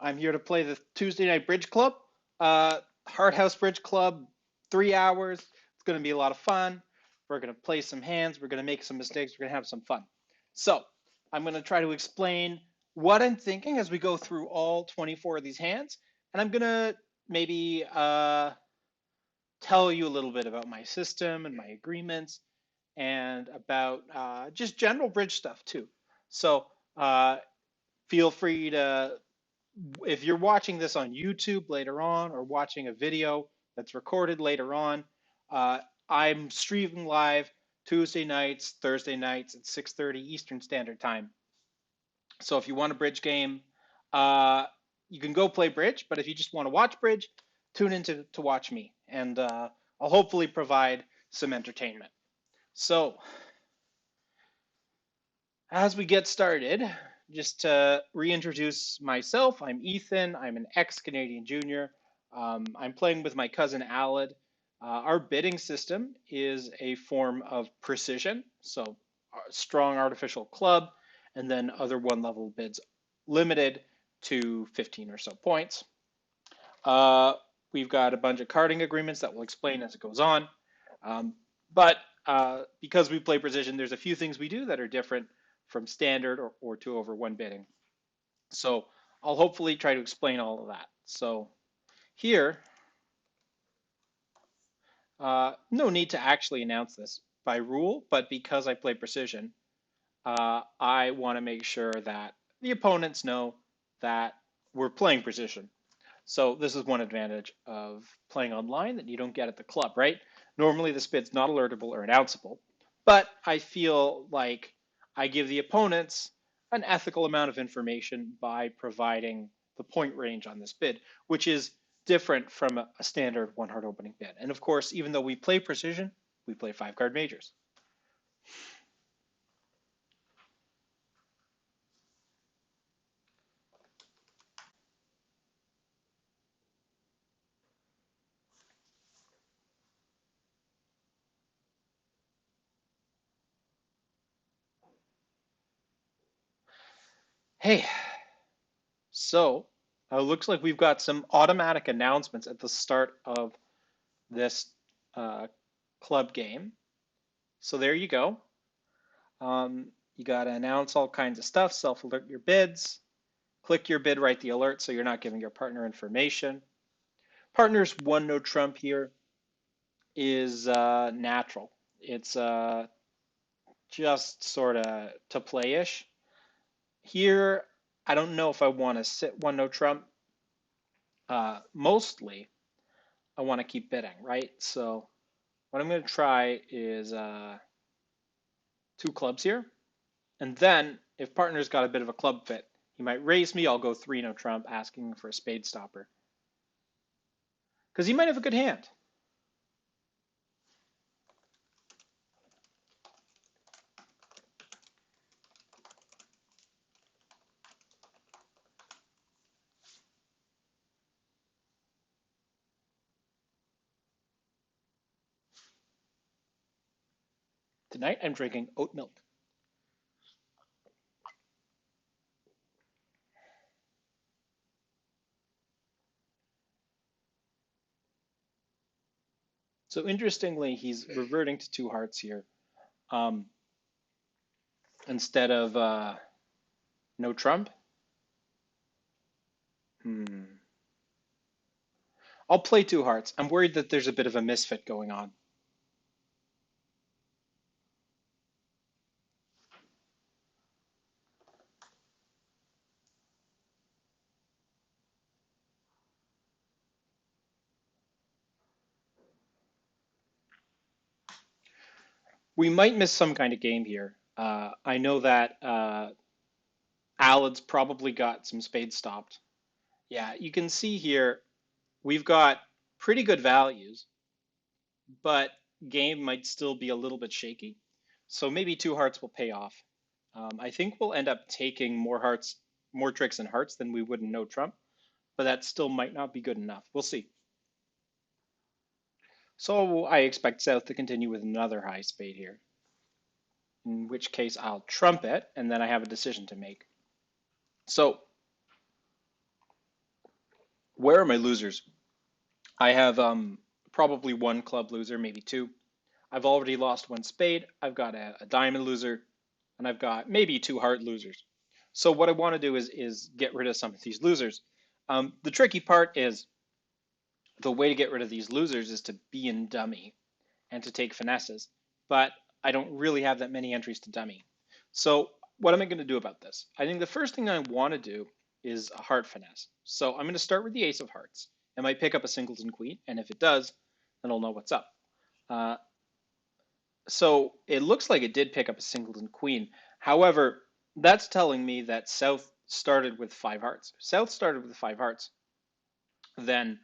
I'm here to play the Tuesday Night Bridge Club. Hart House Bridge Club, 3 hours. It's going to be a lot of fun. We're going to play some hands. We're going to make some mistakes. We're going to have some fun. So, I'm going to try to explain what I'm thinking as we go through all 24 of these hands. And I'm going to maybe tell you a little bit about my system and my agreements and about just general bridge stuff too. So, uh, feel free to if you're watching this on YouTube later on or watching a video that's recorded later on, uh, I'm streaming live Tuesday nights, Thursday nights at 6:30 Eastern Standard Time. So if you want a bridge game, uh, you can go play bridge. But if you just want to watch bridge, tune in to watch me, and I'll hopefully provide some entertainment. So as we get started, just to reintroduce myself, I'm Ethan. I'm an ex-Canadian junior. I'm playing with my cousin Alad. Our bidding system is a form of precision, so strong artificial club, and then other one-level bids limited to 15 or so points. Uh, we've got a bunch of carding agreements that we'll explain as it goes on. Um, but because we play precision, there's a few things we do that are different from standard or 2/1 bidding. So I'll hopefully try to explain all of that. So here, no need to actually announce this by rule, but because I play precision, I want to make sure that the opponents know that we're playing precision. So this is one advantage of playing online that you don't get at the club, right? Normally this bid's not alertable or announceable, but I feel like I give the opponents an ethical amount of information by providing the point range on this bid, which is different from a standard one heart opening bid. And of course, even though we play precision, we play 5 card majors. Hey, so looks like we've got some automatic announcements at the start of this uh, club game. So there you go. You got to announce all kinds of stuff, self-alert your bids, click your bid, write the alert so you're not giving your partner information. Partner's one no trump here is natural. It's just sort of to play-ish. Here, I don't know if I want to sit one no trump. Mostly, I want to keep bidding, right? So what I'm going to try is 2 clubs here. And then if partner's got a bit of a club fit, he might raise me. I'll go 3 no trump, asking for a spade stopper. Because he might have a good hand. Tonight I'm drinking oat milk. So interestingly, he's reverting to 2 hearts here um, instead of no trump. Hmm. I'll play 2 hearts. I'm worried that there's a bit of a misfit going on. We might miss some kind of game here. I know that Alad's probably got some spades stopped. Yeah, you can see here we've got pretty good values, but game might still be a little bit shaky. So maybe 2 hearts will pay off. I think we'll end up taking more hearts, more tricks and hearts than we would in no trump, but that still might not be good enough. We'll see. So I expect South to continue with another high spade here, in which case I'll trump it, and then I have a decision to make. So Where are my losers? I have probably one club loser, maybe two. I've already lost one spade. I've got a diamond loser, and I've got maybe two heart losers. So what I want to do is get rid of some of these losers. The tricky part is the way to get rid of these losers is to be in dummy and to take finesses, but I don't really have that many entries to dummy. So what am I going to do about this? I think the first thing I want to do is a heart finesse. So I'm going to start with the ace of hearts. It might pick up a singleton queen, and if it does, then I'll know what's up. Uh, so it looks like it did pick up a singleton queen. However, that's telling me that South started with five hearts. South started with five hearts. Then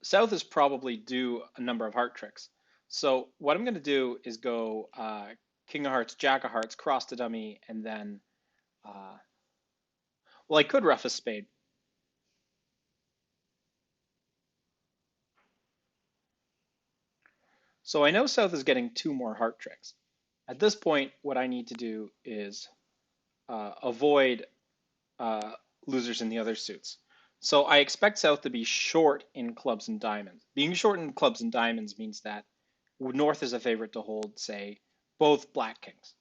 South is probably due a number of heart tricks. So what I'm going to do is go King of Hearts, Jack of Hearts, cross the dummy, and then, uh, well, I could rough a spade. So I know South is getting two more heart tricks. At this point, what I need to do is avoid uh, losers in the other suits. So I expect South to be short in clubs and diamonds. Being short in clubs and diamonds means that North is a favorite to hold, say, both black kings.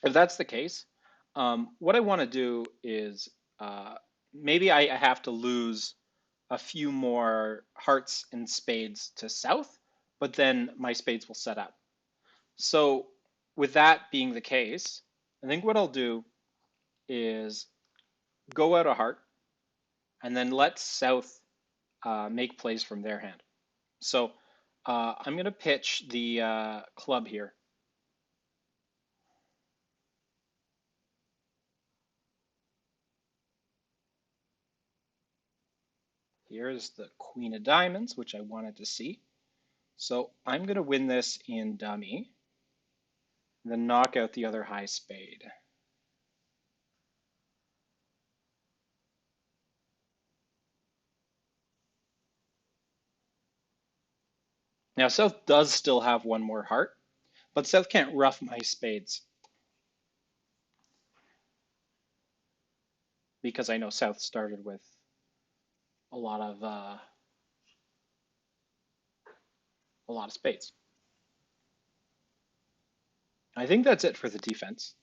If that's the case, what I want to do is maybe I have to lose a few more hearts and spades to South, but then my spades will set up. So with that being the case, I think what I'll do is go out a heart and then let South make plays from their hand. So I'm going to pitch the club here. Here's the Queen of Diamonds, which I wanted to see. So I'm going to win this in dummy, and then knock out the other high spade. Now South does still have one more heart, but South can't rough my spades because I know South started with a lot of uh, a lot of spades. I think that's it for the defense.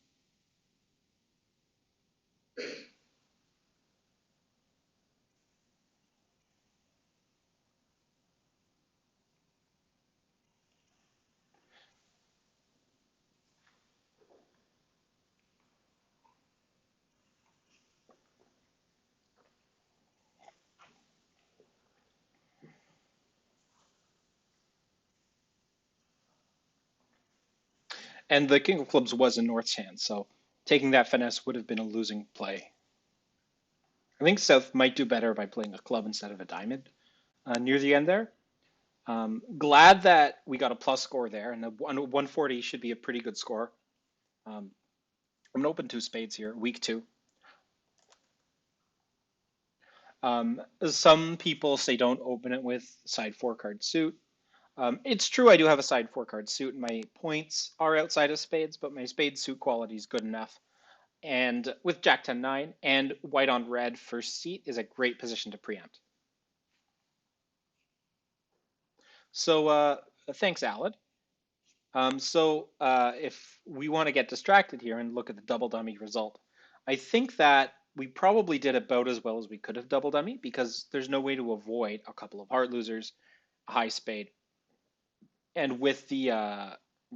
And the King of Clubs was in North's hand, so taking that finesse would have been a losing play. I think South might do better by playing a club instead of a diamond near the end there. Glad that we got a plus score there, and the 140 should be a pretty good score. Um, I'm gonna open two spades here, week two. Some people say don't open it with side four card suit. It's true I do have a side four card suit, and my points are outside of spades, but my spade suit quality is good enough. And with Jack 10-9 and white on red first seat is a great position to preempt. So thanks, Alad. If we want to get distracted here and look at the double dummy result, I think that we probably did about as well as we could have double dummy because there's no way to avoid a couple of heart losers, a high spade, and with the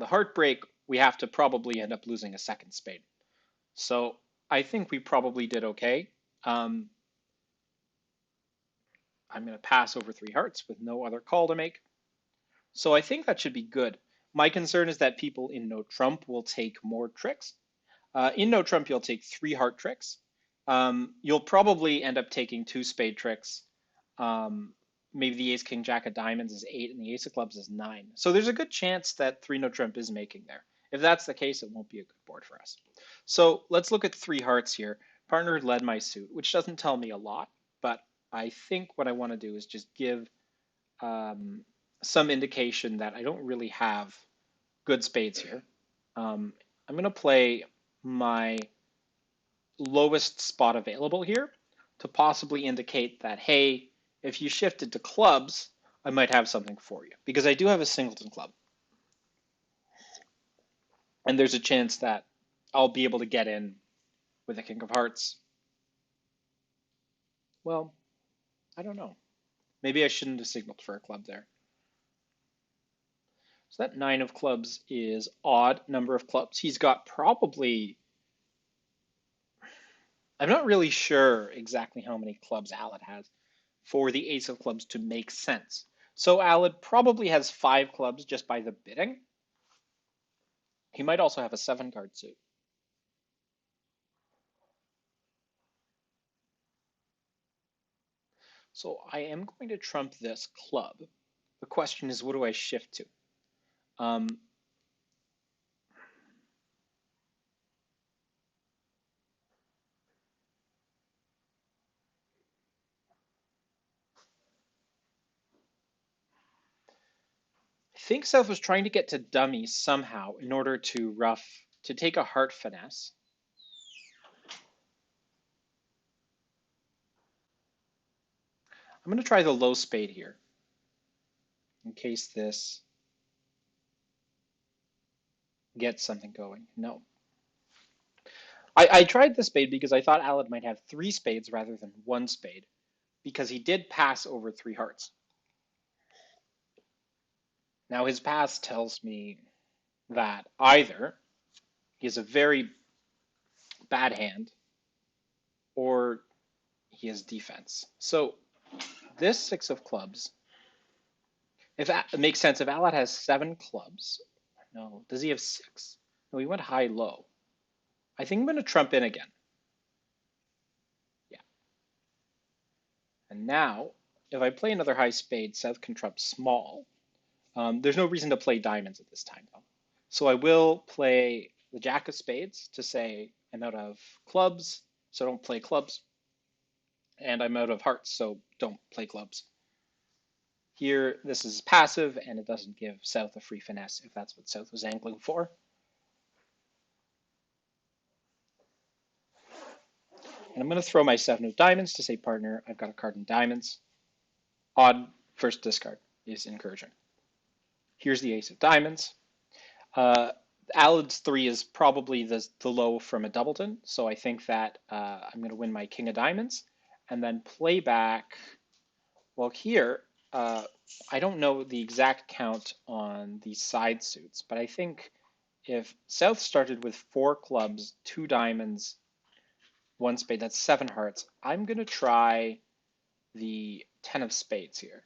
heartbreak, we have to probably end up losing a second spade. So I think we probably did okay. Um, I'm going to pass over three hearts with no other call to make. So I think that should be good. My concern is that people in no trump will take more tricks. In no trump, you'll take three heart tricks. You'll probably end up taking two spade tricks. Maybe the ace, king, jack of diamonds is 8 and the ace of clubs is 9. So there's a good chance that three no trump is making there. If that's the case, it won't be a good board for us. So let's look at three hearts here. Partner led my suit, which doesn't tell me a lot, but I think what I want to do is just give um, some indication that I don't really have good spades here. I'm going to play my lowest spot available here. to possibly indicate that, hey, if you shifted to clubs, I might have something for you. Because I do have a singleton club. And there's a chance that I'll be able to get in with a King of Hearts. Well, I don't know. Maybe I shouldn't have signaled for a club there. So that nine of clubs is odd number of clubs. He's got probably, I'm not really sure exactly how many clubs Alad has for the ace of clubs to make sense. So Alad probably has five clubs just by the bidding. He might also have a seven card suit. So I am going to trump this club. The question is, what do I shift to? Um, I think South was trying to get to dummies somehow in order to take a heart finesse. I'm going to try the low spade here in case this gets something going. No. I tried the spade because I thought Alad might have three spades rather than one spade because he did pass over three hearts. Now his pass tells me that either he has a very bad hand or he has defense. So this six of clubs, if it makes sense, if Alad has seven clubs, no, does he have six? No, he went high-low. I think I'm going to trump in again. Yeah. And now, if I play another high spade, South can trump small. There's no reason to play diamonds at this time, though. So I will play the jack of spades to say I'm out of clubs, so don't play clubs. And I'm out of hearts, so don't play clubs. Here, this is passive, and it doesn't give South a free finesse if that's what South was angling for. And I'm going to throw my seven of diamonds to say, partner, I've got a card in diamonds. Odd first discard is encouraging. Here's the ace of diamonds. Alad's three is probably the low from a doubleton, so I think that I'm going to win my king of diamonds and then play back. Well, here, I don't know the exact count on the side suits, but I think if South started with four clubs, two diamonds, one spade, that's seven hearts, I'm going to try the 10 of spades here.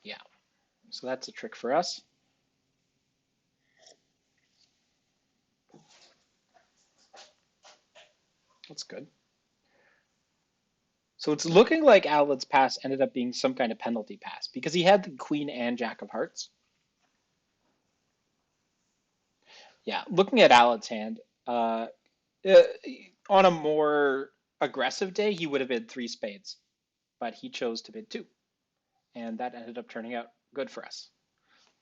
Yeah, so that's a trick for us. That's good. So it's looking like Alad's pass ended up being some kind of penalty pass because he had the queen and jack of hearts. Yeah, looking at Alad's hand, uh, on a more aggressive day, he would have bid three spades, but he chose to bid two, and that ended up turning out good for us.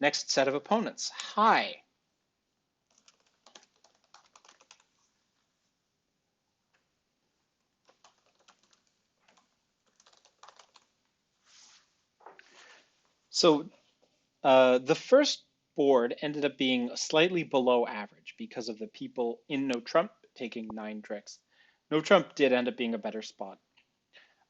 Next set of opponents. Hi. So the first board ended up being slightly below average because of the people in No Trump taking nine tricks. No Trump did end up being a better spot.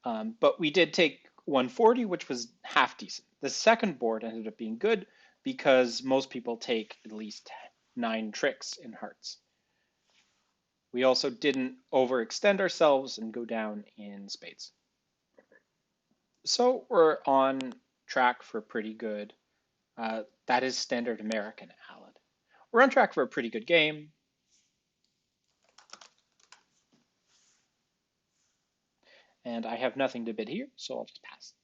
But we did take 140, which was half decent. The second board ended up being good because most people take at least nine tricks in hearts. We also didn't overextend ourselves and go down in spades. So we're on track for pretty good. That is standard American Alad. We're on track for a pretty good game. And I have nothing to bid here, so I'll just pass.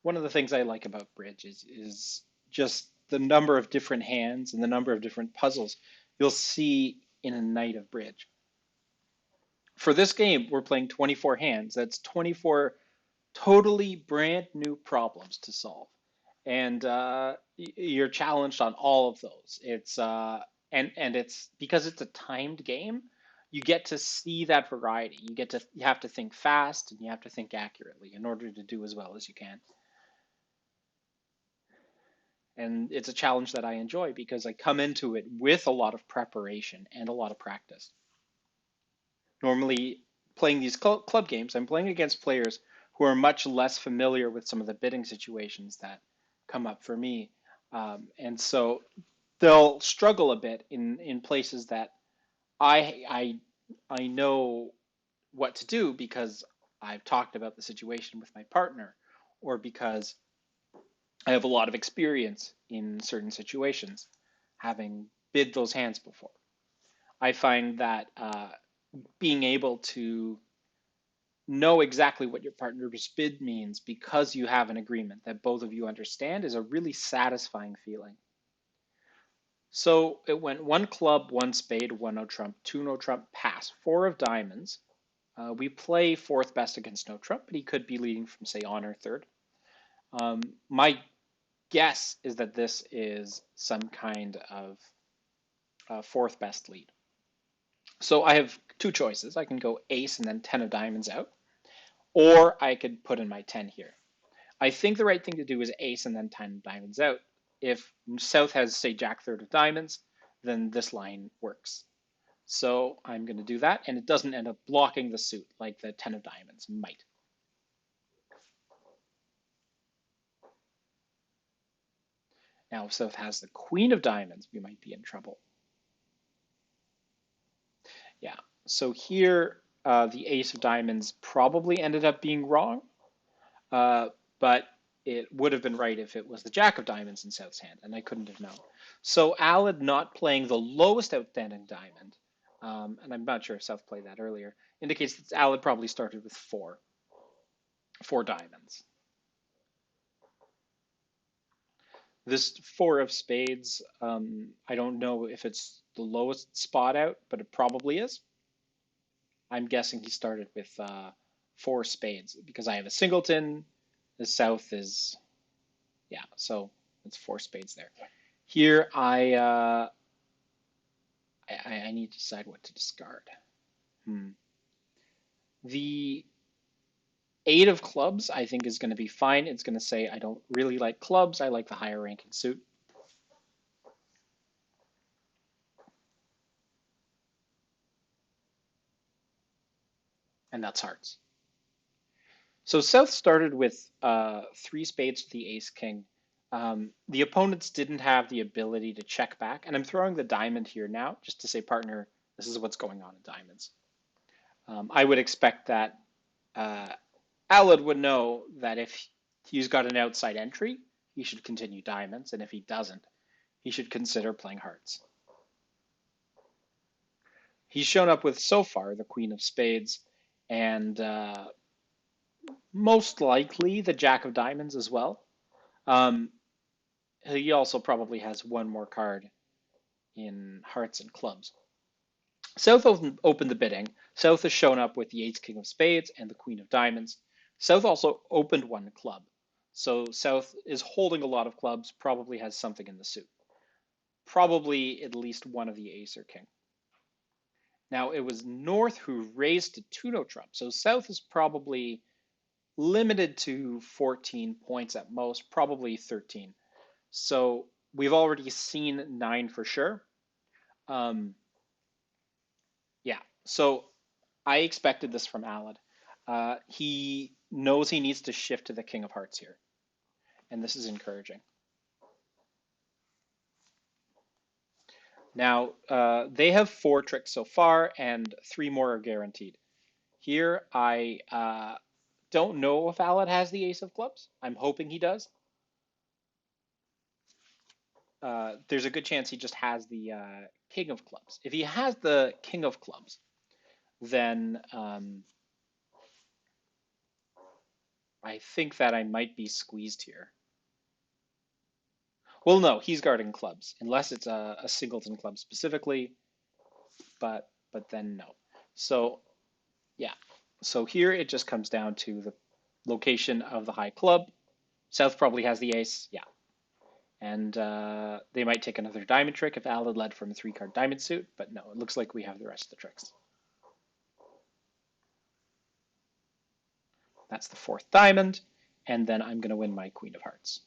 One of the things I like about bridge is just the number of different hands and the number of different puzzles you'll see in a night of bridge. For this game, we're playing 24 hands. That's 24 totally brand new problems to solve. And you're challenged on all of those. And it's because it's a timed game, you get to see that variety. You have to think fast and you have to think accurately in order to do as well as you can. And it's a challenge that I enjoy because I come into it with a lot of preparation and a lot of practice. Normally, playing these club games, I'm playing against players who are much less familiar with some of the bidding situations that come up for me. And so they'll struggle a bit in places that I, I, I know what to do because I've talked about the situation with my partner, or because I have a lot of experience in certain situations, having bid those hands before. I find that being able to know exactly what your partner's bid means because you have an agreement that both of you understand is a really satisfying feeling. So it went one club, one spade, one no trump, two no trump, pass, four of diamonds. We play fourth best against no trump, but he could be leading from, say, honor third. My guess is that this is some kind of fourth best lead. So I have two choices. I can go ace and then 10 of diamonds out, or I could put in my 10 here. I think the right thing to do is ace and then 10 diamonds out. If South has, say, jack third of diamonds, then this line works. So I'm going to do that, and it doesn't end up blocking the suit like the 10 of diamonds might. Now, if South has the queen of diamonds, we might be in trouble. Yeah, so here the ace of diamonds probably ended up being wrong, uh, but it would have been right if it was the jack of diamonds in South's hand, and I couldn't have known. So Alad not playing the lowest outstanding diamond, and I'm not sure if South played that earlier, indicates that Alad probably started with four diamonds. This four of spades, I don't know if it's the lowest spot out, but it probably is. I'm guessing he started with four spades because I have a singleton. The South is, yeah, so it's four spades there. Here I need to decide what to discard. The eight of clubs I think is going to be fine. It's going to say I don't really like clubs. I like the higher ranking suit. And that's hearts. So South started with three spades to the ace king. The opponents didn't have the ability to check back, and I'm throwing the diamond here now just to say, partner, this is what's going on in diamonds. I would expect that uh, Alad would know that if he's got an outside entry, he should continue diamonds, and if he doesn't, he should consider playing hearts. He's shown up with, so far, the queen of spades, and most likely the jack of diamonds as well. Um, he also probably has one more card in hearts and clubs. South opened the bidding. South has shown up with the ace king of spades and the queen of diamonds. South also opened one club. So South is holding a lot of clubs, probably has something in the suit. Probably at least one of the ace or king. Now it was North who raised to two no trump. So South is probably limited to 14 points at most, probably 13. So we've already seen 9 for sure. Um, yeah, so I expected this from Alad. He knows he needs to shift to the King of Hearts here, and this is encouraging. Now, they have 4 tricks so far, and 3 more are guaranteed. Here, I don't know if Alad has the Ace of Clubs. I'm hoping he does. There's a good chance he just has the King of Clubs. If he has the King of Clubs, then I think that I might be squeezed here. Well, no, he's guarding clubs, unless it's a singleton club specifically, but then no. So yeah. So here it just comes down to the location of the high club. South probably has the ace, yeah. And they might take another diamond trick if Al had led from a three-card diamond suit, but no, it looks like we have the rest of the tricks. That's the fourth diamond, and then I'm going to win my Queen of Hearts.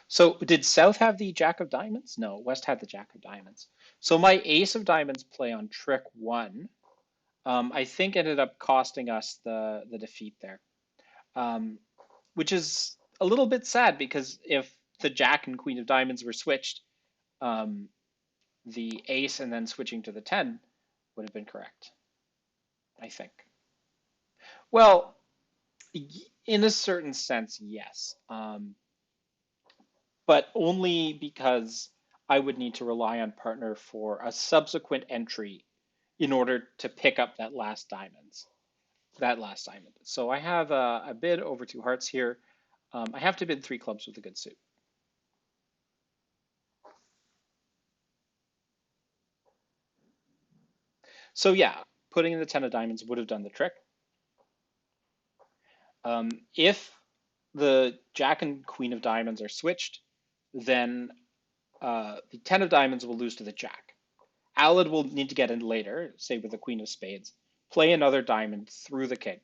So did South have the Jack of Diamonds? No, West had the Jack of Diamonds. So my Ace of Diamonds play on trick one, I think ended up costing us the defeat there, um, which is a little bit sad because if the Jack and Queen of Diamonds were switched, um, the Ace and then switching to the 10 would have been correct, I think. Well, in a certain sense, yes. But only because I would need to rely on partner for a subsequent entry in order to pick up that last diamond. So I have a bid over two hearts here. I have to bid three clubs with a good suit. So yeah, putting in the 10 of diamonds would have done the trick. If the Jack and Queen of diamonds are switched, then the 10 of diamonds will lose to the Jack. Alad will need to get in later, say with the Queen of Spades, play another diamond through the king,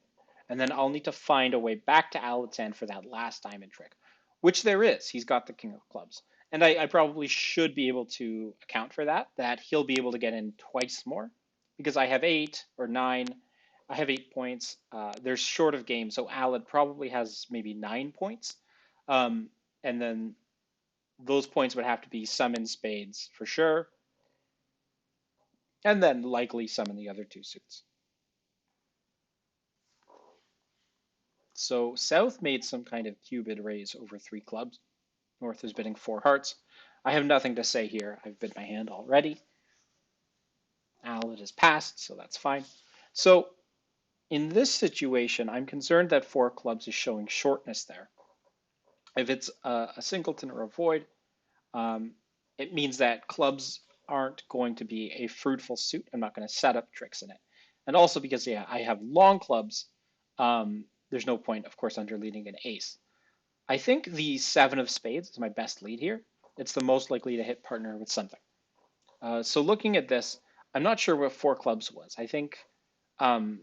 and then I'll need to find a way back to Alad's hand for that last diamond trick, which there is. He's got the King of Clubs. And I probably should be able to account for that he'll be able to get in twice more, because I have 8 or 9. I have 8 points. There's short of game, so Alad probably has maybe 9 points. Um, and then those points would have to be some in spades for sure, and then likely some in the other two suits. So South made some kind of cubid raise over three clubs. North is bidding four hearts. I have nothing to say here. I've bid my hand already. Alad has passed, so that's fine. So in this situation, I'm concerned that four clubs is showing shortness there. If it's a singleton or a void, um, it means that clubs aren't going to be a fruitful suit. I'm not going to set up tricks in it. And also because, yeah, I have long clubs, there's no point, of course, under leading an ace. I think the 7 of spades is my best lead here. It's the most likely to hit partner with something. So looking at this, I'm not sure what four clubs was. I think um,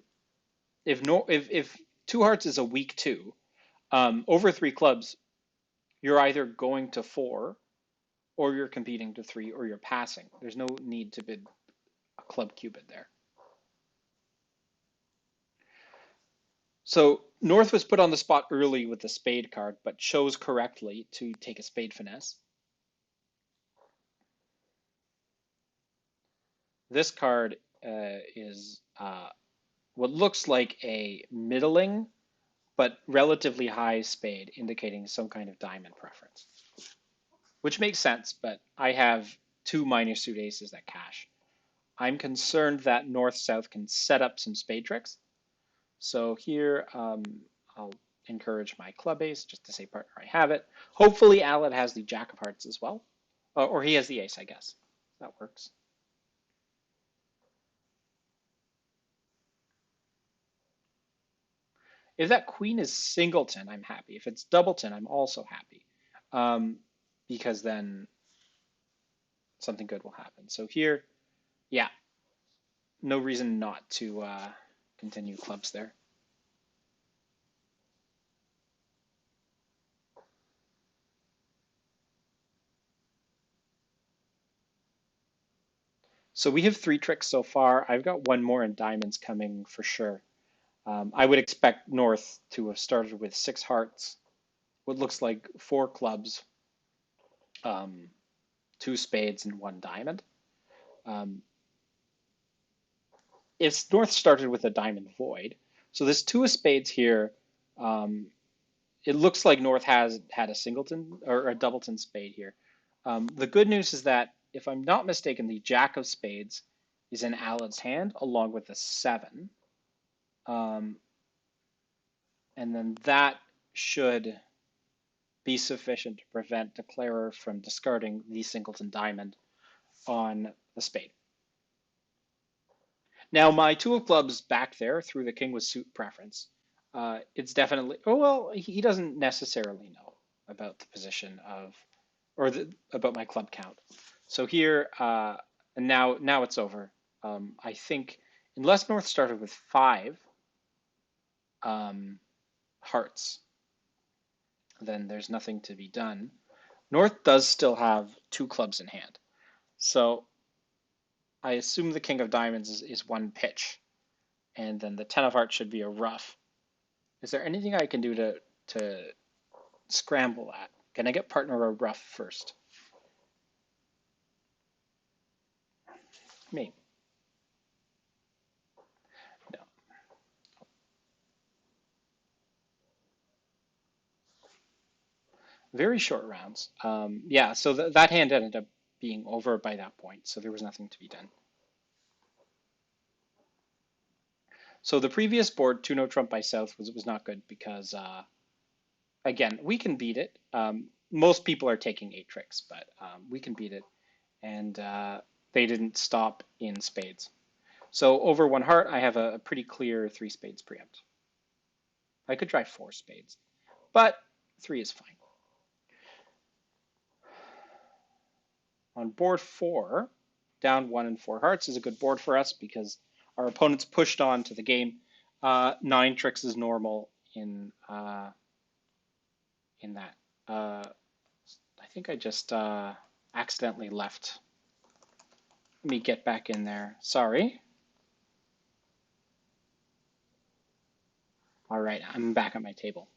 if two hearts is a weak two, over three clubs, you're either going to four or you're competing to three or you're passing. There's no need to bid a club cubid there. So North was put on the spot early with the spade card, but chose correctly to take a spade finesse. This card is what looks like a middling but relatively high spade, indicating some kind of diamond preference, which makes sense, but I have two minor suit aces that cash. I'm concerned that North-South can set up some spade tricks. So here, I'll encourage my club ace just to say, partner, I have it. Hopefully Alad has the Jack of Hearts as well, or he has the ace, I guess. That works. If that queen is singleton, I'm happy. If it's doubleton, I'm also happy, um, because then something good will happen. So here, yeah, no reason not to continue clubs there. So we have three tricks so far. I've got one more in diamonds coming for sure. I would expect North to have started with six hearts, what looks like four clubs, um, two spades, and one diamond. Um, if North started with a diamond void, so this two of spades here, um, it looks like North has had a singleton or a doubleton spade here. The good news is that, if I'm not mistaken, the Jack of Spades is in Alad's hand along with the 7. Um, and then that should be sufficient to prevent declarer from discarding the singleton diamond on the spade. Now, my two of clubs back there through the king with suit preference. It's definitely, oh, well, he doesn't necessarily know about the position of, or about my club count. So here, and now it's over. I think unless North started with five hearts, then there's nothing to be done. North does still have two clubs in hand. So I assume the king of diamonds is one pitch, and then the 10 of hearts should be a ruff. Is there anything I can do to scramble that? Can I get partner a ruff first? Maybe. No. Very short rounds. Yeah, so that hand ended up being over by that point, so there was nothing to be done. So the previous board, 2-no trump by South, was not good because, again, we can beat it. Most people are taking 8 tricks, but we can beat it. And they didn't stop in spades. So over 1 heart, I have a pretty clear 3 spades preempt. I could try 4 spades, but 3 is fine. On board 4, down 1 and 4 hearts is a good board for us because our opponents pushed on to the game. 9 tricks is normal in that. I think I just accidentally left. Let me get back in there. Sorry. All right, I'm back at my table.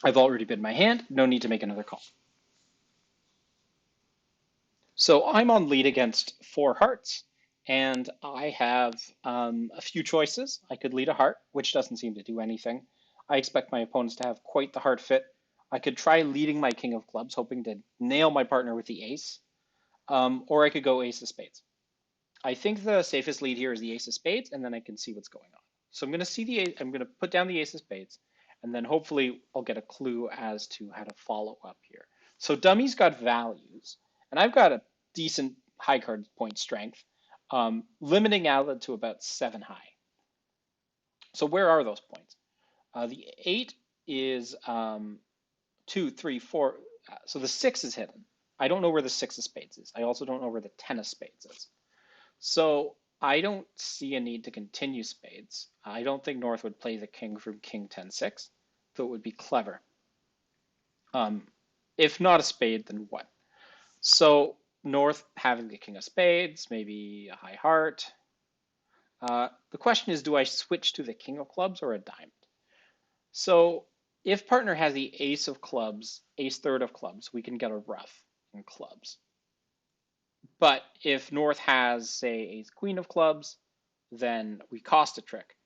I've already bid my hand. No need to make another call. So I'm on lead against 4 hearts, and I have a few choices. I could lead a heart, which doesn't seem to do anything. I expect my opponents to have quite the heart fit. I could try leading my king of clubs, hoping to nail my partner with the ace, or I could go ace of spades. I think the safest lead here is the ace of spades, and then I can see what's going on. So I'm going to see I'm going to put down the ace of spades, and then hopefully I'll get a clue as to how to follow up here. So dummy's got values, and I've got a decent high card point strength, limiting outlet to about 7 high. So where are those points? The 8 is 2, 3, 4. So the 6 is hidden. I don't know where the 6 of spades is. I also don't know where the 10 of spades is. So I don't see a need to continue spades. I don't think North would play the king from king 10-6, though it would be clever. If not a spade, then what? So North having the king of spades, maybe a high heart. The question is, do I switch to the king of clubs or a diamond? So if partner has the ace of clubs, ace third of clubs, we can get a ruff in clubs. But if North has, say, ace queen of clubs, then we cost a trick.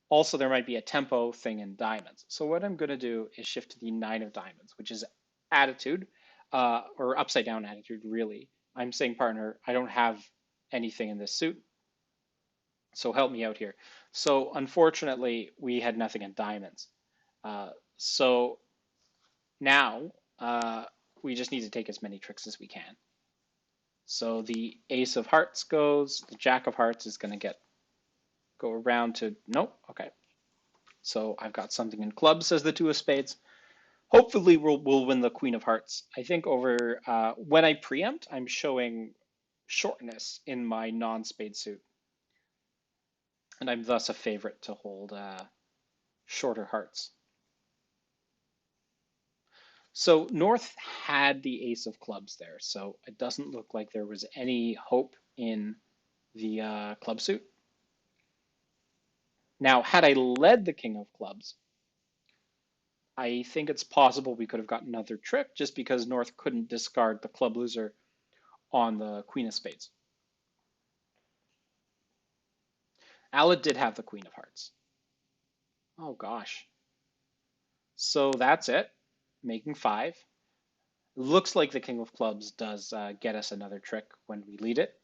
Also, there might be a tempo thing in diamonds. So what I'm going to do is shift to the 9 of diamonds, which is attitude, or upside down attitude, really. I'm saying, partner, I don't have anything in this suit, so help me out here. So unfortunately, we had nothing in diamonds. So now we just need to take as many tricks as we can. So the ace of hearts goes, the jack of hearts is going to go around to, nope, okay. So I've got something in clubs, says the 2 of spades. Hopefully we'll win the queen of hearts. I think over, when I preempt, I'm showing shortness in my non-spade suit. And I'm thus a favorite to hold shorter hearts. So North had the ace of clubs there, so it doesn't look like there was any hope in the club suit. Now, had I led the king of clubs, I think it's possible we could have gotten another trick just because North couldn't discard the club loser on the queen of spades. Aled did have the queen of hearts. Oh gosh. So that's it. making 5. Looks like the king of clubs does get us another trick when we lead it,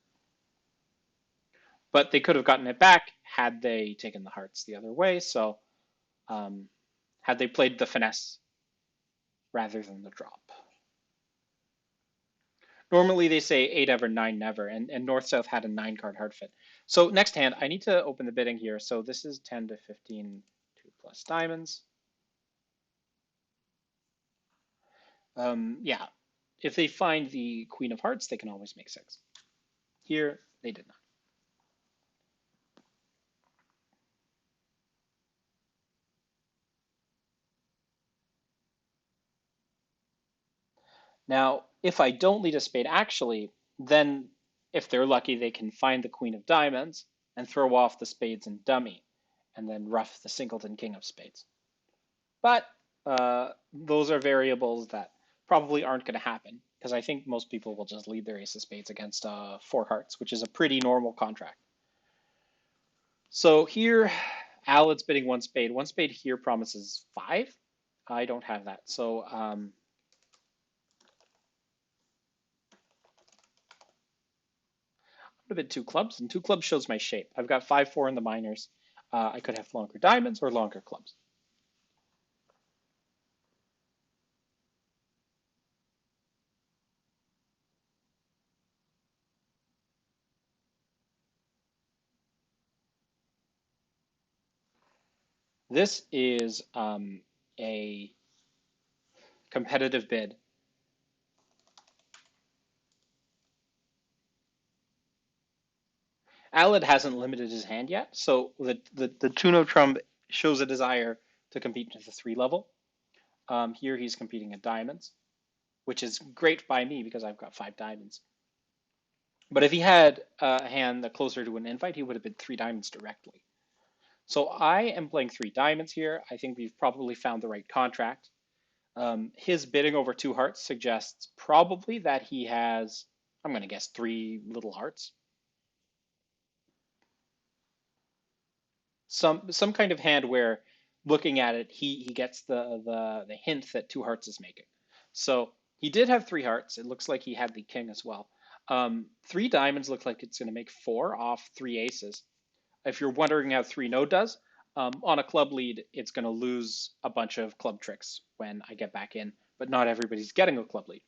but they could have gotten it back had they taken the hearts the other way. So um, had they played the finesse rather than the drop. Normally they say 8 ever, 9 never, and North South had a 9 card hard fit. So next hand, I need to open the bidding here. So this is 10 to 15, 2 plus diamonds. Yeah, if they find the Queen of Hearts, they can always make 6. Here, they did not. Now, if I don't lead a spade actually, then if they're lucky, they can find the Queen of Diamonds and throw off the spades and dummy, and then ruff the singleton King of Spades. But those are variables that probably aren't going to happen because I think most people will just lead their ace of spades against 4 hearts, which is a pretty normal contract. So here, Alad's bidding 1 spade. 1 spade here promises 5. I don't have that. So a bit 2 clubs, and 2 clubs shows my shape. I've got 5-4 in the minors. I could have longer diamonds or longer clubs. This is a competitive bid. Alad hasn't limited his hand yet, so the Tuno Trump shows a desire to compete at the 3 level. Here he's competing at diamonds, which is great by me because I've got 5 diamonds. But if he had a hand that closer to an invite, he would have been 3 diamonds directly. So I am playing 3 diamonds here. I think we've probably found the right contract. His bidding over 2 hearts suggests probably that he has, I'm going to guess, 3 little hearts. Some kind of hand where looking at it, he gets the hint that 2 hearts is making. So he did have 3 hearts. It looks like he had the king as well. 3 diamonds look like it's going to make 4 off 3 aces. If you're wondering how 3 no does, on a club lead, it's going to lose a bunch of club tricks when I get back in, but not everybody's getting a club lead.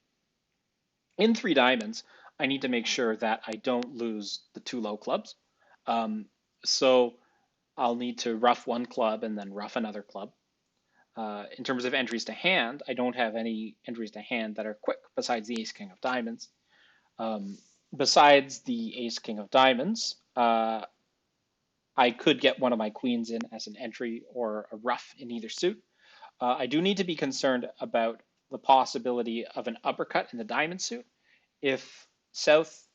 In 3 diamonds, I need to make sure that I don't lose the 2 low clubs. So I'll need to rough 1 club and then rough another club. In terms of entries to hand, I don't have any entries to hand that are quick besides the ace king of diamonds. Besides the ace king of diamonds, I could get one of my queens in as an entry or a rough in either suit. I do need to be concerned about the possibility of an uppercut in the diamond suit. If South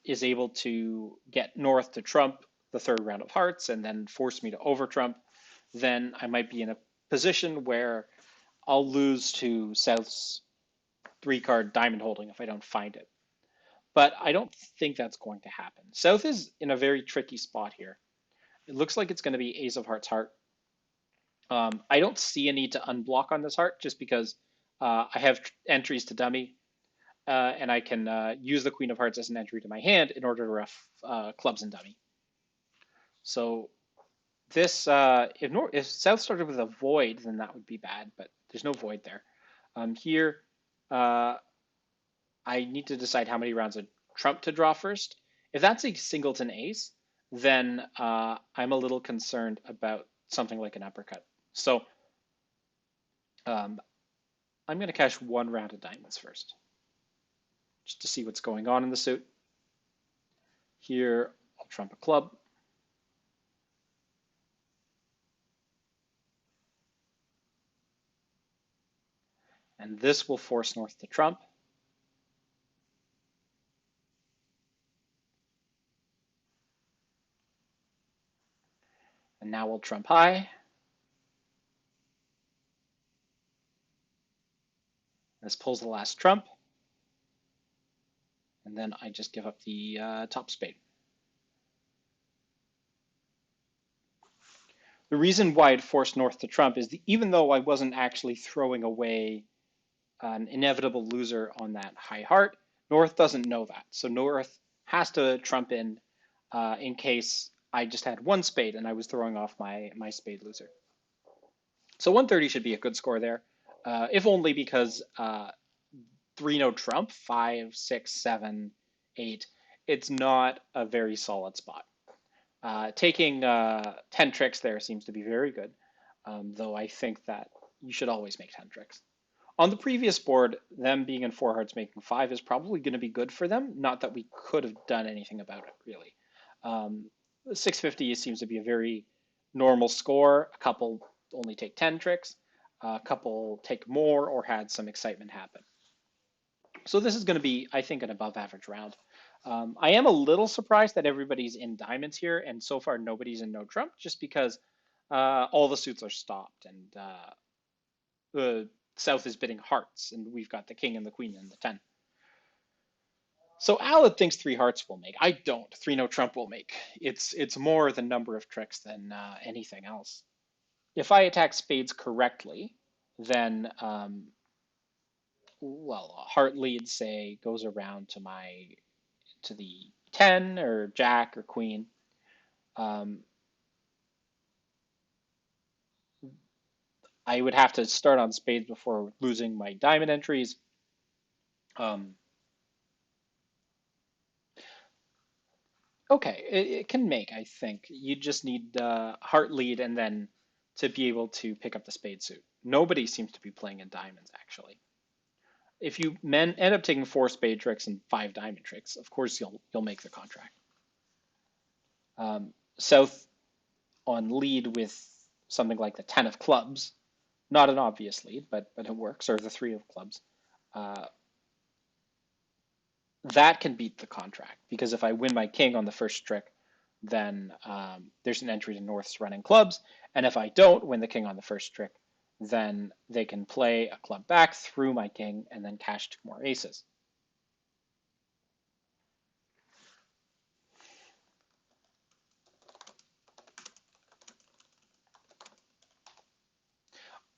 is able to get North to trump the 3rd round of hearts and then force me to over trump, then I might be in a position where I'll lose to South's 3-card diamond holding if I don't find it. But I don't think that's going to happen. South is in a very tricky spot here. It looks like it's going to be ace of hearts heart. I don't see a need to unblock on this heart just because I have entries to dummy, and I can use the Queen of Hearts as an entry to my hand in order to rough clubs and dummy. So this, if South started with a void, then that would be bad, but there's no void there. Here, I need to decide how many rounds of trump to draw first. If that's a singleton ace, then I'm a little concerned about something like an uppercut. So I'm going to cash 1 round of diamonds first, just to see what's going on in the suit. Here, I'll trump a club. And this will force North to trump. And now we'll trump high. This pulls the last trump. And then I just give up the top spade. The reason why it forced North to trump is even though I wasn't actually throwing away an inevitable loser on that high heart, North doesn't know that. So North has to trump in case I just had one spade and I was throwing off my spade loser. So 130 should be a good score there, if only because 3 no trump, 5, 6, 7, 8. It's not a very solid spot. Taking 10 tricks there seems to be very good, though I think that you should always make 10 tricks. On the previous board, them being in 4 hearts making 5 is probably going to be good for them. Not that we could have done anything about it, really. 650 seems to be a very normal score. A couple only take 10 tricks. A couple take more or had some excitement happen. So this is going to be, I think, an above average round. I am a little surprised that everybody's in diamonds here, and so far nobody's in no trump, just because all the suits are stopped, and the South is bidding hearts, and we've got the king and the queen and the 10. So Alad thinks 3 hearts will make. I don't. 3 no trump will make. It's more the number of tricks than anything else. If I attack spades correctly, then well, heart lead, say, goes around to the 10 or jack or queen. I would have to start on spades before losing my diamond entries. Okay, it can make, I think. You just need heart lead and then to be able to pick up the spade suit. Nobody seems to be playing in diamonds, actually. If you end up taking 4 spade tricks and 5 diamond tricks, of course you'll make the contract. South on lead with something like the 10 of clubs, not an obvious lead, but it works, or the 3 of clubs. That can beat the contract, because if I win my king on the first trick, then there's an entry to North's running clubs, and if I don't win the king on the first trick, then they can play a club back through my king and then cash 2 more aces.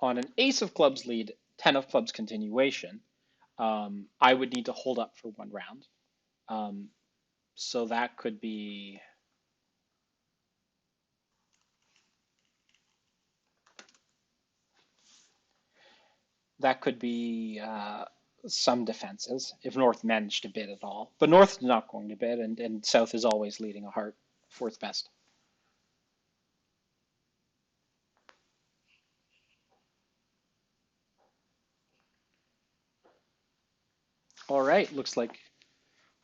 On an ace of clubs lead, 10 of clubs continuation, I would need to hold up for 1 round. So that could be some defenses if North managed to bid at all. But North's not going to bid, and South is always leading a heart, 4th best. All right, looks like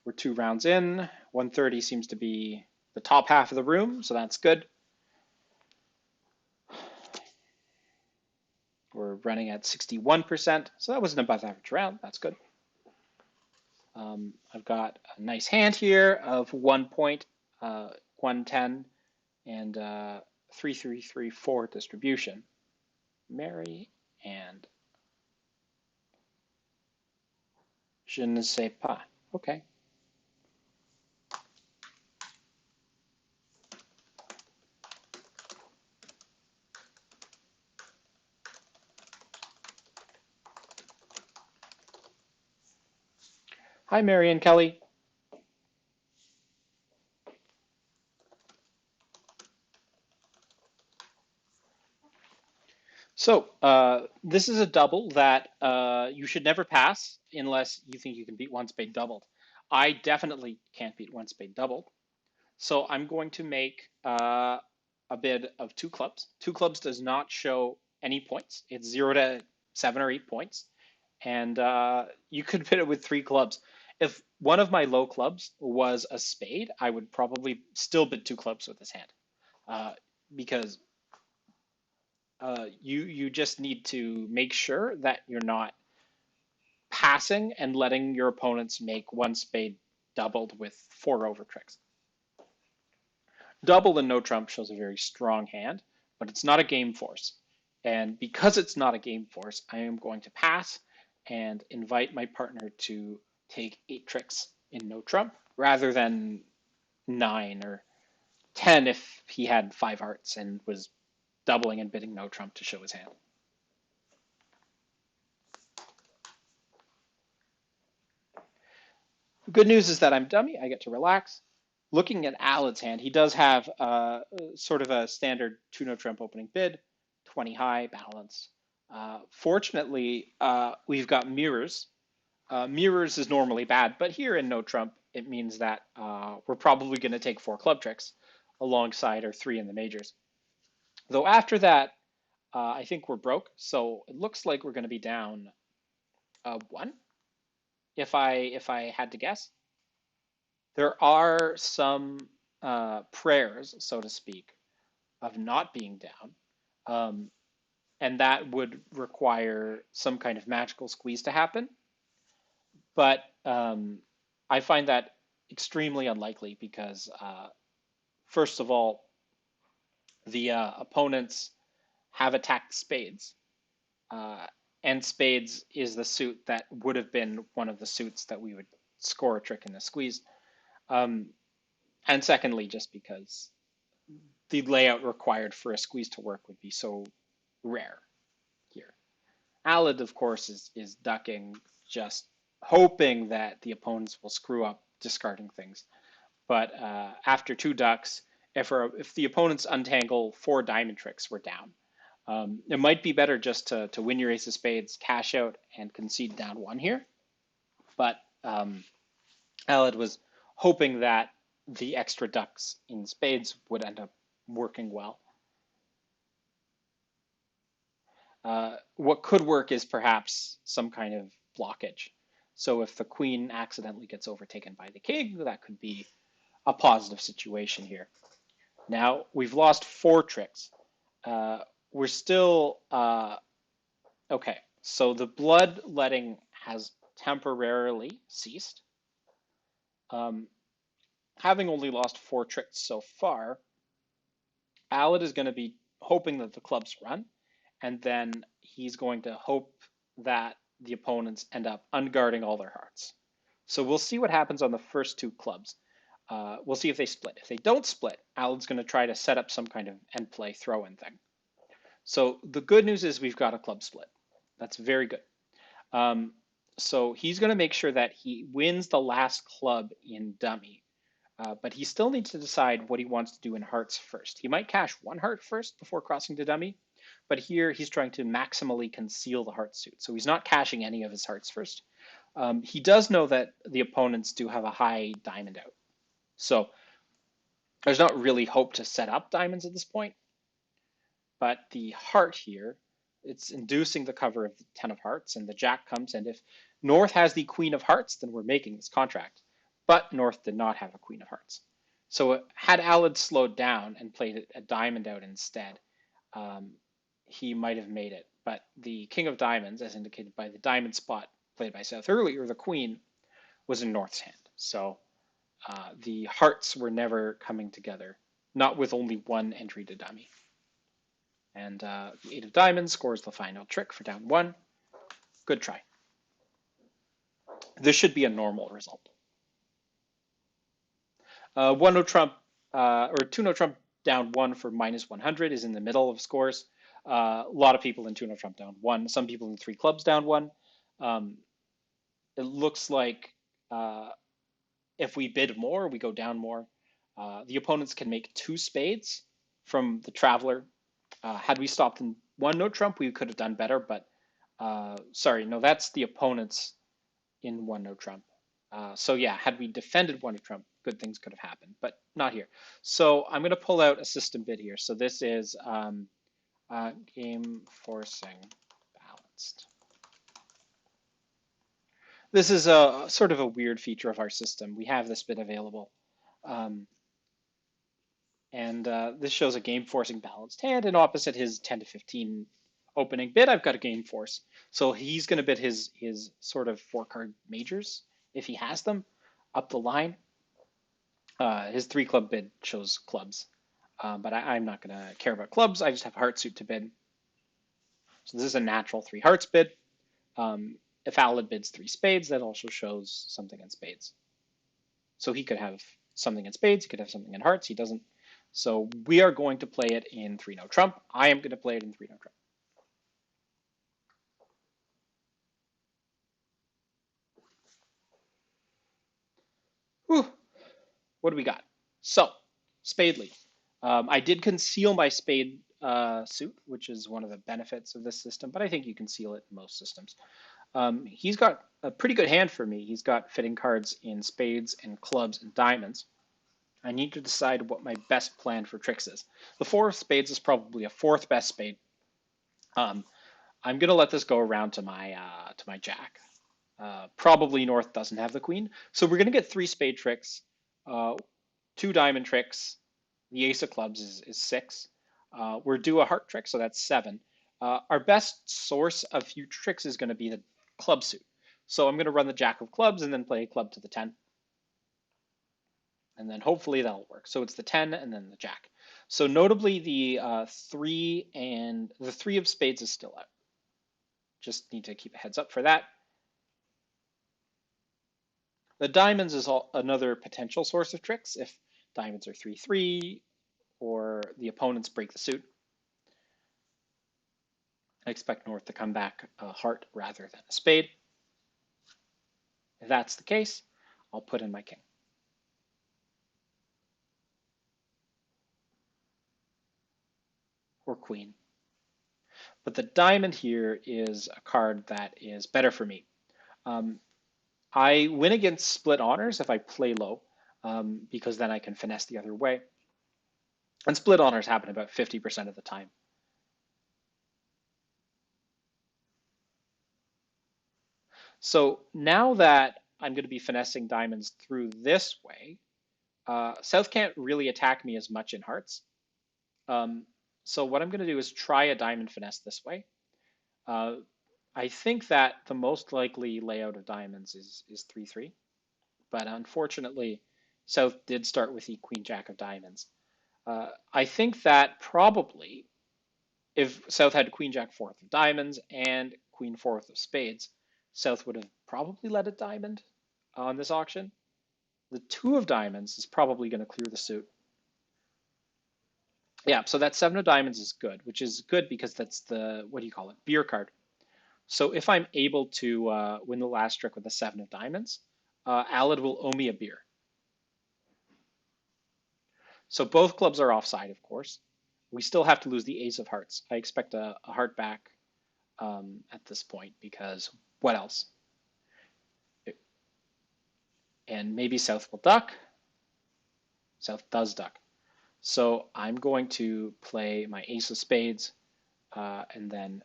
we're 2 rounds in. 130 seems to be the top half of the room, so that's good. We're running at 61%, so that was an above average round. That's good. I've got a nice hand here of 1 point, 110, and 3-3-3-4 distribution. Mary and je ne sais pas. Okay. Hi, Mary and Kelly. So this is a double that you should never pass unless you think you can beat 1 spade doubled. I definitely can't beat 1 spade doubled. So I'm going to make a bid of 2 clubs. 2 clubs does not show any points. It's 0 to 7 or 8 points. And you could bid it with 3 clubs. If one of my low clubs was a spade, I would probably still bid 2 clubs with this hand. Because you just need to make sure that you're not passing and letting your opponents make 1 spade doubled with 4 over tricks. Double and no trump shows a very strong hand, but it's not a game force. And because it's not a game force, I am going to pass and invite my partner to take 8 tricks in no trump rather than 9 or 10 if he had 5 hearts and was doubling and bidding no trump to show his hand. The good news is that I'm dummy. I get to relax. Looking at Alad's hand, he does have sort of a standard two no trump opening bid, 20 high, balanced. Fortunately, we've got mirrors. Mirrors is normally bad, but here in no trump, it means that we're probably going to take 4 club tricks alongside our 3 in the majors. Though after that, I think we're broke, so it looks like we're going to be down 1, if I had to guess. There are some prayers, so to speak, of not being down, um, and that would require some kind of magical squeeze to happen. But I find that extremely unlikely because, first of all, the opponents have attacked spades, uh, and spades is the suit that would have been one of the suits that we would score a trick in the squeeze. Um, and secondly, just because the layout required for a squeeze to work would be so rare here. Alad, of course, is ducking, just hoping that the opponents will screw up discarding things. But after 2 ducks, if the opponents untangle 4 diamond tricks, we're down. It might be better just to win your ace of spades, cash out, and concede down 1 here. But Alad was hoping that the extra ducks in spades would end up working well. What could work is perhaps some kind of blockage. So if the queen accidentally gets overtaken by the king, that could be a positive situation here. Now, we've lost 4 tricks. We're still, okay, so the bloodletting has temporarily ceased. Having only lost 4 tricks so far, Alad is going to be hoping that the clubs run, and then he's going to hope that the opponents end up unguarding all their hearts. So we'll see what happens on the first 2 clubs. We'll see if they split. If they don't split, Alad's going to try to set up some kind of end play throw-in thing. So the good news is we've got a club split. That's very good. So he's going to make sure that he wins the last club in dummy. But he still needs to decide what he wants to do in hearts first. He might cash 1 heart first before crossing to dummy, but here he's trying to maximally conceal the heart suit. So he's not cashing any of his hearts first. He does know that the opponents do have a high diamond out. So there's not really hope to set up diamonds at this point. But the heart here, it's inducing the cover of the 10 of hearts, and the jack comes, and if North has the queen of hearts, then we're making this contract. But North did not have a queen of hearts. So had Alad slowed down and played a diamond out instead, he might have made it. But the king of diamonds, as indicated by the diamond spot played by Seth earlier, the queen, was in North's hand. So the hearts were never coming together, not with only 1 entry to dummy. And the 8 of diamonds scores the final trick for down 1. Good try. This should be a normal result. 1 no trump or 2 no trump down 1 for minus 100 is in the middle of scores. A lot of people in 2 no trump down 1. Some people in 3 clubs down 1. It looks like if we bid more, we go down more. The opponents can make 2 spades from the traveler. Had we stopped in 1 no trump, we could have done better. But sorry, no, that's the opponents in 1 no trump. So yeah, had we defended 1 no trump, good things could have happened, but not here. So I'm going to pull out a system bid here. So this is game forcing balanced. This is a sort of a weird feature of our system. We have this bid available. And this shows a game forcing balanced hand, and opposite his 10 to 15 opening bid, I've got a game force. So he's going to bid his sort of 4-card majors, if he has them, up the line. His 3 club bid shows clubs, but I'm not going to care about clubs. I just have heart suit to bid. So this is a natural 3 hearts bid. If Alad bids 3 spades, that also shows something in spades. So he could have something in spades, he could have something in hearts. He doesn't So we are going to play it in 3-no trump. I am going to play it in 3-no trump. Whew. What do we got? So, spade lead. I did conceal my spade suit, which is one of the benefits of this system, but I think you conceal it in most systems. He's got a pretty good hand for me. He's got fitting cards in spades and clubs and diamonds. I need to decide what my best plan for tricks is. The four of spades is probably a fourth best spade. I'm gonna let this go around to my jack. Probably North doesn't have the queen, so we're gonna get three spade tricks, uh, two diamond tricks. The ace of clubs is six. We're due a heart trick, so that's seven. Our best source of future tricks is going to be the club suit. So I'm going to run the jack of clubs and then play a club to the 10. And then hopefully that'll work. So it's the 10 and then the jack. So notably the three of spades is still out. Just need to keep a heads up for that. The diamonds is another potential source of tricks if diamonds are 3-3 or the opponents break the suit. I expect North to come back a heart rather than a spade. If that's the case, I'll put in my king. Or queen. But the diamond here is a card that is better for me. I win against split honors if I play low, because then I can finesse the other way. And split honors happen about 50% of the time. So now that I'm going to be finessing diamonds through this way, South can't really attack me as much in hearts. So what I'm going to do is try a diamond finesse this way. I think that the most likely layout of diamonds is 3-3, but unfortunately, South did start with the queen jack of diamonds. I think that probably if South had queen jack fourth of diamonds and queen fourth of spades, South would have probably led a diamond on this auction. The two of diamonds is probably going to clear the suit. Yeah, so that seven of diamonds is good, which is good because that's the, what do you call it, beer card. So if I'm able to win the last trick with the seven of diamonds, Alad will owe me a beer. So both clubs are offside, of course. We still have to lose the ace of hearts. I expect a heart back at this point because what else? And maybe South will duck. South does duck. So I'm going to play my ace of spades and then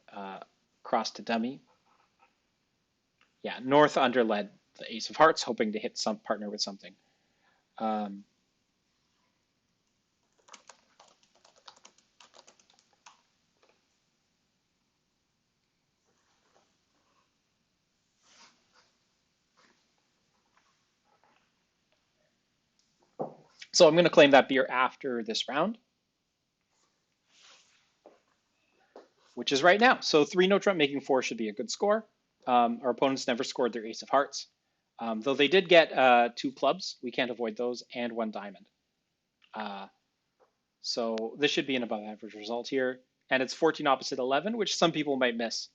cross to dummy. Yeah, North underled the ace of hearts, hoping to hit some partner with something. So I'm going to claim that beer after this round, which is right now. So 3-no trump making 4 should be a good score. Our opponents never scored their ace of hearts. Though they did get 2 clubs, we can't avoid those, and 1 diamond. So this should be an above average result here. And it's 14 opposite 11, which some people might miss.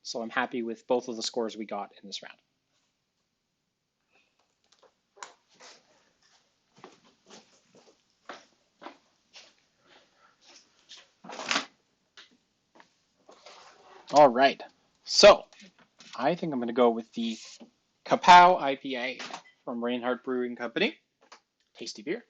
So I'm happy with both of the scores we got in this round. All right, so I think I'm going to go with the Kapow IPA from Reinhardt Brewing Company. Tasty beer.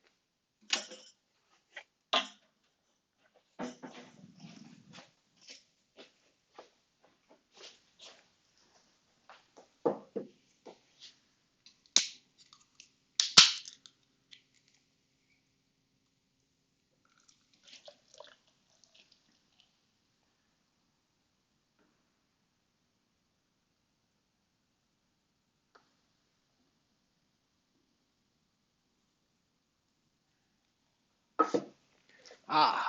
Ah.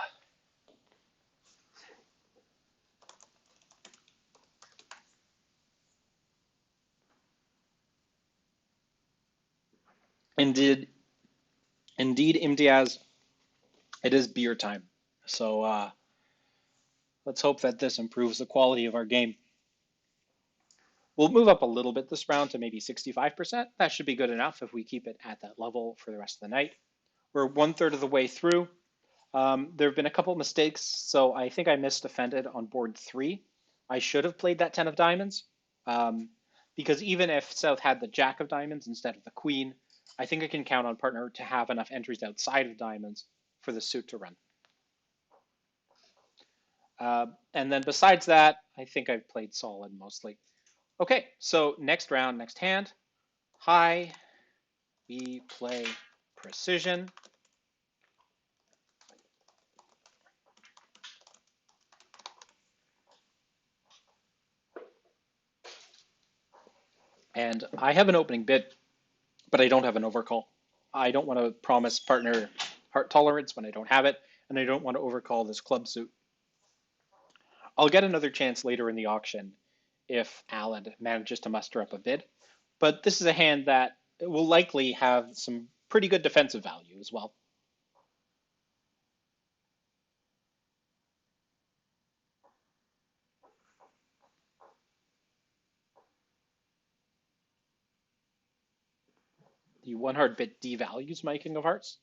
Indeed, Imtiaz, It is beer time. So let's hope that this improves the quality of our game. We'll move up a little bit this round to maybe 65%. That should be good enough if we keep it at that level for the rest of the night. We're 1/3 of the way through. There have been a couple of mistakes, so I think I missed defended on board 3. I should have played that 10 of diamonds, um, because even if South had the Jack of diamonds instead of the Queen, I think I can count on partner to have enough entries outside of diamonds for the suit to run. And then besides that, I think I've played solid mostly. Okay, so next round, next hand. High, we play precision. And I have an opening bid, but I don't have an overcall. I don't want to promise partner heart tolerance when I don't have it, and I don't want to overcall this club suit. I'll get another chance later in the auction if Alad manages to muster up a bid, but this is a hand that will likely have some pretty good defensive value as well. The one hard bid devalues my King of Hearts.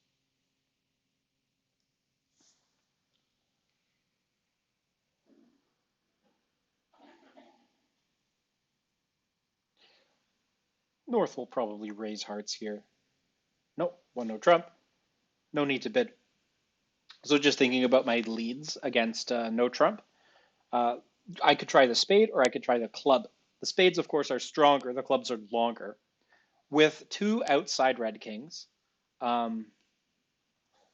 North will probably raise hearts here. Nope, one no trump. No need to bid. So just thinking about my leads against no trump, uh, I could try the spade or I could try the club. The spades, of course, are stronger. The clubs are longer. With 2 outside red kings, um,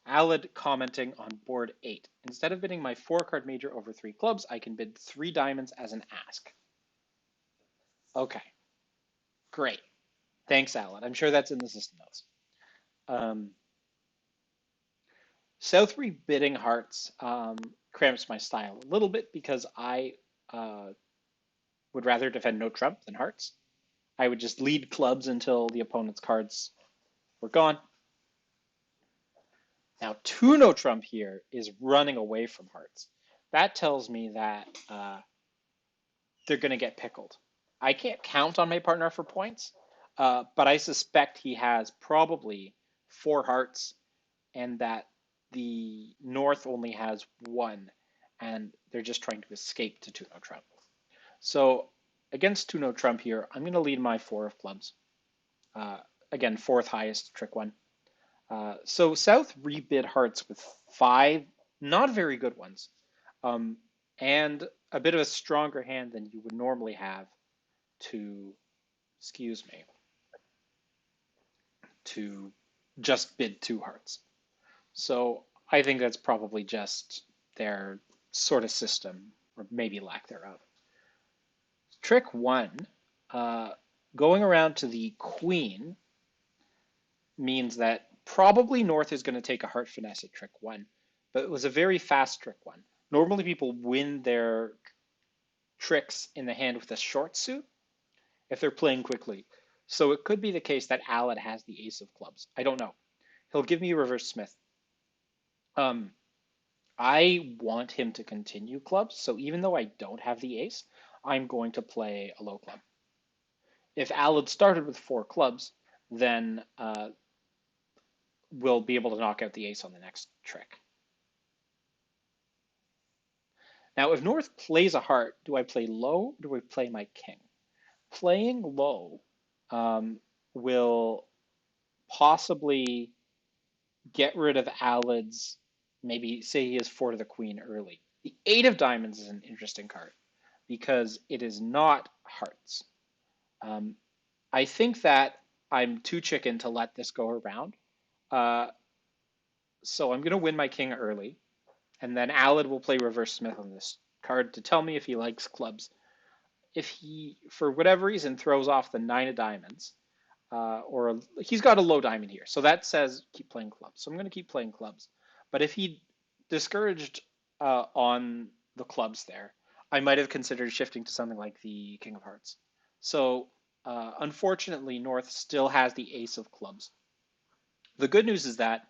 Alad commenting on board 8. Instead of bidding my 4-card major over 3 clubs, I can bid 3 diamonds as an ask. Okay, great. Thanks, Alad. I'm sure that's in the system notes. Um, South bidding hearts cramps my style a little bit because I would rather defend no trump than hearts. I would just lead clubs until the opponent's cards were gone. Now, 2 no trump here is running away from hearts. That tells me that they're going to get pickled. I can't count on my partner for points, but I suspect he has probably 4 hearts and that the North only has 1, and they're just trying to escape to 2 no trump. So against 2 no trump here, I'm going to lead my 4 of clubs. Again, 4th highest trick 1. So South rebid hearts with 5 not very good ones, and a bit of a stronger hand than you would normally have to, excuse me, to just bid 2 hearts. So I think that's probably just their sort of system, or maybe lack thereof. Trick 1, going around to the queen means that probably North is going to take a heart finesse at trick 1, but it was a very fast trick 1. Normally people win their tricks in the hand with a short suit if they're playing quickly. So it could be the case that Alad has the ace of clubs. I don't know. He'll give me reverse Smith. I want him to continue clubs, so even though I don't have the ace, I'm going to play a low club. If Alad started with 4 clubs, then we'll be able to knock out the ace on the next trick. Now, if North plays a heart, do I play low? Or do I play my king? Playing low will possibly get rid of Alad's, maybe say he has 4 to the queen early. The 8 of diamonds is an interesting card because it is not hearts. I think that I'm too chicken to let this go around. So I'm going to win my king early, and then Alad will play reverse Smith on this card to tell me if he likes clubs. If he, for whatever reason, throws off the 9 of diamonds, or he's got a low diamond here, so that says keep playing clubs. So I'm going to keep playing clubs. But if he discouraged on the clubs there, I might have considered shifting to something like the King of Hearts. So unfortunately, North still has the ace of clubs. The good news is that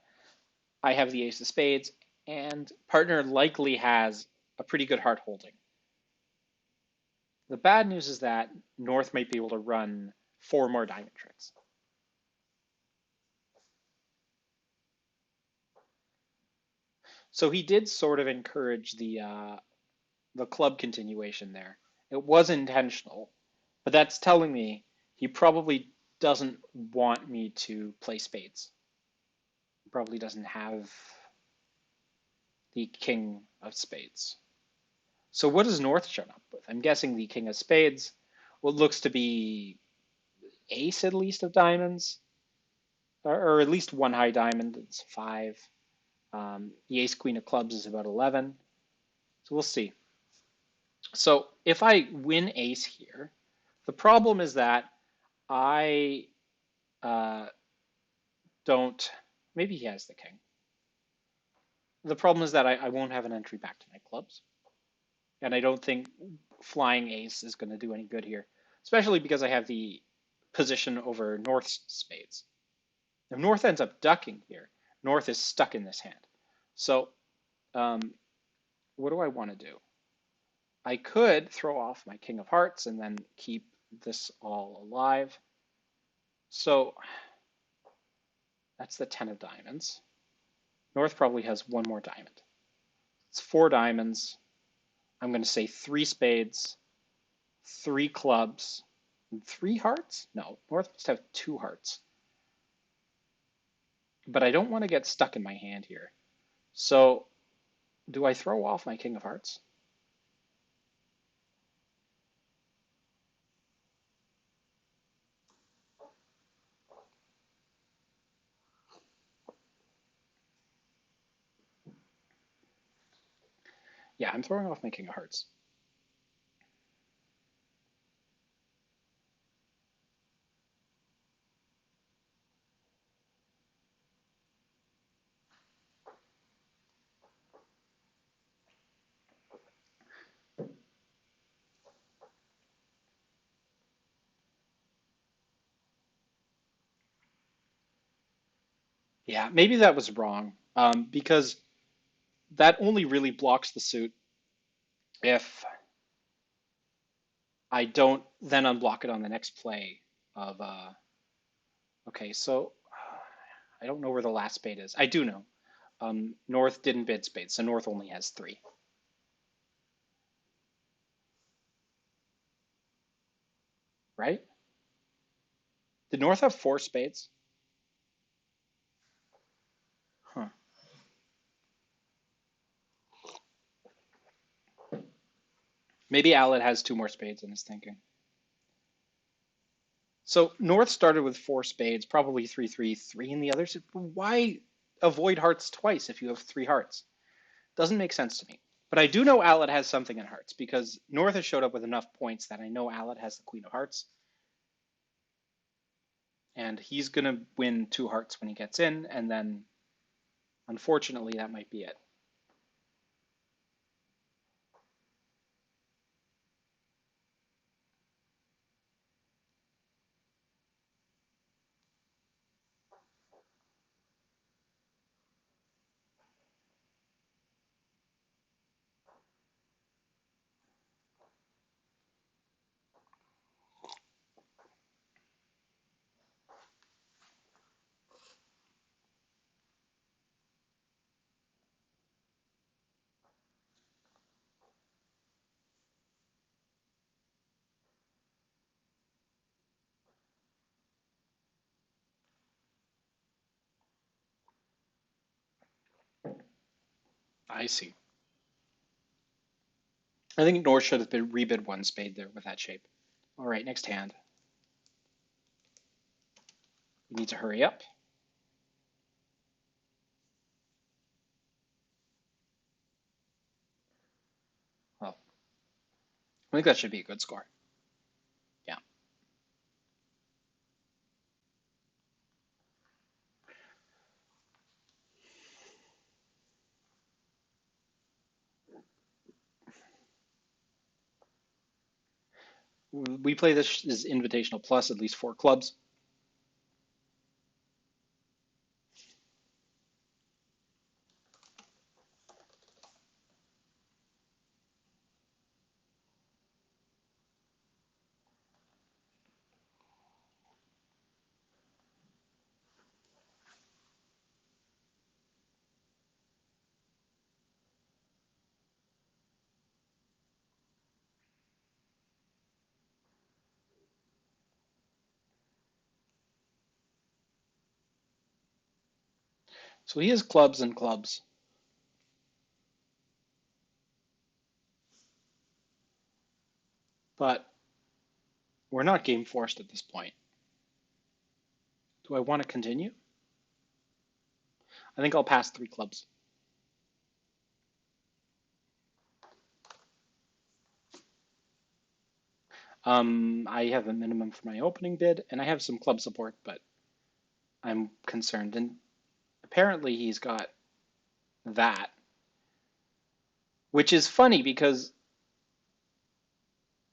I have the ace of spades and partner likely has a pretty good heart holding. The bad news is that North might be able to run 4 more diamond tricks. So he did sort of encourage the club continuation there. It was intentional, but that's telling me he probably doesn't want me to play spades. He probably doesn't have the king of spades. So what has North shown up with? I'm guessing the king of spades. What looks to be ace at least of diamonds, or at least one high diamond. It's 5. The ace queen of clubs is about 11. So we'll see. So if I win ace here, the problem is that I uh, don't. Maybe he has the king. The problem is that I won't have an entry back to my clubs, and I don't think flying ace is going to do any good here, especially because I have the position over North's spades. If North ends up ducking here, North is stuck in this hand. So um, what do I want to do? I could throw off my king of hearts and then keep this all alive. So that's the 10 of diamonds. North probably has one more diamond. It's 4 diamonds. I'm going to say 3 spades, 3 clubs, and 3 hearts? No, North must have 2 hearts. But I don't want to get stuck in my hand here. So do I throw off my king of hearts? Yeah, I'm throwing off my king of hearts. Yeah, maybe that was wrong because that only really blocks the suit if I don't then unblock it on the next play of okay, so I don't know where the last spade is. I do know. North didn't bid spades, so North only has 3. Right? Did North have 4 spades? Huh. Maybe Aled has 2 more spades in his thinking. So North started with 4 spades, probably 3-3-3 in the others. Why avoid hearts twice if you have 3 hearts? Doesn't make sense to me. But I do know Aled has something in hearts because North has showed up with enough points that I know Aled has the queen of hearts. And he's going to win 2 hearts when he gets in, and then unfortunately that might be it. I see. I think North should have been rebid 1 spade there with that shape. All right, next hand. We need to hurry up. Well, I think that should be a good score. Yeah. We play this as Invitational Plus, at least 4 clubs. So he has clubs and clubs, but we're not game forced at this point. Do I want to continue? I think I'll pass 3 clubs. I have a minimum for my opening bid, and I have some club support, but I'm concerned. And apparently he's got that, which is funny because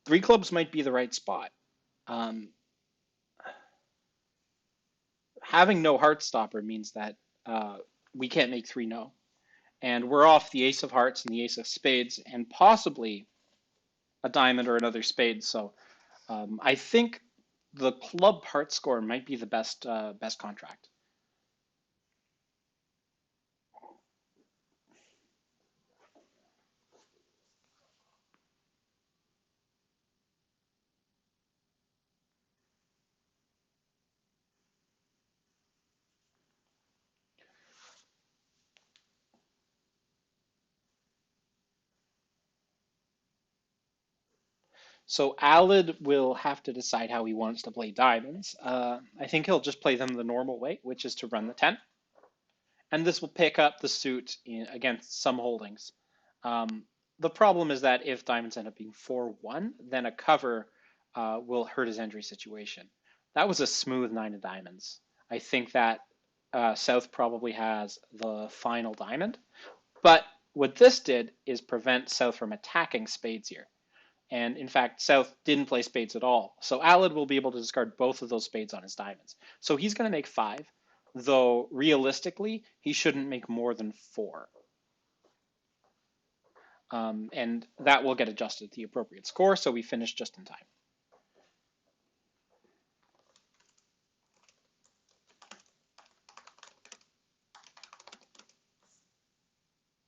3 clubs might be the right spot. Um, Having no heart stopper means that we can't make 3 no. And we're off the ace of hearts and the ace of spades, and possibly a diamond or another spade. So I think the club heart score might be the best contract. So Alid will have to decide how he wants to play diamonds. I think he'll just play them the normal way, which is to run the 10. And this will pick up the suit against some holdings. The problem is that if diamonds end up being 4-1, then a cover will hurt his entry situation. That was a smooth 9 of diamonds. I think that South probably has the final diamond. But what this did is prevent South from attacking spades here. And in fact, South didn't play spades at all. So Alad will be able to discard both of those spades on his diamonds. So he's going to make 5, though realistically, he shouldn't make more than 4. And that will get adjusted to the appropriate score, so we finish just in time.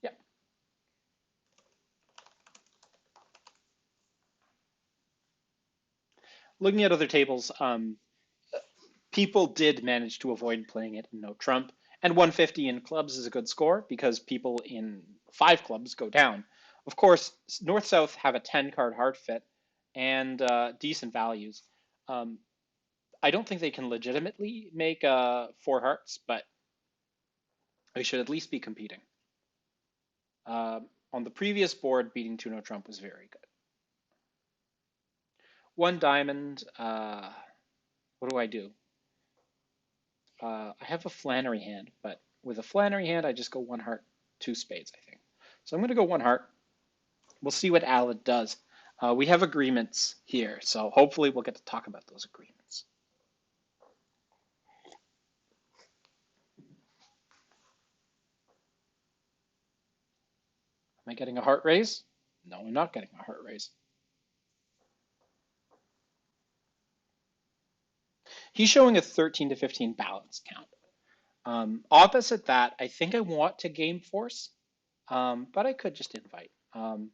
Yeah. Looking at other tables, people did manage to avoid playing it in no trump. And 150 in clubs is a good score because people in 5 clubs go down. Of course, North South have a 10 card hard fit and decent values. Um, I don't think they can legitimately make 4 hearts, but they should at least be competing. On the previous board, beating 2 no trump was very good. 1 diamond. What do I do? I have a Flannery hand, but with a Flannery hand, I just go 1 heart, 2 spades, I think. So I'm going to go 1 heart. We'll see what Alad does. We have agreements here, so hopefully we'll get to talk about those agreements. Am I getting a heart raise? No, I'm not getting a heart raise. He's showing a 13 to 15 balance count. Opposite that, I think I want to game force, but I could just invite. Um,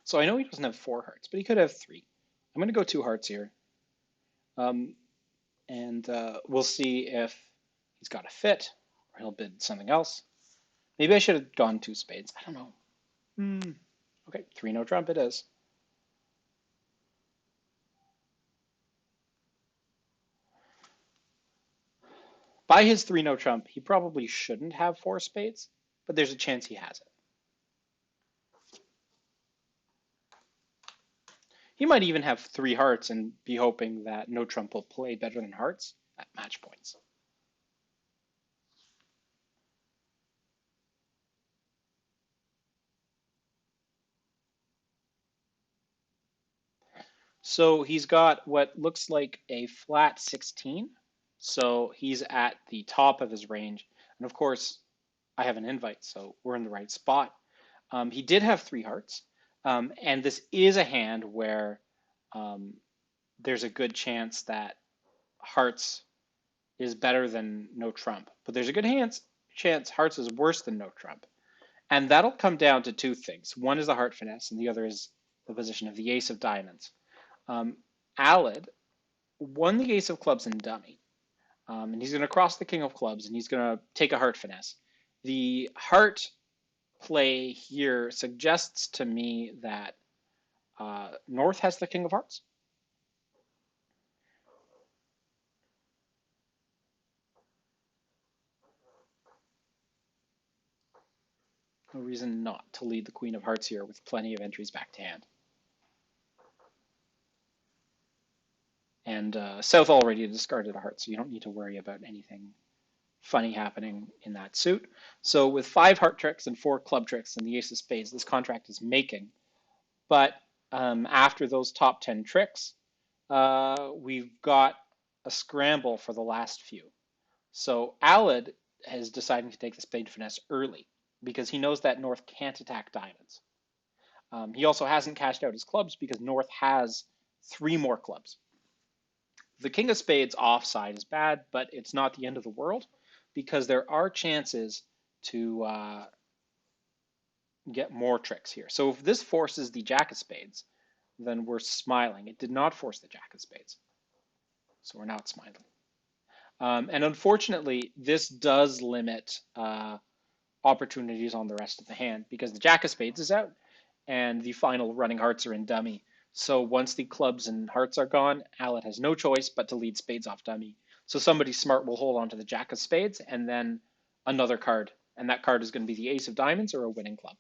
so I know he doesn't have 4 hearts, but he could have 3. I'm going to go 2 hearts here. Um, and we'll see if he's got a fit or he'll bid something else. Maybe I should have gone 2 spades. I don't know. Okay, 3 no trump it is. By his 3 no trump, he probably shouldn't have 4 spades, but there's a chance he has it. He might even have 3 hearts and be hoping that no trump will play better than hearts at match points. So he's got what looks like a flat 16. So he's at the top of his range. And of course, I have an invite, so we're in the right spot. He did have three hearts, and this is a hand where um, there's a good chance that hearts is better than no trump, but there's a good chance hearts is worse than no trump. And that'll come down to two things. One is the heart finesse, and the other is the position of the ace of diamonds. Um, Aled won the ace of clubs in dummy, and he's going to cross the king of clubs, and he's going to take a heart finesse. The heart play here suggests to me that North has the king of hearts. No reason not to lead the queen of hearts here with plenty of entries back to hand. And South already discarded a heart, so you don't need to worry about anything funny happening in that suit. So with 5 heart tricks and 4 club tricks and the ace of spades, this contract is making. But after those top 10 tricks, we've got a scramble for the last few. So Aled is deciding to take the spade finesse early because he knows that North can't attack diamonds. He also hasn't cashed out his clubs because North has 3 more clubs. The king of spades offside is bad, but it's not the end of the world because there are chances to get more tricks here. So if this forces the jack of spades, then we're smiling. It did not force the jack of spades, so we're not smiling. And unfortunately, this does limit opportunities on the rest of the hand because the jack of spades is out and the final running hearts are in dummy. So once the clubs and hearts are gone, Aled has no choice but to lead spades off dummy. So somebody smart will hold on to the jack of spades and then another card. And that card is going to be the ace of diamonds or a winning club.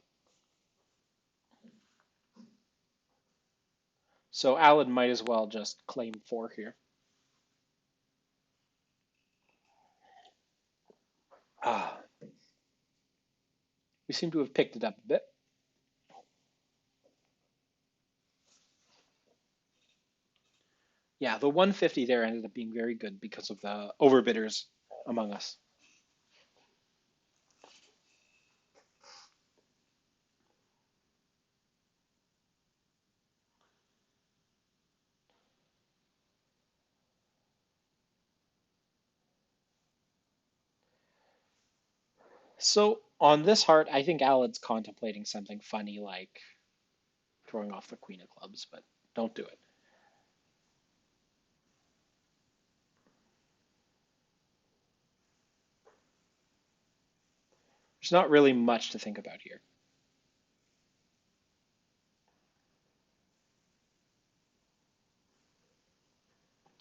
So Aled might as well just claim 4 here. Ah, we seem to have picked it up a bit. Yeah, the 150 there ended up being very good because of the overbidders among us. So on this heart, I think Aled's contemplating something funny like throwing off the queen of clubs, but don't do it. There's not really much to think about here.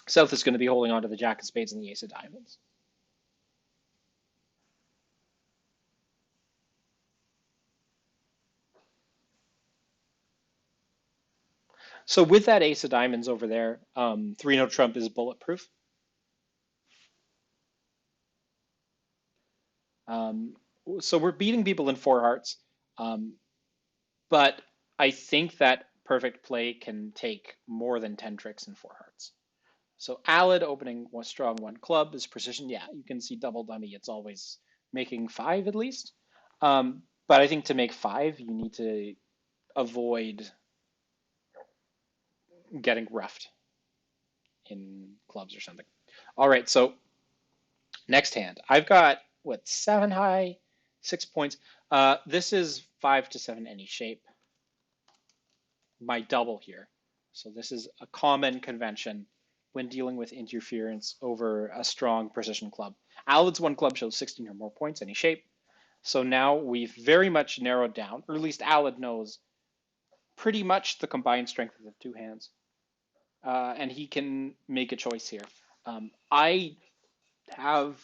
South is going to be holding on to the jack of spades and the ace of diamonds. So with that ace of diamonds over there, 3-no trump is bulletproof. Um, so we're beating people in 4 hearts, but I think that perfect play can take more than 10 tricks in 4 hearts. So Aled opening one strong 1 club is precision. Yeah, you can see double dummy. It's always making 5 at least. But I think to make 5, you need to avoid getting roughed in clubs or something. All right, so next hand. I've got, what, 7 high, 6 points. This is 5 to 7 any shape. My double here. So this is a common convention when dealing with interference over a strong precision club. Aled's 1 club shows 16 or more points, any shape. So now we've very much narrowed down, or at least Aled knows pretty much the combined strength of the 2 hands. And he can make a choice here. I have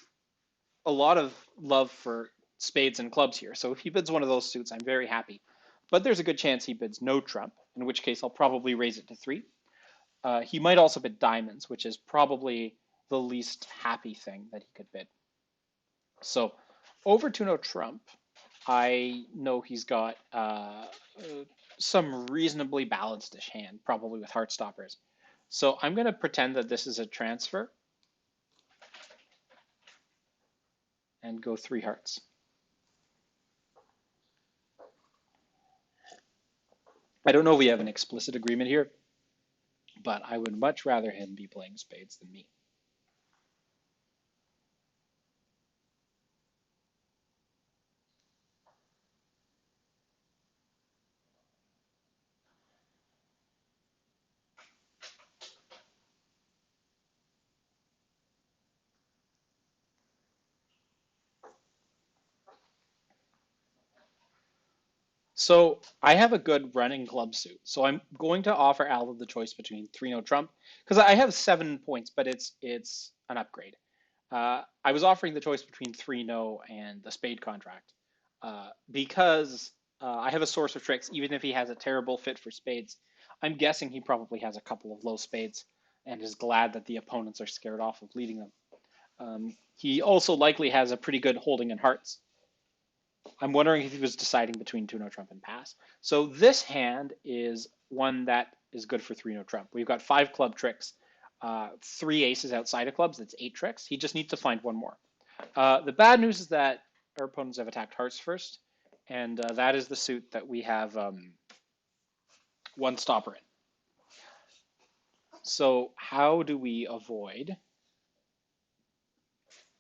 a lot of love for spades and clubs here. So if he bids one of those suits, I'm very happy. But there's a good chance he bids no trump, in which case I'll probably raise it to 3. He might also bid diamonds, which is probably the least happy thing that he could bid. So over to no trump, I know he's got some reasonably balanced-ish hand, probably with heart stoppers. So I'm going to pretend that this is a transfer and go 3 hearts. I don't know if we have an explicit agreement here, but I would much rather him be playing spades than me. So I have a good running club suit. So I'm going to offer Alva the choice between three no trump because I have 7 points, but it's an upgrade. I was offering the choice between three no and the spade contract because I have a source of tricks. Even if he has a terrible fit for spades, I'm guessing he probably has a couple of low spades and is glad that the opponents are scared off of leading them. He also likely has a pretty good holding in hearts. I'm wondering if he was deciding between two no trump and pass. So this hand is one that is good for three no trump. We've got five club tricks, three aces outside of clubs. That's eight tricks. He just needs to find one more. The bad news is that our opponents have attacked hearts first, and that is the suit that we have one stopper in. So how do we avoid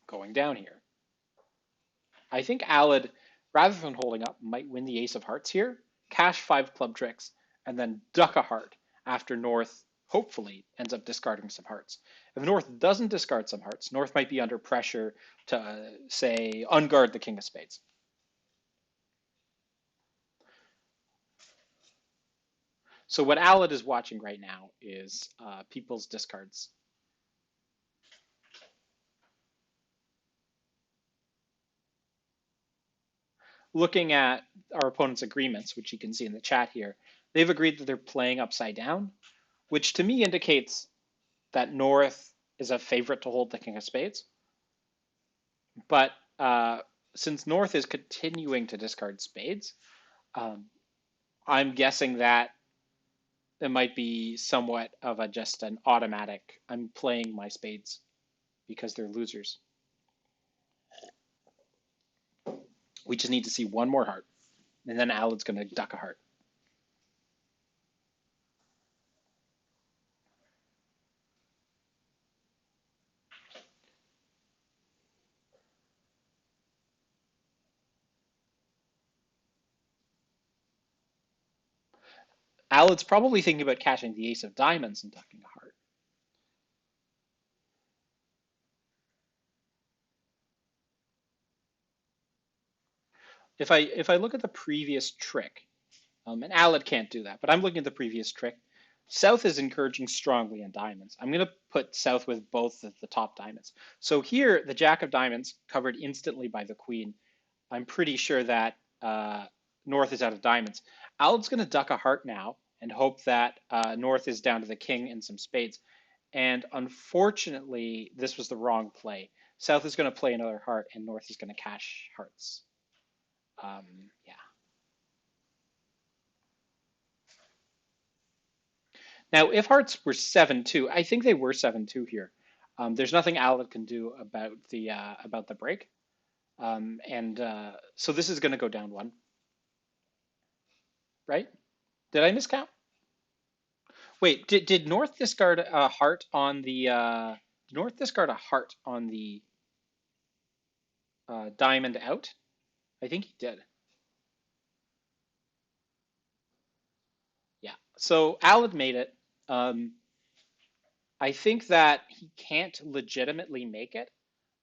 going down here? I think Alad, rather than holding up, might win the ace of hearts here, cash five club tricks, and then duck a heart after North hopefully ends up discarding some hearts. If North doesn't discard some hearts, North might be under pressure to, say, unguard the king of spades. So what Alad is watching right now is people's discards. Looking at our opponent's agreements, which you can see in the chat here, they've agreed that they're playing upside down, which to me indicates that North is a favorite to hold the king of spades. But since North is continuing to discard spades, um, I'm guessing that it might be somewhat of a just an automatic. I'm playing my spades because they're losers. We just need to see one more heart, and then Alad's going to duck a heart. Alad's probably thinking about cashing the ace of diamonds and ducking a heart. If I look at the previous trick, and Alad can't do that, but I'm looking at the previous trick. South is encouraging strongly in diamonds. I'm going to put South with both of the top diamonds. So here, the Jack of Diamonds covered instantly by the Queen. I'm pretty sure that North is out of diamonds. Alad's going to duck a heart now and hope that North is down to the King and some spades. And unfortunately, this was the wrong play. South is going to play another heart, and North is going to cash hearts. Yeah. Now, if hearts were 7-2, I think they were 7-2 here. There's nothing Alad can do about the break, and so this is going to go down one, right? Did I miscount? Wait, did North discard a heart on the North discard a heart on the diamond out? I think he did. Yeah. So Alad made it. Um, I think that he can't legitimately make it,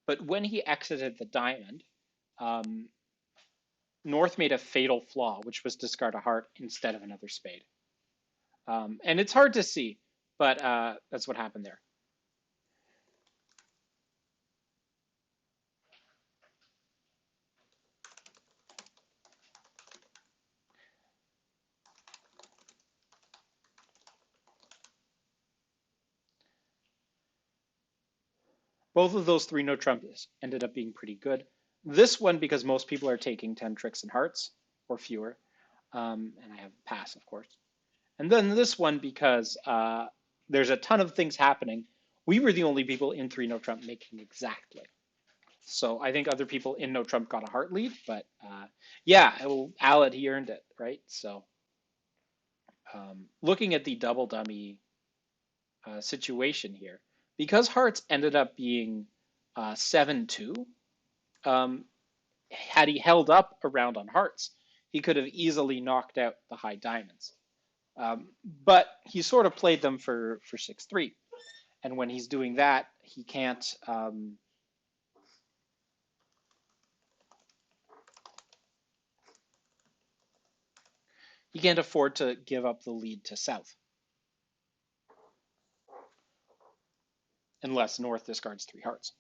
but when he exited the diamond, um, North made a fatal flaw, which was discard a heart instead of another spade. And it's hard to see, but that's what happened there. Both of those three no trumps ended up being pretty good. This one, because most people are taking 10 tricks and hearts or fewer, and I have pass, of course. And then this one, because there's a ton of things happening. We were the only people in three no trump making exactly. So I think other people in no trump got a heart lead, but yeah, Alad, he earned it, right? So looking at the double dummy situation here, because Hearts ended up being 7-2, um, had he held up around on Hearts, he could have easily knocked out the high diamonds. But he sort of played them for 6-3. And when he's doing that, he can't afford to give up the lead to South unless North discards 3 hearts.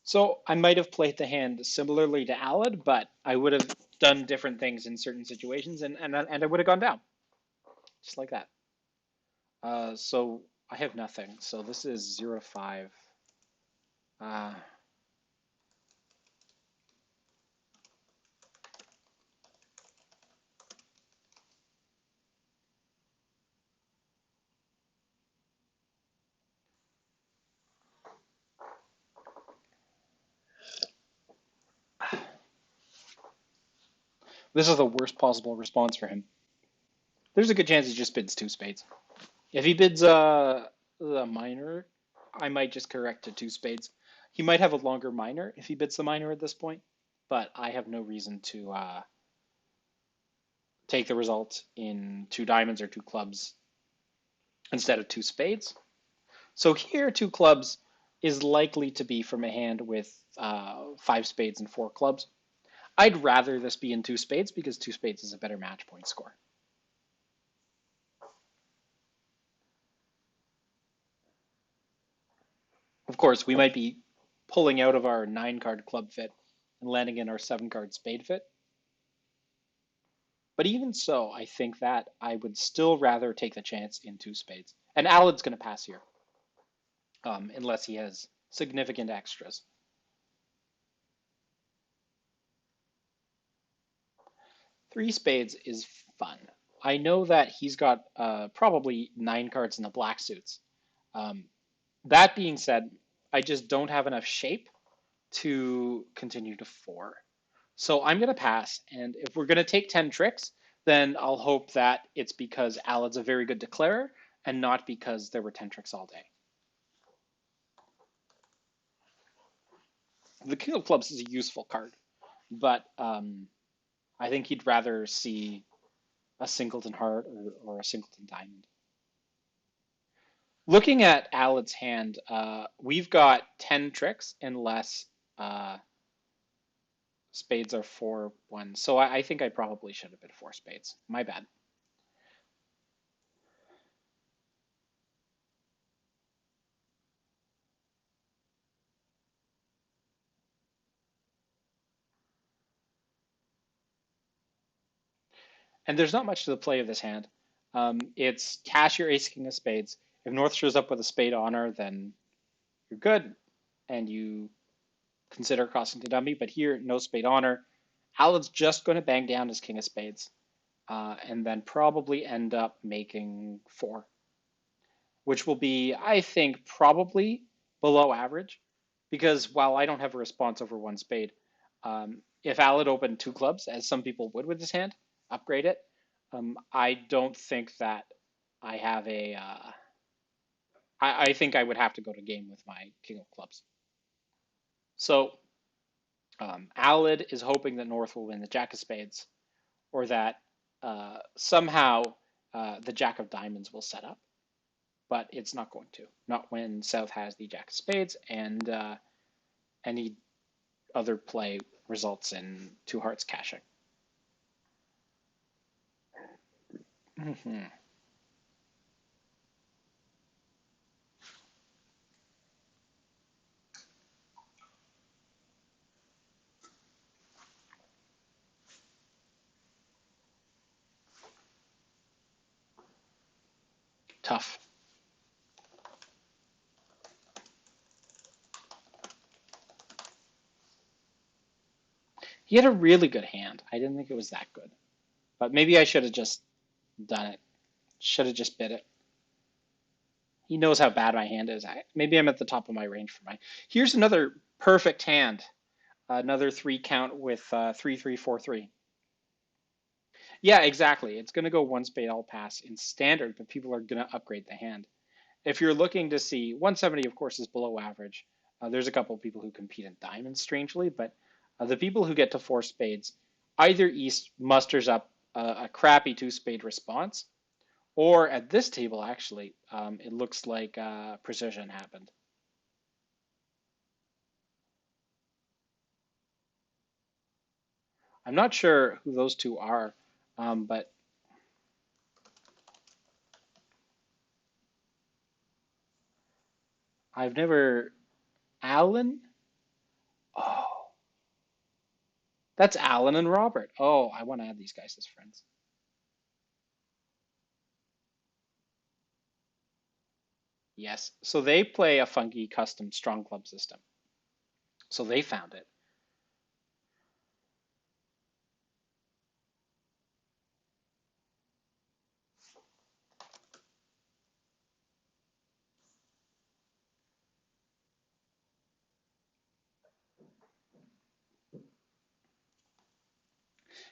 So I might have played the hand similarly to Alad, but I would have done different things in certain situations, and I would have gone down just like that. So I have nothing. So this is 0-5. Uh, this is the worst possible response for him. There's a good chance he just bids 2 spades. If he bids the minor, I might just correct to 2 spades. He might have a longer minor if he bids the minor at this point, but I have no reason to take the result in 2 diamonds or 2 clubs instead of 2 spades. So here, 2 clubs is likely to be from a hand with 5 spades and 4 clubs. I'd rather this be in 2 spades because 2 spades is a better match point score. Of course, we might be pulling out of our 9-card club fit and landing in our 7-card spade fit. But even so, I think that I would still rather take the chance in 2 spades. And Alad's going to pass here, unless he has significant extras. 3 spades is fun. I know that he's got probably 9 cards in the black suits. Um, that being said, I just don't have enough shape to continue to 4. So I'm going to pass. And if we're going to take 10 tricks, then I'll hope that it's because Alad's a very good declarer and not because there were 10 tricks all day. The King of Clubs is a useful card, but I think he'd rather see a singleton heart or a singleton diamond. Looking at Alad's hand, we've got 10 tricks unless spades are 4-1. So I think I probably should have been 4 spades. My bad. And there's not much to the play of this hand. It's cash your ace king of spades. If North shows up with a spade honor, then you're good, and you consider crossing to dummy. But here, no spade honor. Alad's just going to bang down his king of spades, and then probably end up making 4, which will be, I think, probably below average, because while I don't have a response over 1 spade, if Alad opened 2 clubs, as some people would with his hand, upgrade it, I don't think that I have a. I think I would have to go to game with my king of clubs. So Alad is hoping that North will win the jack of spades, or that somehow the jack of diamonds will set up, but it's not going to. Not when South has the jack of spades, and any other play results in 2 hearts cashing. Mm-hmm. Tough. He had a really good hand. I didn't think it was that good. But maybe I should have just done it. Should have just bid it. He knows how bad my hand is. Maybe I'm at the top of my range for my. Here's another perfect hand. Another three count with 3-3-4-3. Yeah, exactly. It's going to go one spade all pass in standard, but people are going to upgrade the hand. If you're looking to see 170, of course, is below average. There's a couple of people who compete in diamonds, strangely, but the people who get to four spades, either East musters up a crappy two spade response, or at this table, actually, it looks like precision happened. I'm not sure who those two are, but I've never. Alan? Oh, that's Alan and Robert. Oh, I want to add these guys as friends. Yes. So they play a funky custom strong club system. So they found it.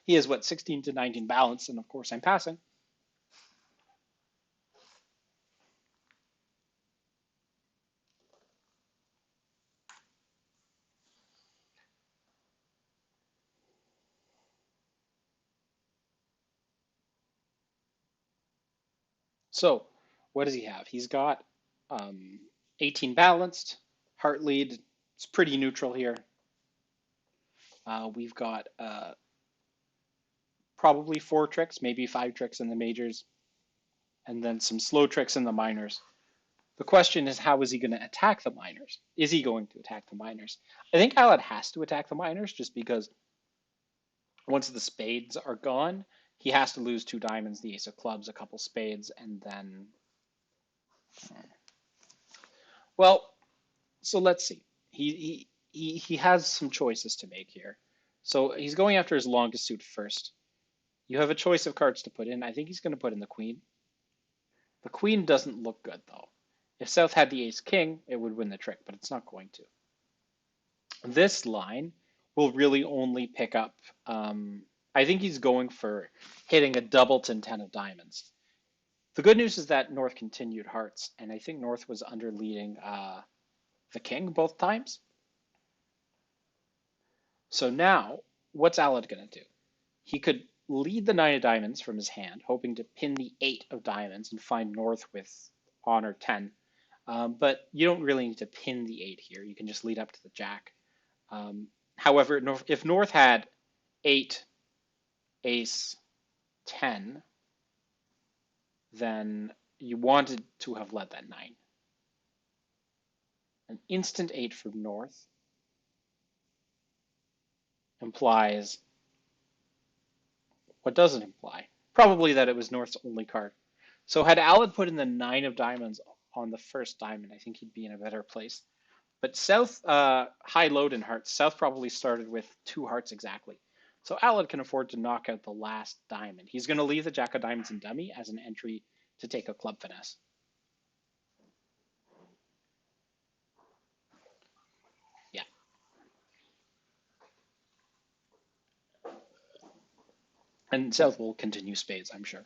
He is what, 16 to 19 balance, and of course I'm passing. So what does he have? He's got 18 balanced, heart lead. It's pretty neutral here. We've got probably four tricks, maybe five tricks in the majors, and then some slow tricks in the minors. The question is, how is he going to attack the minors? Is he going to attack the minors? I think Alad has to attack the minors just because once the spades are gone, he has to lose two diamonds, the ace of clubs, a couple spades, and then. Well, so let's see. He has some choices to make here. So he's going after his longest suit first. You have a choice of cards to put in. I think he's going to put in the queen. The queen doesn't look good though. If South had the ace king, it would win the trick, but it's not going to. This line will really only pick up. I think he's going for hitting a doubleton 10 of diamonds. The good news is that North continued hearts, and I think North was under leading the king both times. So now, what's Alad going to do? He could lead the 9 of diamonds from his hand, hoping to pin the 8 of diamonds and find North with honor 10. But you don't really need to pin the 8 here. You can just lead up to the jack. However, if North had 8, ace, 10, then you wanted to have led that 9. An instant 8 from North implies what doesn't imply? Probably that it was North's only card. So had Alad put in the 9 of diamonds on the first diamond, I think he'd be in a better place. But South, high load in hearts, South probably started with 2 hearts exactly. So Alad can afford to knock out the last diamond. He's going to leave the jack of diamonds in dummy as an entry to take a club finesse. Yeah. And South will continue spades, I'm sure.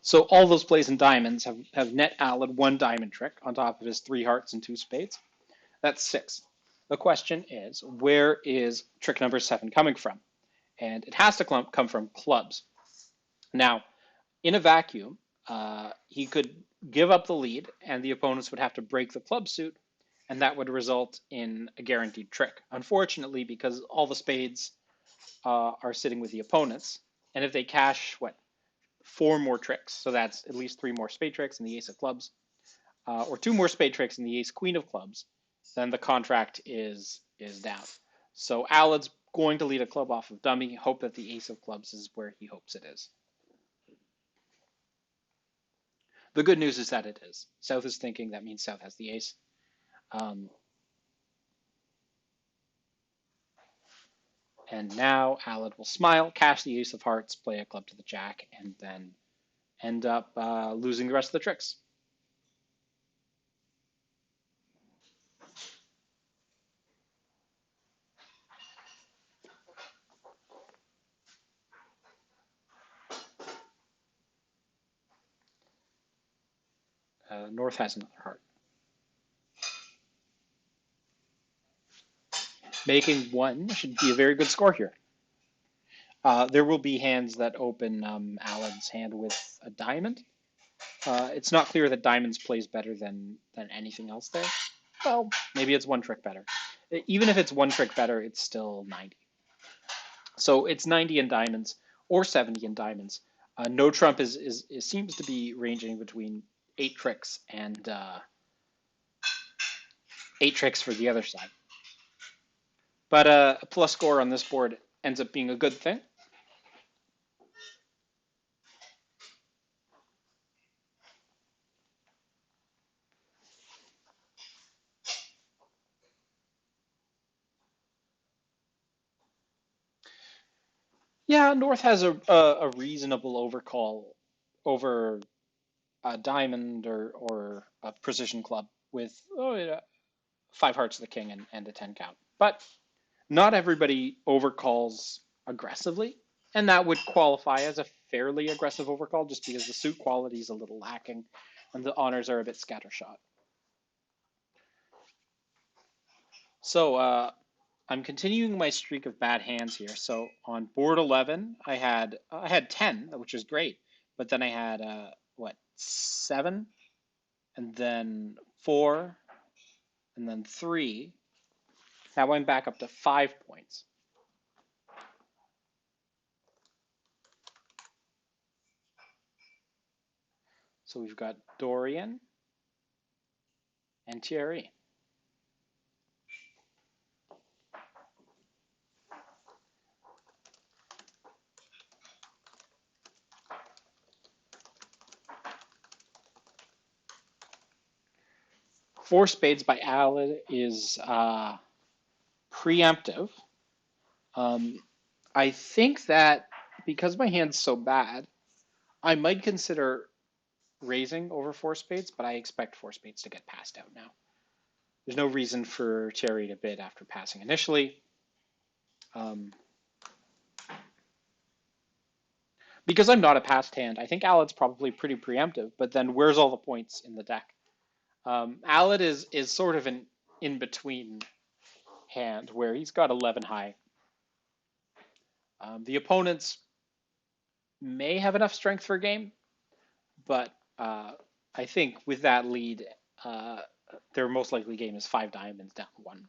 So all those plays in diamonds have net Alad 1 diamond trick on top of his 3 hearts and 2 spades. That's 6. The question is, where is trick number 7 coming from? And it has to come from clubs. Now, in a vacuum, he could give up the lead, and the opponents would have to break the club suit, and that would result in a guaranteed trick. Unfortunately, because all the spades are sitting with the opponents, and if they cash, 4 more tricks, so that's at least 3 more spade tricks and the ace of clubs, or 2 more spade tricks and the ace queen of clubs, then the contract is down. So Alad's going to lead a club off of dummy, hope that the ace of clubs is where he hopes it is. The good news is that it is. South is thinking that means South has the ace. Um, And now Alad will smile, cash the ace of hearts, play a club to the jack, and then end up losing the rest of the tricks. North has another heart. Making one should be a very good score here. There will be hands that open Alan's hand with a diamond. It's not clear that diamonds plays better than anything else there. Well, maybe it's one trick better. Even if it's one trick better, it's still 90. So it's 90 in diamonds or 70 in diamonds. No trump is seems to be ranging between 8 tricks and 8 tricks for the other side. But a plus score on this board ends up being a good thing. Yeah, North has a reasonable overcall over a diamond or a precision club with yeah, 5 hearts of the king and a 10 count. But not everybody overcalls aggressively, and that would qualify as a fairly aggressive overcall just because the suit quality is a little lacking and the honors are a bit scattershot. So I'm continuing my streak of bad hands here. So on board 11, I had 10, which is great, but then I had what 7, and then 4, and then 3. Now I'm back up to 5 points. So we've got Dorian and Thierry. Four Spades by Alad is preemptive. Um, I think that because my hand's so bad, I might consider raising over Four Spades, but I expect Four Spades to get passed out now. There's no reason for Thierry to bid after passing initially. Because I'm not a passed hand, I think Alad's probably pretty preemptive, but then where's all the points in the deck? Alad is sort of an in-between hand where he's got 11 high. The opponents may have enough strength for a game, but I think with that lead, their most likely game is 5 diamonds down 1.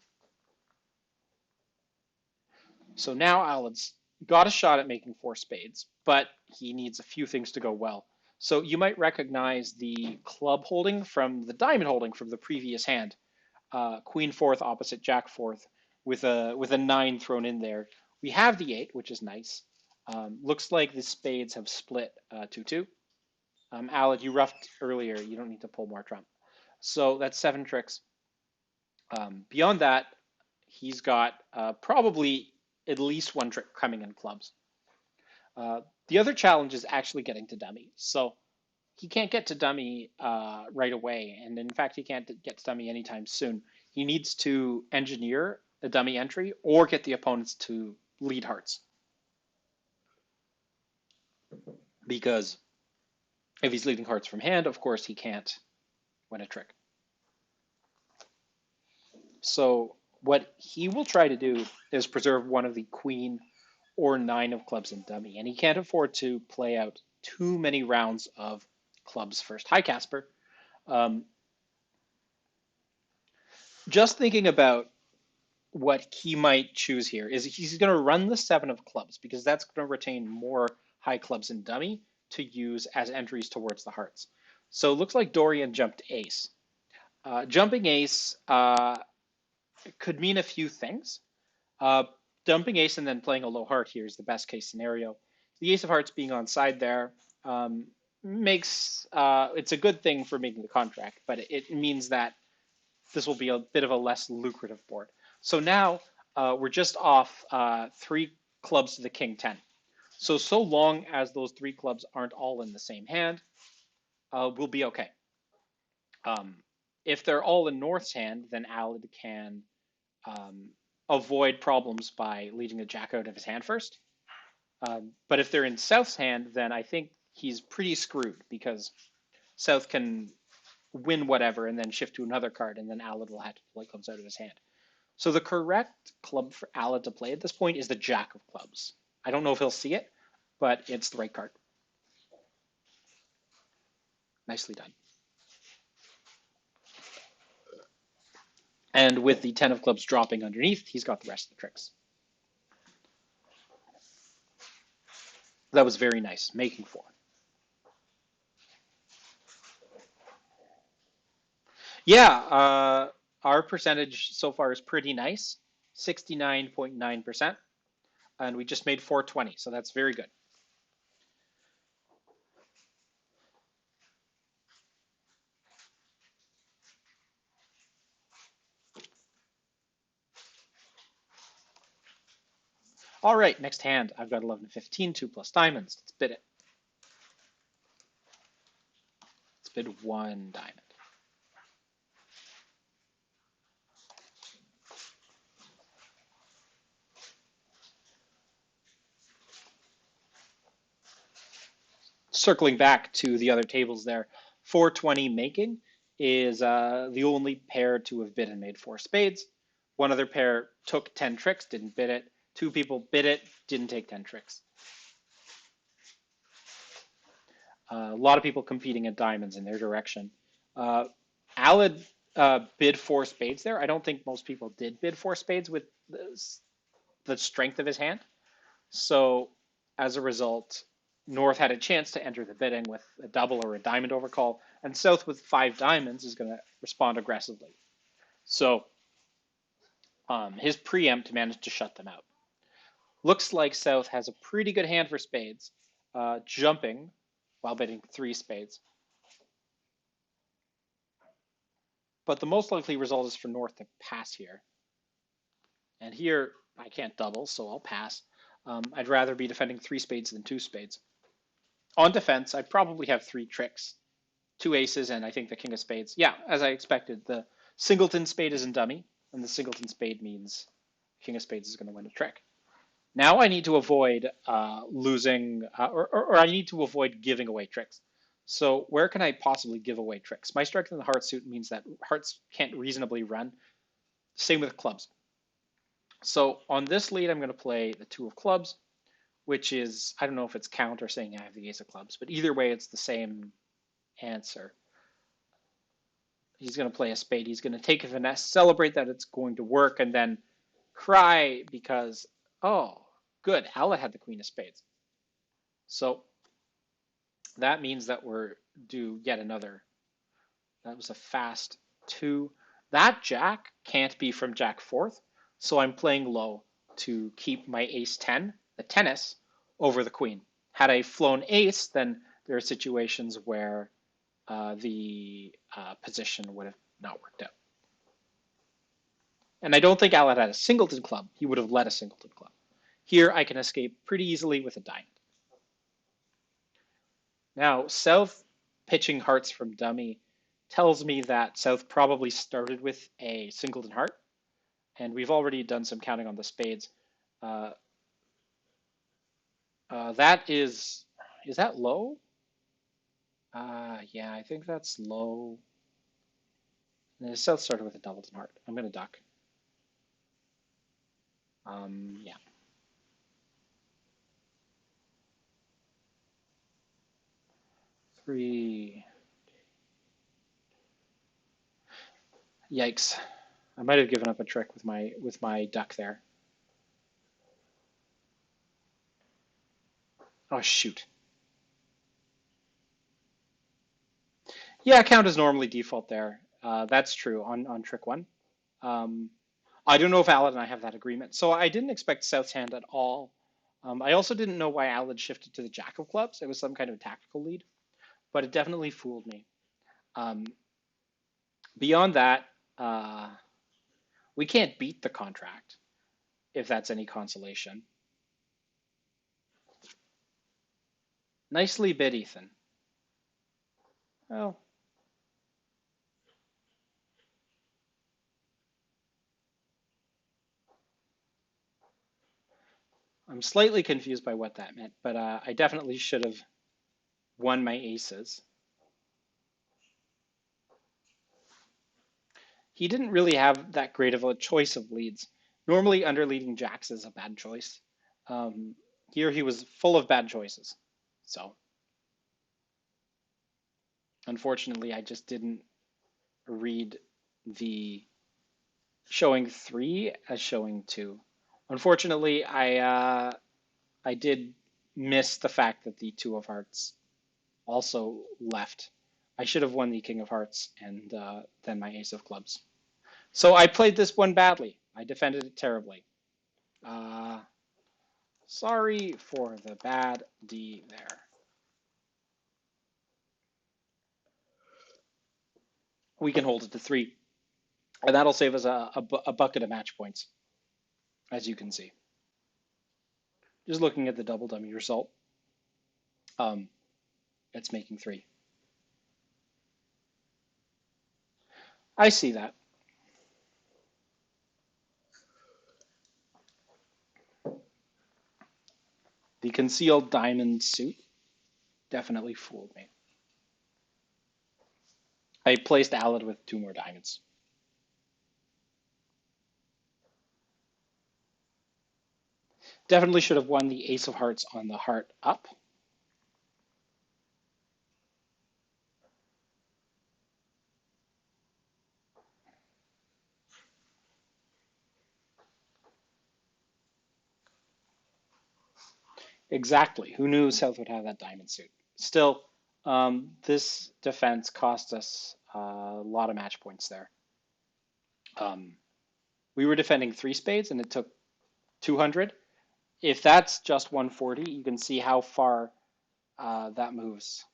So now Alan's got a shot at making 4 spades, but he needs a few things to go well. So you might recognize the club holding from the diamond holding from the previous hand. Queen fourth opposite Jack fourth with a 9 thrown in there. We have the 8, which is nice. Looks like the spades have split 2-2. Alad, you roughed earlier. You don't need to pull more trump. So that's 7 tricks. Beyond that, he's got probably at least 1 trick coming in clubs. The other challenge is actually getting to dummy. So he can't get to dummy right away. And in fact, he can't get to dummy anytime soon. He needs to engineer a dummy entry or get the opponents to lead hearts. Because if he's leading hearts from hand, of course, he can't win a trick. So what he will try to do is preserve one of the queen or 9 of clubs in dummy. And he can't afford to play out too many rounds of clubs first. Hi, Casper. Just thinking about what he might choose here is he's going to run the 7 of clubs because that's going to retain more high clubs in dummy to use as entries towards the hearts. So it looks like Dorian jumped ace. Jumping ace could mean a few things. Dumping ace and then playing a low heart here is the best case scenario. The ace of hearts being on side there makes it's a good thing for making the contract, but it means that this will be a bit of a less lucrative board. So now we're just off three clubs to the king 10. So long as those three clubs aren't all in the same hand, we'll be okay. Um, if they're all in North's hand, then Alad can um, avoid problems by leading the jack out of his hand first. But if they're in South's hand, then I think he's pretty screwed because South can win whatever and then shift to another card, and then Alad will have to play clubs out of his hand. So the correct club for Alad to play at this point is the jack of clubs. I don't know if he'll see it, but it's the right card. Nicely done. And with the 10 of clubs dropping underneath, he's got the rest of the tricks. That was very nice, making 4. Yeah, our percentage so far is pretty nice, 69.9%, and we just made 420, so that's very good. All right, next hand. I've got 11 to 15, 2 plus diamonds. Let's bid it. Let's bid 1 diamond. Circling back to the other tables there, 420 making is the only pair to have bid and made 4 spades. One other pair took 10 tricks, didn't bid it. 2 people bid it, didn't take 10 tricks. A lot of people competing at diamonds in their direction. Alad bid 4 spades there. I don't think most people did bid 4 spades with the strength of his hand. So as a result, North had a chance to enter the bidding with a double or a diamond overcall, and South with 5 diamonds is going to respond aggressively. So his preempt managed to shut them out. Looks like South has a pretty good hand for spades, jumping while bidding 3 spades. But the most likely result is for North to pass here. And here, I can't double, so I'll pass. I'd rather be defending 3 spades than 2 spades. On defense, I probably have 3 tricks. 2 aces, and I think the king of spades. Yeah, as I expected, the singleton spade is in dummy, and the singleton spade means king of spades is going to win a trick. Now I need to avoid losing, or I need to avoid giving away tricks. So where can I possibly give away tricks? My strength in the heart suit means that hearts can't reasonably run. Same with clubs. So on this lead, I'm going to play the 2 of clubs, which is, I don't know if it's count or saying I have the ace of clubs, but either way, it's the same answer. He's going to play a spade. He's going to take a finesse, celebrate that it's going to work, and then cry because, oh, good, Alad had the queen of spades. So that means that we're due yet another. That was a fast 2. That jack can't be from jack 4th, so I'm playing low to keep my ace 10, the tennis, over the queen. Had I flown ace, then there are situations where the position would have not worked out. And I don't think Alad had a singleton club. He would have led a singleton club. Here I can escape pretty easily with a diamond. Now, South pitching hearts from dummy tells me that South probably started with a singleton heart, and we've already done some counting on the spades. That is that low? Yeah, I think that's low. And the South started with a doubleton heart. I'm going to duck. Yeah. Three. Yikes. I might have given up a trick with my duck there. Oh, shoot. Yeah, count is normally default there. That's true on trick 1. I don't know if Alad and I have that agreement. So I didn't expect South's hand at all. I also didn't know why Alad shifted to the jack of clubs. It was some kind of tactical lead, but it definitely fooled me. Beyond that, we can't beat the contract. if that's any consolation. Nicely bid, Ethan. Oh, I'm slightly confused by what that meant, but I definitely should have won my aces. He didn't really have that great of a choice of leads. Normally, underleading jacks is a bad choice. Um, Here, he was full of bad choices. So, unfortunately, I just didn't read the showing three as showing two. Unfortunately, I did miss the fact that the two of hearts also left. I should have won the king of hearts and then my ace of clubs. So I played this one badly. I defended it terribly. Uh, Sorry for the bad D there. We can hold it to three, and that'll save us a bucket of match points, as you can see. Just looking at the double dummy result, um, it's making three. I see that. The concealed diamond suit definitely fooled me. I placed Alad with two more diamonds. Definitely should have won the ace of hearts on the heart up. Exactly. Who knew South would have that diamond suit? Still, this defense cost us a lot of match points there. Um, we were defending three spades and it took 200. If that's just 140, you can see how far that moves.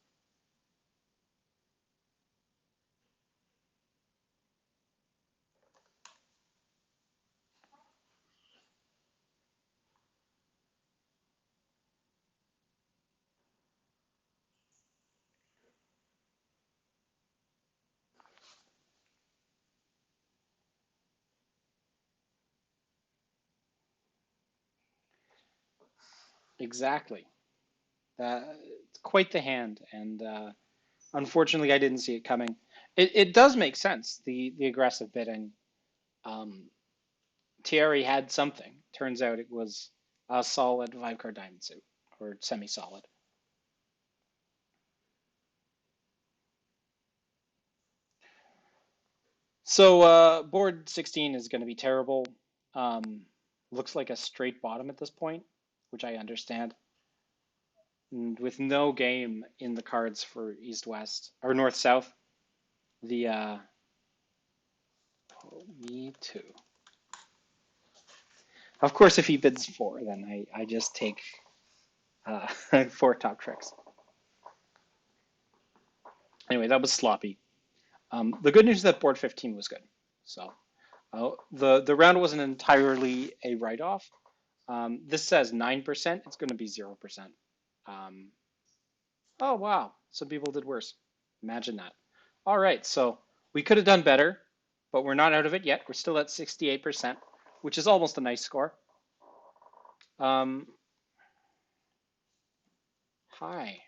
Exactly. It's quite the hand, and unfortunately, I didn't see it coming. It does make sense, the aggressive bidding. Um, Thierry had something. Turns out it was a solid five card diamond suit, or semi solid. So board 16 is going to be terrible. Um, Looks like a straight bottom at this point, which I understand. And with no game in the cards for East West or North South, the oh, me too. Of course, if he bids four, then I just take uh, four top tricks. Anyway, that was sloppy. The good news is that board 15 was good. So the round wasn't entirely a write off. This says 9%. It's going to be 0%. Um, oh wow, some people did worse. Imagine that. All right, so we could have done better, but we're not out of it yet. We're still at 68%, which is almost a nice score. Um, Hi.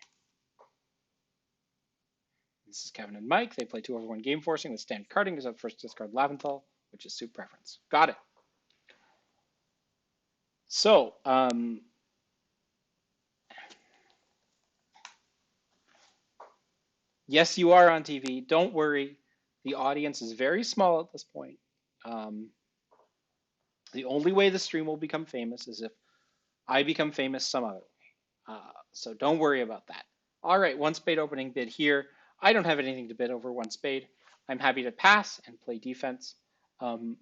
This is Kevin and Mike. They play 2/1 game forcing with stand carding as a first discard Laventhal, which is suit preference. Got it. So, yes, you are on TV. Don't worry. The audience is very small at this point. Um, the only way the stream will become famous is if I become famous some other way. So don't worry about that. All right, one spade opening bid here. I don't have anything to bid over one spade. I'm happy to pass and play defense. Um,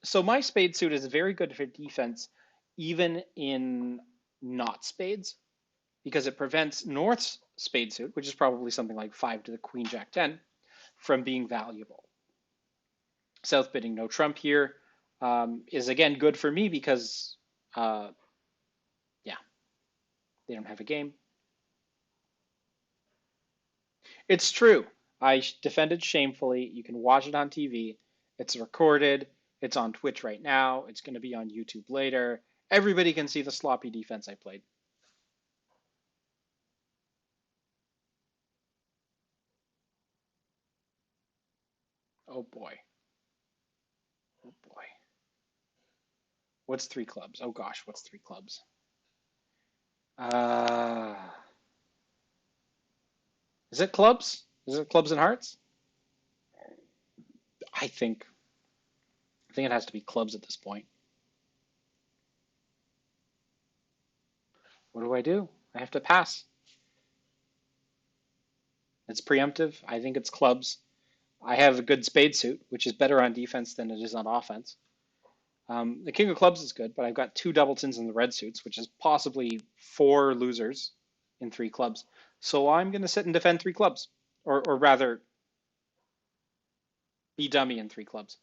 so my spade suit is very good for defense, even in not spades, because it prevents North's spade suit, which is probably something like 5 to the Queen Jack 10, from being valuable. South bidding no trump here. is again good for me because, uh, yeah, they don't have a game. It's true. Defended shamefully. You can watch it on TV. It's recorded. It's on Twitch right now. It's going to be on YouTube later. Everybody can see the sloppy defense I played. Oh boy. Oh boy. What's three clubs? Oh gosh, what's three clubs? Uh, is it clubs? Is it clubs and hearts? I think I think it has to be clubs at this point. What do I do? I have to pass. It's preemptive. I think it's clubs. I have a good spade suit, which is better on defense than it is on offense. The king of clubs is good, but I've got two doubletons in the red suits, which is possibly four losers in three clubs. So I'm going to sit and defend three clubs, or rather, be dummy in three clubs.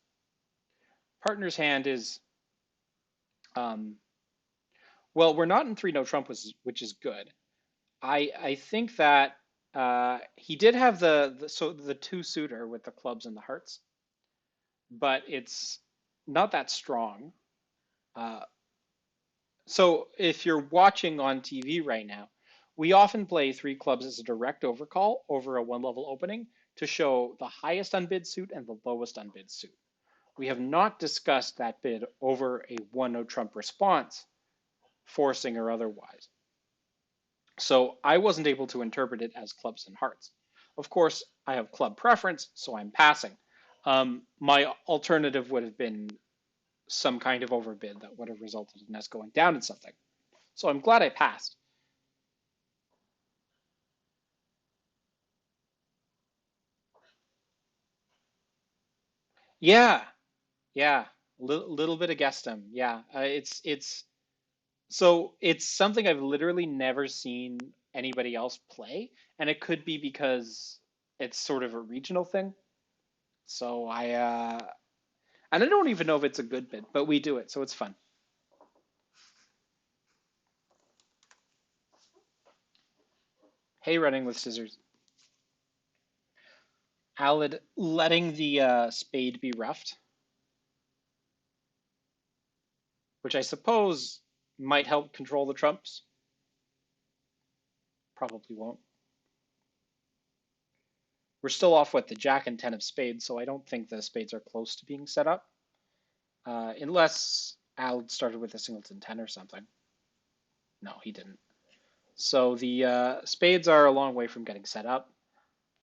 Partner's hand is, um, well, we're not in three no trump, which is good. I think that he did have the two suitor with the clubs and the hearts, but it's not that strong. Uh, so if you're watching on TV right now, we often play three clubs as a direct overcall over a one level opening to show the highest unbid suit and the lowest unbid suit. We have not discussed that bid over a one no trump response, forcing or otherwise. So I wasn't able to interpret it as clubs and hearts. Of course, I have club preference, so I'm passing. My alternative would have been some kind of overbid that would have resulted in us going down in something. So I'm glad I passed. Yeah, yeah, little bit of guesstim. Yeah, it's something I've literally never seen anybody else play, and it could be because it's sort of a regional thing. So and I don't even know if it's a good bid, but we do it, so it's fun. Hey, running with scissors. Alid letting the spade be roughed, which I suppose might help control the trumps. Probably won't. We're still off with the jack and 10 of spades, so I don't think the spades are close to being set up. Unless Alid started with a singleton 10 or something. No, he didn't. So the spades are a long way from getting set up.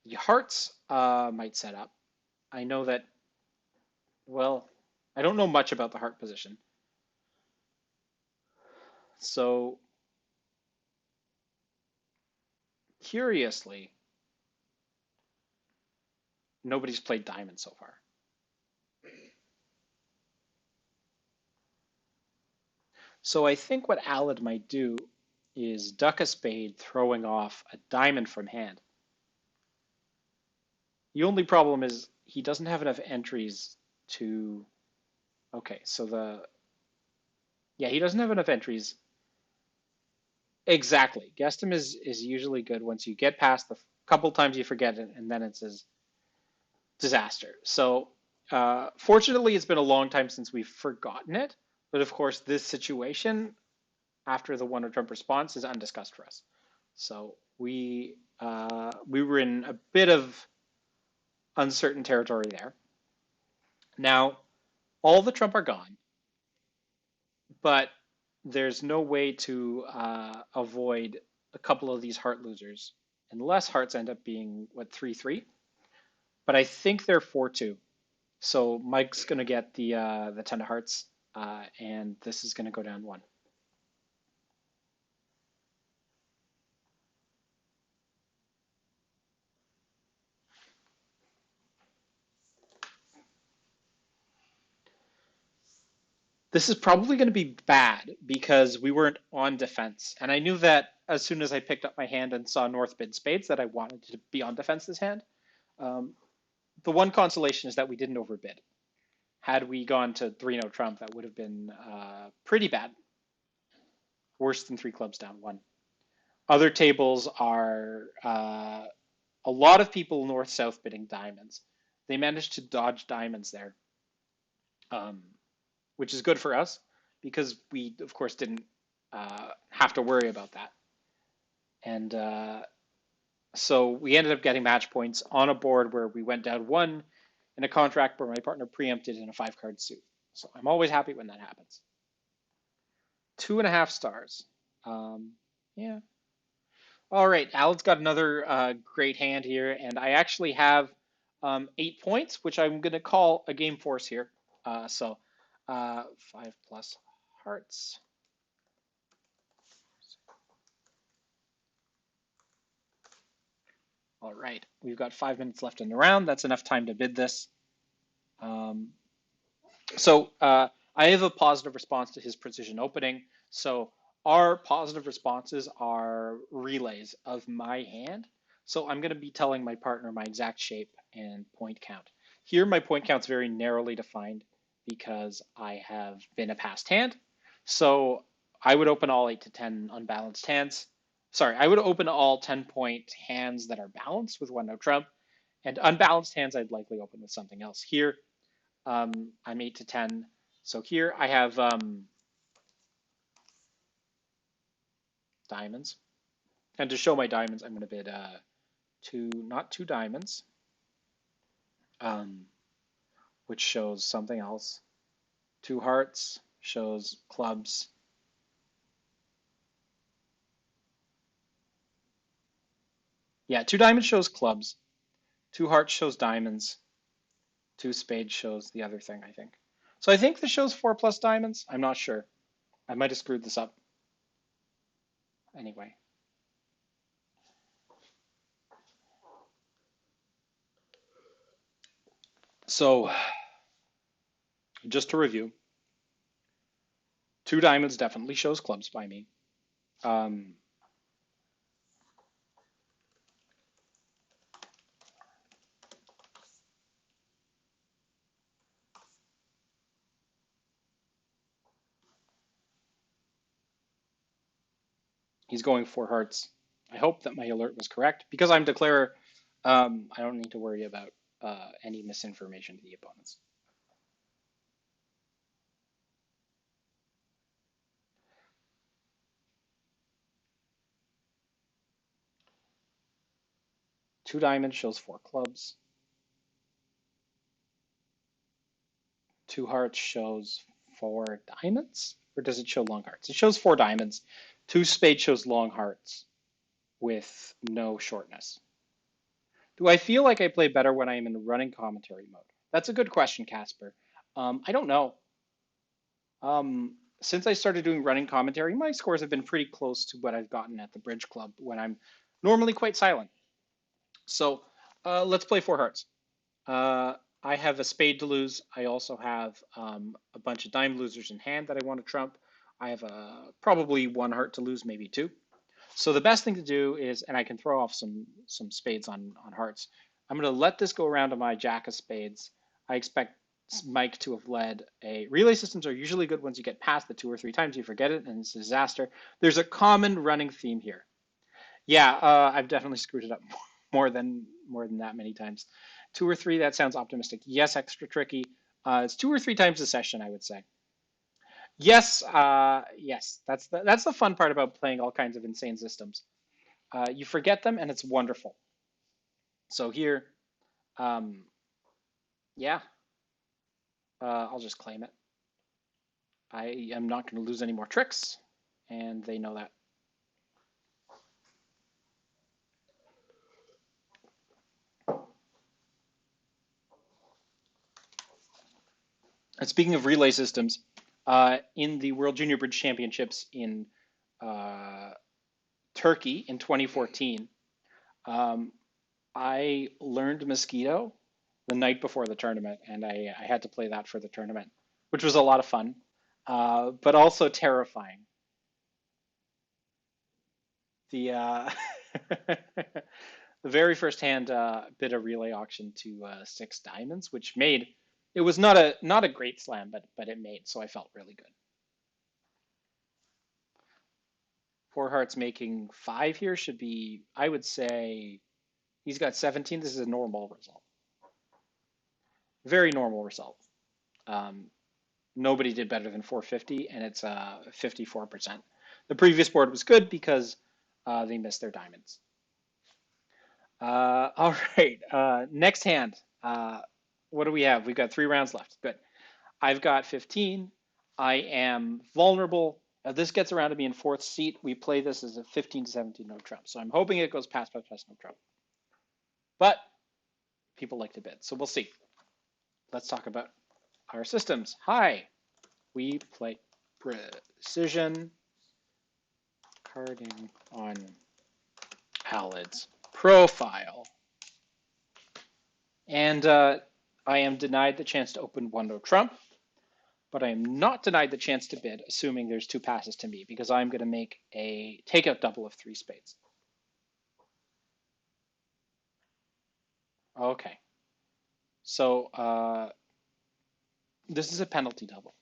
The hearts might set up. I know that, well, I don't know much about the heart position. So curiously, nobody's played diamond so far. So I think what Alid might do is duck a spade, throwing off a diamond from hand. The only problem is he doesn't have enough entries to. Okay, so yeah, he doesn't have enough entries. Exactly. Guesstim is usually good once you get past the couple times you forget it, and then it's a disaster. So fortunately, it's been a long time since we've forgotten it. But of course, this situation after the one Trump response is undiscussed for us. So we were in a bit of uncertain territory there. Now, all the Trump are gone, but there's no way to avoid a couple of these heart losers unless hearts end up being what 3-3. But I think they're 4-2. So Mike's gonna get the 10 of hearts, and this is gonna go down one. This is probably going to be bad because we weren't on defense. And I knew that as soon as I picked up my hand and saw North bid spades that I wanted to be on defense this hand. Um, the one consolation is that we didn't overbid. Had we gone to 3-0 trump, that would have been pretty bad. Worse than three clubs down one. Other tables are a lot of people north-south bidding diamonds. They managed to dodge diamonds there, um, which is good for us because we, of course, didn't have to worry about that. And so we ended up getting match points on a board where we went down one in a contract where my partner preempted in a 5-card suit. So I'm always happy when that happens. 2.5 stars. Yeah. All right, Alan's got another great hand here, and I actually have 8 points, which I'm going to call a game force here. So 5 plus hearts. All right, we've got 5 minutes left in the round. That's enough time to bid this. So I have a positive response to his precision opening. So our positive responses are relays of my hand. So I'm going to be telling my partner my exact shape and point count. Here, my point count's very narrowly defined because I have been a passed hand. So I would open all 8 to 10 unbalanced hands. Sorry, I would open all 10-point hands that are balanced with 1-no trump. And unbalanced hands, I'd likely open with something else. Here, I'm 8 to 10. So here I have diamonds. And to show my diamonds, I'm going to bid not two diamonds, which shows something else. 2 hearts shows clubs. Yeah, 2 diamonds shows clubs. 2 hearts shows diamonds. 2 spades shows the other thing, I think. So I think this shows 4 plus diamonds. I'm not sure. I might have screwed this up. Anyway. So just to review, 2 diamonds definitely shows clubs by me. He's going 4 hearts. I hope that my alert was correct. Because I'm declarer, I don't need to worry about any misinformation to the opponents. Two diamonds shows 4 clubs. 2 hearts shows 4 diamonds? Or does it show long hearts? It shows 4 diamonds. 2 spades shows long hearts with no shortness. Do I feel like I play better when I am in running commentary mode? That's a good question, Casper. I don't know. Since I started doing running commentary, my scores have been pretty close to what I've gotten at the Bridge Club when I'm normally quite silent. So let's play 4 hearts. I have a spade to lose. I also have a bunch of dime losers in hand that I want to trump. I have probably 1 heart to lose, maybe 2. So the best thing to do is, and I can throw off some spades on hearts. I'm going to let this go around to my jack of spades. I expect Mike to have led a relay. Systems are usually good once you get past the 2 or 3 times you forget it, and it's a disaster. There's a common running theme here. Yeah, I've definitely screwed it up more than that many times. 2 or 3, that sounds optimistic. Yes, extra tricky. It's 2 or 3 times a session, I would say. Yes, yes, that's the fun part about playing all kinds of insane systems. You forget them, and it's wonderful. So here, yeah, I'll just claim it. I am not going to lose any more tricks, and they know that. And speaking of relay systems, in the World Junior Bridge Championships in Turkey in 2014, I learned Mosquito the night before the tournament, and I had to play that for the tournament, which was a lot of fun, but also terrifying. The the very first hand bid a relay auction to 6 diamonds, which made It was not a great slam, but it made, so I felt really good. Four hearts making five here should be, I would say, he's got 17. This is a normal result. Very normal result. Um, Nobody did better than 450, and it's 54%. The previous board was good because they missed their diamonds. All right, next hand. What do we have? We've got 3 rounds left. Good. I've got 15. I am vulnerable. This gets around to me in fourth seat. We play this as a 15 to 17 no trump. So I'm hoping it goes past, no trump. But people like to bid, so we'll see. Let's talk about our systems. Hi, we play precision carding on Alad's profile. And I am denied the chance to open one no trump, but I am not denied the chance to bid, assuming there's 2 passes to me, because I'm going to make a takeout double of 3 spades. Okay. So this is a penalty double.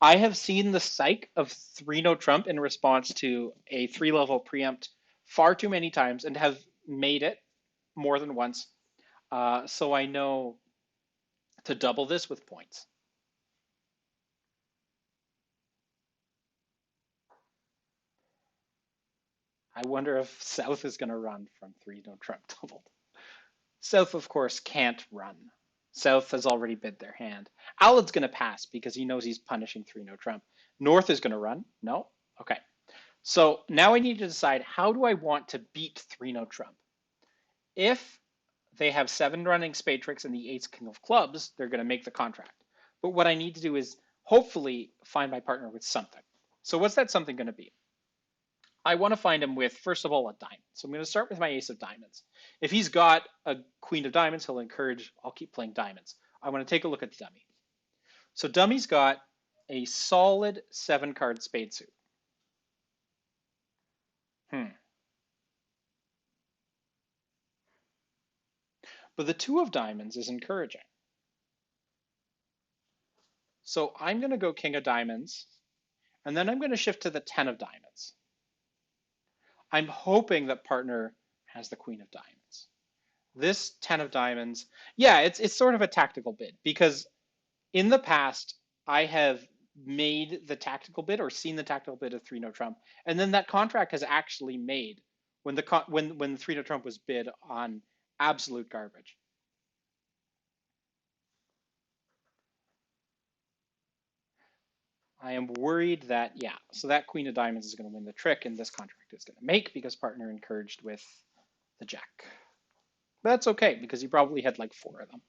I have seen the psych of 3 no trump in response to a 3-level preempt far too many times and have made it more than once. So I know to double this with points. I wonder if South is going to run from 3 no trump doubled. South, of course, can't run. South has already bid their hand. Alad's going to pass because he knows he's punishing 3 no trump. North is going to run. No? Okay. So now I need to decide, how do I want to beat 3 no trump? If they have 7 running spade tricks and the ace king of clubs, they're going to make the contract. But what I need to do is hopefully find my partner with something. So what's that something going to be? I want to find him with, first of all, a diamond. So I'm going to start with my ace of diamonds. If he's got a queen of diamonds, he'll encourage, I'll keep playing diamonds. I want to take a look at the dummy. So dummy's got a solid 7-card spade suit. But the 2 of diamonds is encouraging. So I'm going to go king of diamonds, and then I'm going to shift to the 10 of diamonds. I'm hoping that partner has the queen of diamonds. This 10 of diamonds, yeah, it's sort of a tactical bid, because in the past, I have made the tactical bid or seen the tactical bid of 3 no trump, and then that contract has actually made when when 3 no trump was bid on absolute garbage. I am worried that, yeah, so that queen of diamonds is going to win the trick, and this contract is going to make because partner encouraged with the jack. But that's okay because he probably had like 4 of them.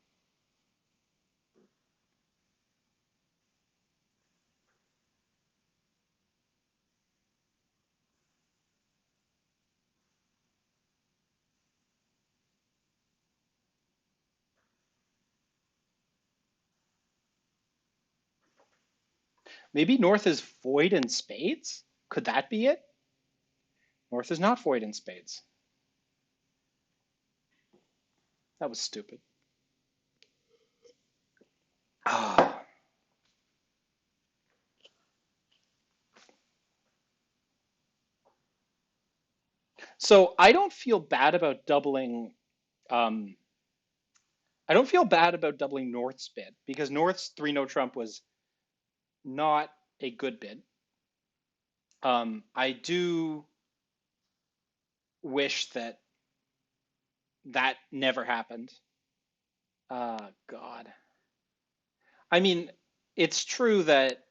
Maybe North is void in spades? Could that be it? North is not void in spades. That was stupid. Ah. So I don't feel bad about doubling. Um, I don't feel bad about doubling North's bid because North's 3 no trump was not a good bid. I do wish that that never happened. God. I mean, it's true that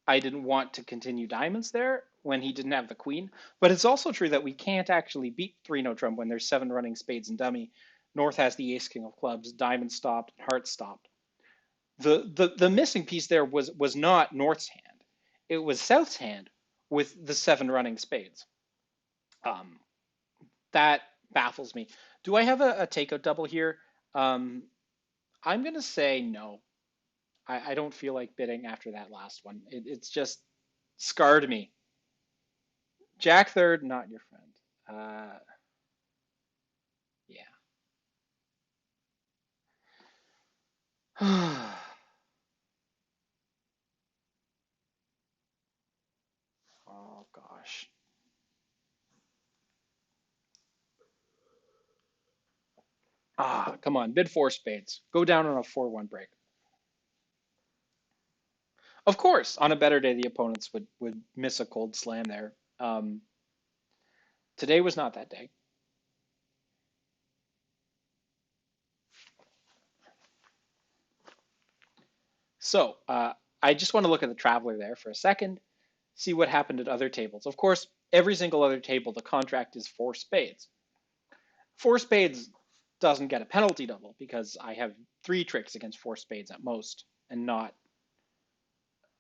I didn't want to continue diamonds there when he didn't have the queen, but it's also true that we can't actually beat 3 no trump when there's 7 running spades and dummy. North has the ace king of clubs, diamond stopped, heart stopped. The missing piece there was not North's hand. It was South's hand with the 7 running spades. Um, that baffles me. Do I have a takeout double here? I'm gonna say no. I don't feel like bidding after that last one. It's just scarred me. Jack third, not your friend. Yeah. gosh. Ah, come on, bid four spades. Go down on a 4-1 break. Of course, on a better day, the opponents would miss a cold slam there. Today was not that day. So I just want to look at the traveler there for a second, see what happened at other tables. Of course, every single other table, the contract is four spades. Four spades doesn't get a penalty double because I have three tricks against four spades at most, and not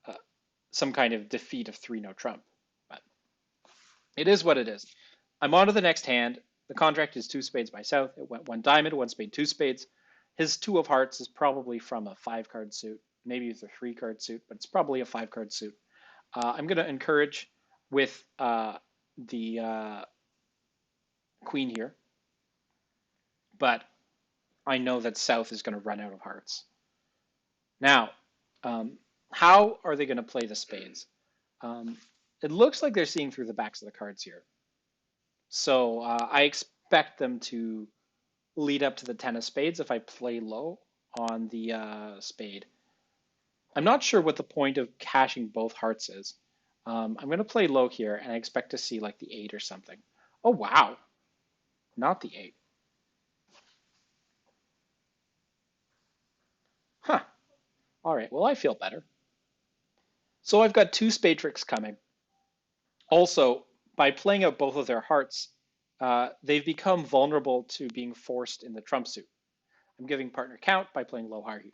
uh, some kind of defeat of three no trump. But it is what it is. I'm on to the next hand. The contract is two spades by South. It went one diamond, one spade, two spades. His two of hearts is probably from a 5-card suit. Maybe it's a 3-card suit, but it's probably a 5-card suit. I'm going to encourage with the queen here, but I know that South is going to run out of hearts. Now, how are they going to play the spades? It looks like they're seeing through the backs of the cards here. So I expect them to lead up to the 10 of spades if I play low on the spade. I'm not sure what the point of cashing both hearts is. I'm going to play low here, and I expect to see like the 8 or something. Oh, wow. Not the 8. Huh. All right, well, I feel better. So I've got two spade tricks coming. Also, by playing out both of their hearts, they've become vulnerable to being forced in the trump suit. I'm giving partner count by playing low high here.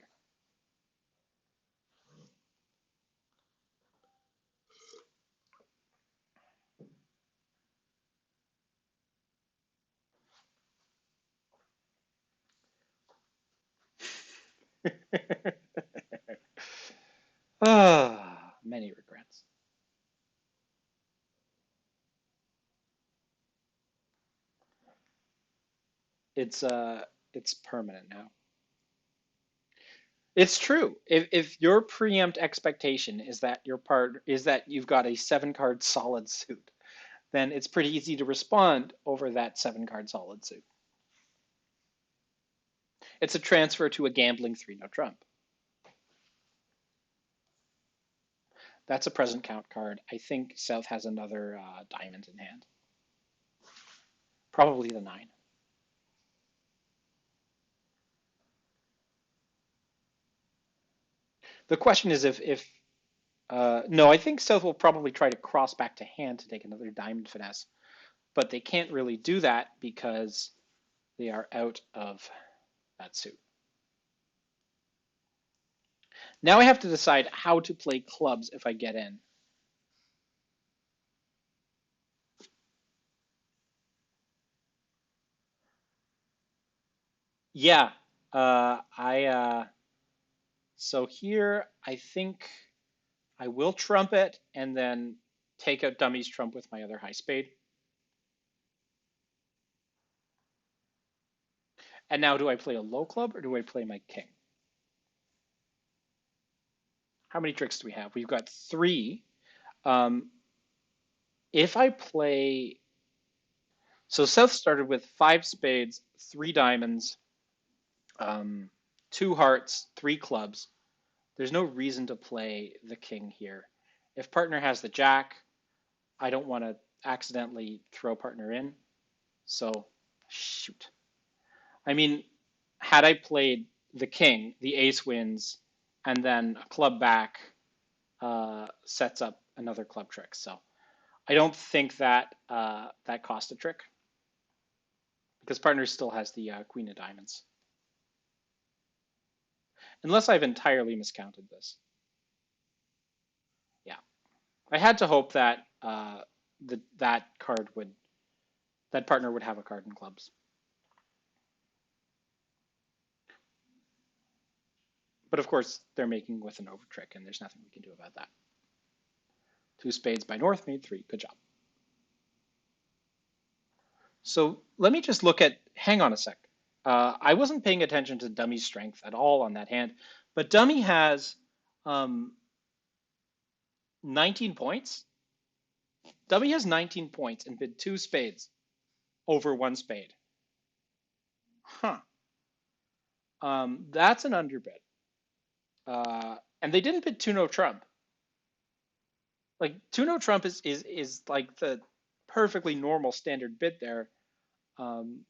Ah, many regrets. It's permanent now. It's true. If your preempt expectation is that your part is that you've got a 7-card solid suit, then it's pretty easy to respond over that 7-card solid suit. It's a transfer to a gambling 3 no trump. That's a present count card. I think South has another diamond in hand. Probably the 9. The question is if no, I think South will probably try to cross back to hand to take another diamond finesse, but they can't really do that because they are out of that suit. Now I have to decide how to play clubs if I get in. Yeah, so here I think I will trump it and then take out dummy's trump with my other high spade. And now do I play a low club or do I play my king? How many tricks do we have? We've got 3. Um, if I play, so South started with 5 spades, 3 diamonds, 2 hearts, 3 clubs. There's no reason to play the king here. If partner has the jack, I don't want to accidentally throw partner in. So, shoot. I mean, had I played the king, the ace wins, and then a club back sets up another club trick. So I don't think that that cost a trick because partner still has the queen of diamonds. Unless I've entirely miscounted this. Yeah, I had to hope that that card would that partner would have a card in clubs. But of course, they're making with an over trick, and there's nothing we can do about that. 2 spades by North made 3. Good job. So let me just look at, hang on a sec. I wasn't paying attention to Dummy's strength at all on that hand, but Dummy has 19 points. W has 19 points and bid two spades over one spade. Huh. That's an underbid. And they didn't bid two no trump. Like two no trump is like the perfectly normal standard bid there. Um,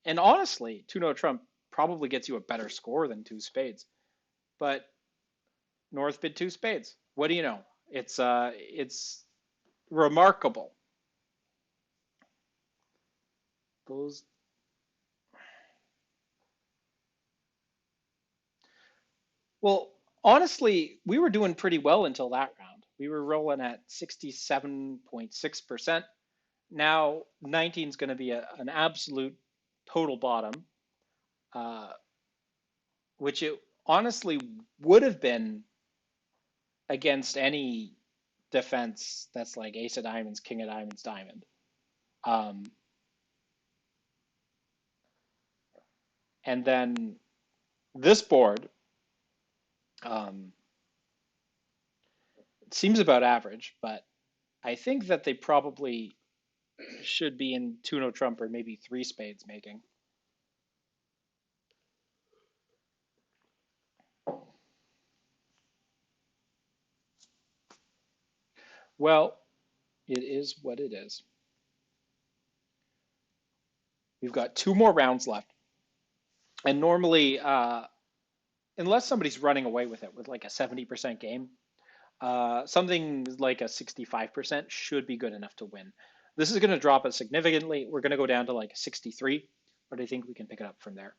and honestly, two no trump probably gets you a better score than two spades. But North bid two spades. What do you know? It's remarkable. Those Well, honestly, we were doing pretty well until that round. We were rolling at 67.6%. Now 19 is going to be an absolute total bottom, uh, which it honestly would have been against any defense that's like ace of diamonds, king of diamonds, diamond. Um, and then this board um, seems about average, but I think that they probably should be in two no trump or maybe three spades making. Well, it is what it is. We've got two more rounds left. And normally, unless somebody's running away with it with like a 70% game, something like a 65% should be good enough to win. This is going to drop us significantly. We're going to go down to like a 63, but I think we can pick it up from there.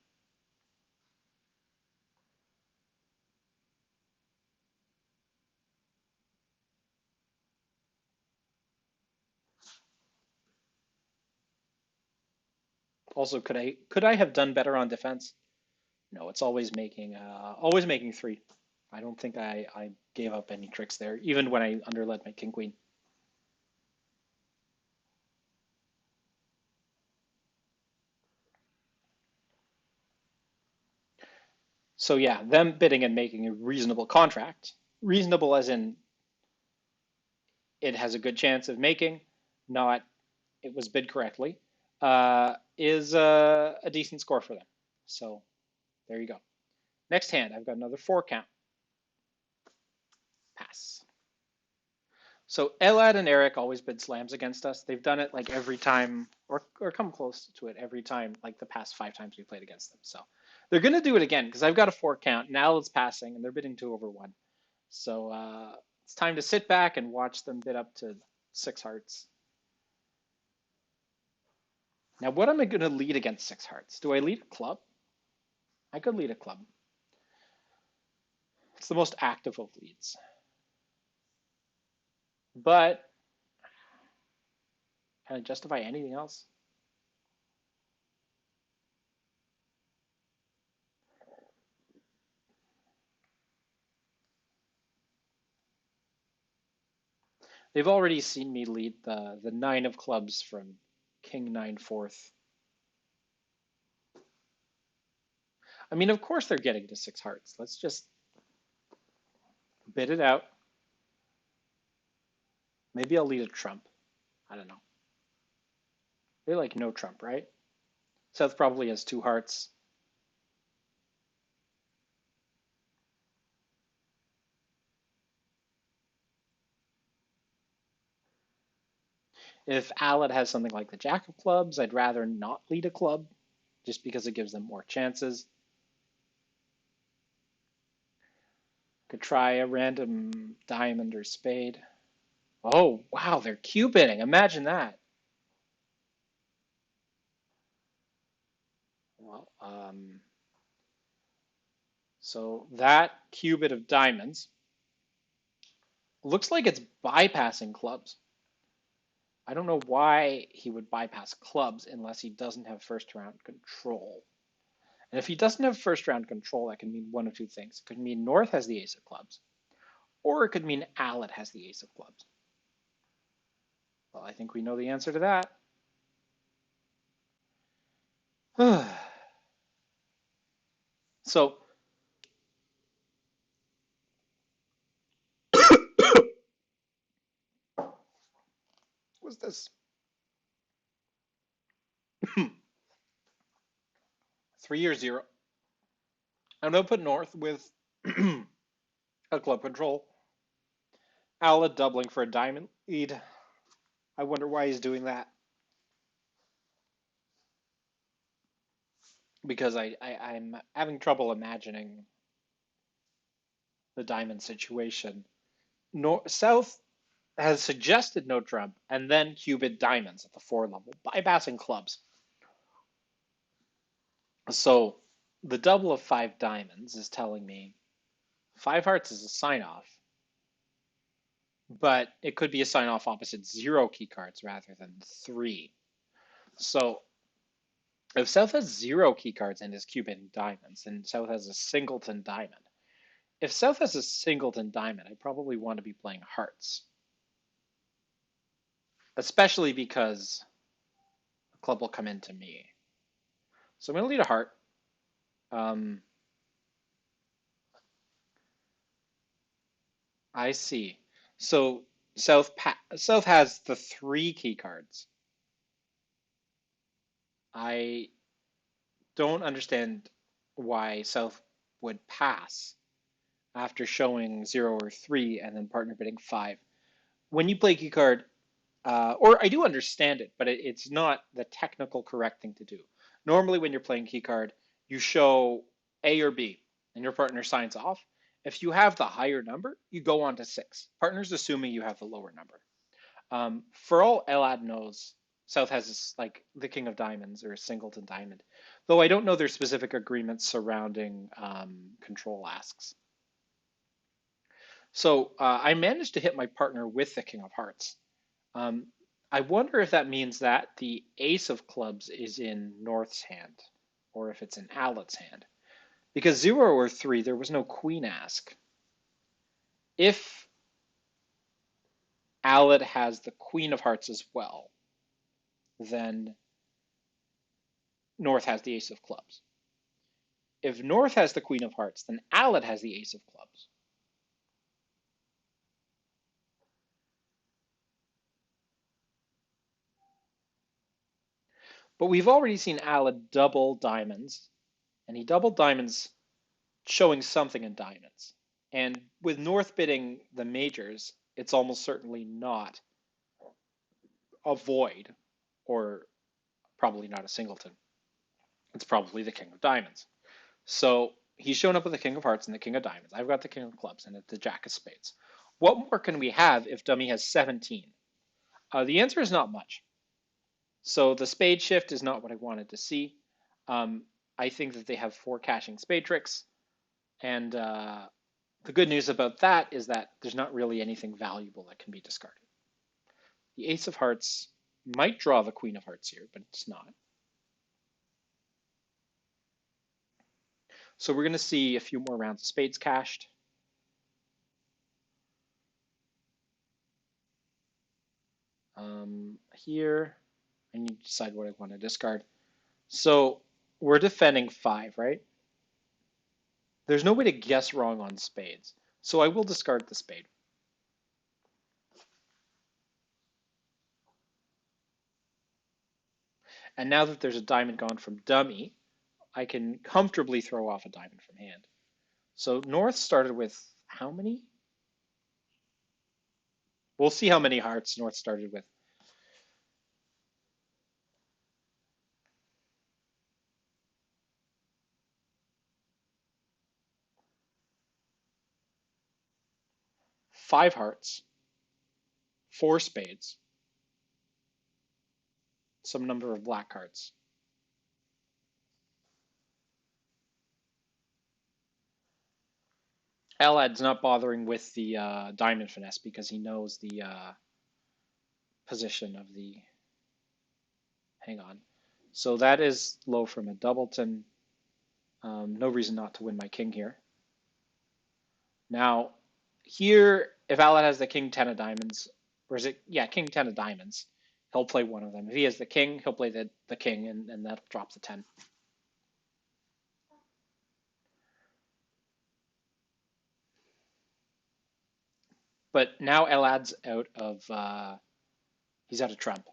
Also, could I have done better on defense? No, it's always making three. I don't think I gave up any tricks there, even when I underled my king queen. So yeah, them bidding and making a reasonable contract, reasonable as in it has a good chance of making, not it was bid correctly, is a decent score for them. So there you go. Next hand, I've got another four count. Pass. So Elad and Eric always bid slams against us. They've done it like every time, or come close to it every time, like the past five times we played against them. So they're gonna do it again because I've got a four count. Now it's passing, and they're bidding two over one. So it's time to sit back and watch them bid up to six hearts. Now, what am I going to lead against six hearts? Do I lead a club? I could lead a club. It's the most active of leads. But can I justify anything else? They've already seen me lead the nine of clubs from king nine fourth. I mean, of course they're getting to six hearts. Let's just bid it out. Maybe I'll lead a trump. I don't know. They like no trump, right? Seth probably has two hearts. If Alad has something like the jack of clubs, I'd rather not lead a club just because it gives them more chances. Could try a random diamond or spade. Oh, wow, they're cubiting. Imagine that. Well, so that cubit of diamonds looks like it's bypassing clubs. I don't know why he would bypass clubs unless he doesn't have first round control. And if he doesn't have first round control, that can mean one of two things. It could mean North has the ace of clubs, or it could mean Alad has the ace of clubs. Well, I think we know the answer to that. So is 3 or 0. I'm going to put North with a club control. Alad doubling for a diamond lead. I wonder why he's doing that. Because I'm having trouble imagining the diamond situation. South has suggested no trump and then cubed diamonds at the 4 level, bypassing clubs. So the double of 5 diamonds is telling me 5 hearts is a sign off, but it could be a sign off opposite 0 key cards rather than 3. So if South has 0 key cards and is cubing diamonds, then South has a singleton diamond. If South has a singleton diamond, I probably want to be playing hearts, especially because the club will come into me. So I'm going to lead a heart. I see. So South has the 3 key cards. I don't understand why South would pass after showing 0 or 3 and then partner bidding 5. When you play key card, or I do understand it, but it's not the technical correct thing to do. Normally, when you're playing key card, you show A or B, and your partner signs off. If you have the higher number, you go on to 6. Partner's assuming you have the lower number. For all Elad knows, South has like the King of Diamonds or a singleton diamond, though I don't know their specific agreements surrounding control asks. So I managed to hit my partner with the King of Hearts. Um, I wonder if that means that the Ace of Clubs is in North's hand, or if it's in Alad's hand. Because 0 or 3, there was no Queen ask. If Alad has the Queen of Hearts as well, then North has the Ace of Clubs. If North has the Queen of Hearts, then Alad has the Ace of Clubs. But we've already seen Alad double diamonds, and he doubled diamonds showing something in diamonds. And with North bidding the majors, it's almost certainly not a void, or probably not a singleton. It's probably the King of Diamonds. So he's shown up with the King of Hearts and the King of Diamonds. I've got the King of Clubs and the Jack of Spades. What more can we have if Dummy has 17? The answer is not much. So the spade shift is not what I wanted to see. I think that they have 4 caching spade tricks. And the good news about that is that there's not really anything valuable that can be discarded. The Ace of Hearts might draw the Queen of Hearts here, but it's not. So we're going to see a few more rounds of spades cached. Here, I need to decide what I want to discard. So we're defending 5, right? There's no way to guess wrong on spades. So I will discard the spade. And now that there's a diamond gone from dummy, I can comfortably throw off a diamond from hand. So North started with how many? We'll see how many hearts North started with. Five hearts, 4 spades, some number of black hearts. Alad's not bothering with the diamond finesse because he knows the position of the, hang on. So that is low from a doubleton. No reason not to win my king here. Now, here, if Alad has the king 10 of diamonds, or is it, yeah, king 10 of diamonds, he'll play one of them. If he has the king, he'll play the king, and that drops the 10. But now Alad's out of He's out of trump.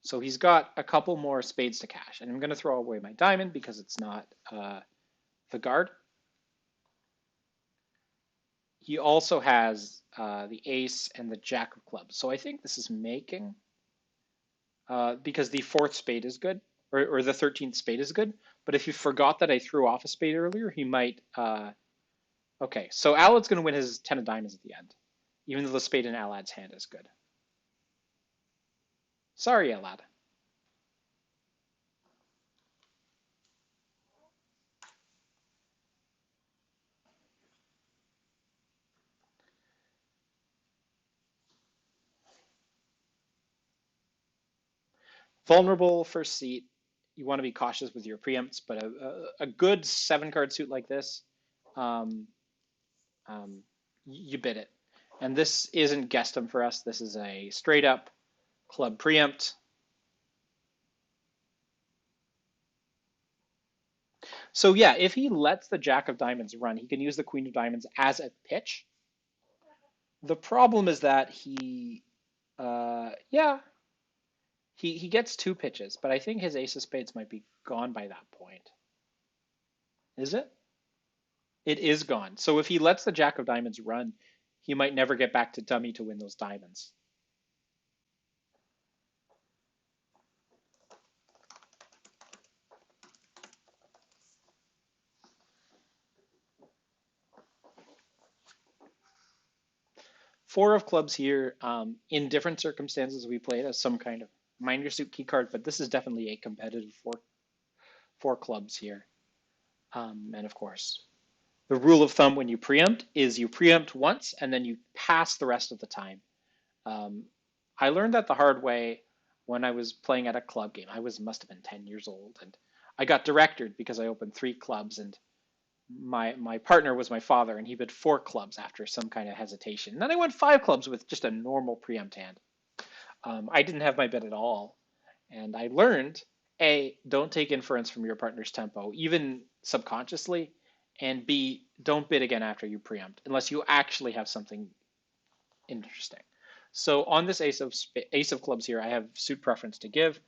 So he's got a couple more spades to cash. And I'm going to throw away my diamond because it's not the guard. He also has the ace and the jack of clubs. So I think this is making, because the fourth spade is good, or the 13th spade is good. But if you forgot that I threw off a spade earlier, he might. Okay, so Alad's going to win his 10 of diamonds at the end, even though the spade in Alad's hand is good. Sorry, Alad. Vulnerable first seat. You want to be cautious with your preempts, but a good 7-card suit like this, um, you bid it. And this isn't Gestum for us. This is a straight up club preempt. So yeah, if he lets the jack of diamonds run, he can use the queen of diamonds as a pitch. The problem is that yeah, he gets 2 pitches, but I think his ace of spades might be gone by that point. Is it? It is gone. So if he lets the jack of diamonds run, he might never get back to dummy to win those diamonds. Four of clubs here. In different circumstances, we play it as some kind of minor suit key card, but this is definitely a competitive four clubs here. And of course, the rule of thumb when you preempt is you preempt once and then you pass the rest of the time. I learned that the hard way when I was playing at a club game. Must have been 10 years old, and I got directed because I opened 3 clubs, and my partner was my father, and he bid 4 clubs after some kind of hesitation. And then I went 5 clubs with just a normal preempt hand. I didn't have my bid at all, and I learned, A, don't take inference from your partner's tempo, even subconsciously, and B, don't bid again after you preempt, unless you actually have something interesting. So on this ace of clubs here, I have suit preference to give.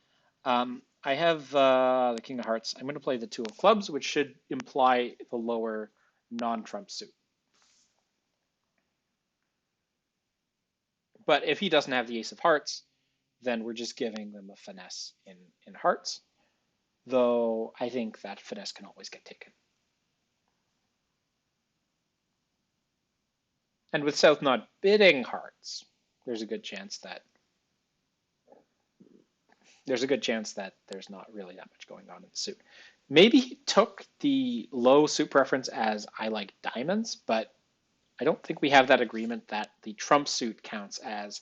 I have the king of hearts. I'm going to play the 2 of clubs, which should imply the lower non-trump suit. But if he doesn't have the ace of hearts, then we're just giving them a finesse in hearts, though I think that finesse can always get taken. And with South not bidding hearts, there's a good chance that there's not really that much going on in the suit. Maybe he took the low suit preference as I like diamonds, but I don't think we have that agreement that the trump suit counts as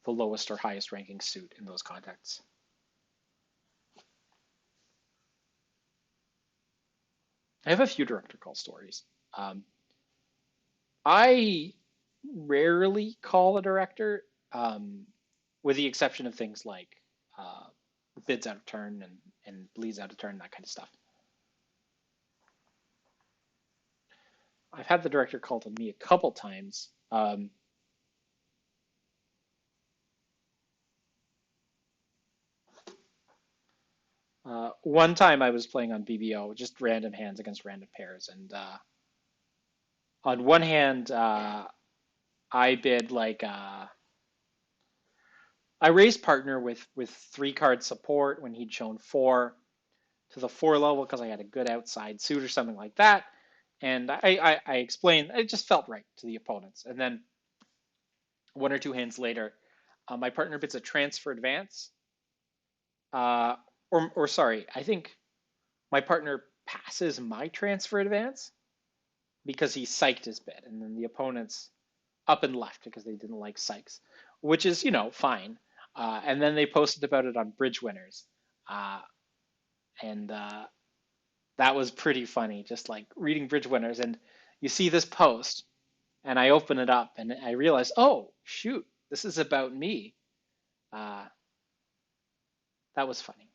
the lowest or highest ranking suit in those contexts. I have a few director call stories. I rarely call a director, with the exception of things like bids out of turn and bleeds out of turn, that kind of stuff. I've had the director called on me a couple times. One time I was playing on BBO, just random hands against random pairs, and on one hand, I bid like I raised partner with 3-card support when he'd shown 4 to the 4 level because I had a good outside suit or something like that, and I explained it just felt right to the opponents, and then 1 or 2 hands later, my partner bids a transfer advance, uh, or sorry, I think my partner passes my transfer advance because he psyched his bid, and then the opponents up and left because they didn't like psychs, which is fine. And then they posted about it on Bridge Winners, uh, and that was pretty funny. Just like reading Bridge Winners, and you see this post, and I open it up, and I realize, oh shoot, this is about me. Uh, that was funny.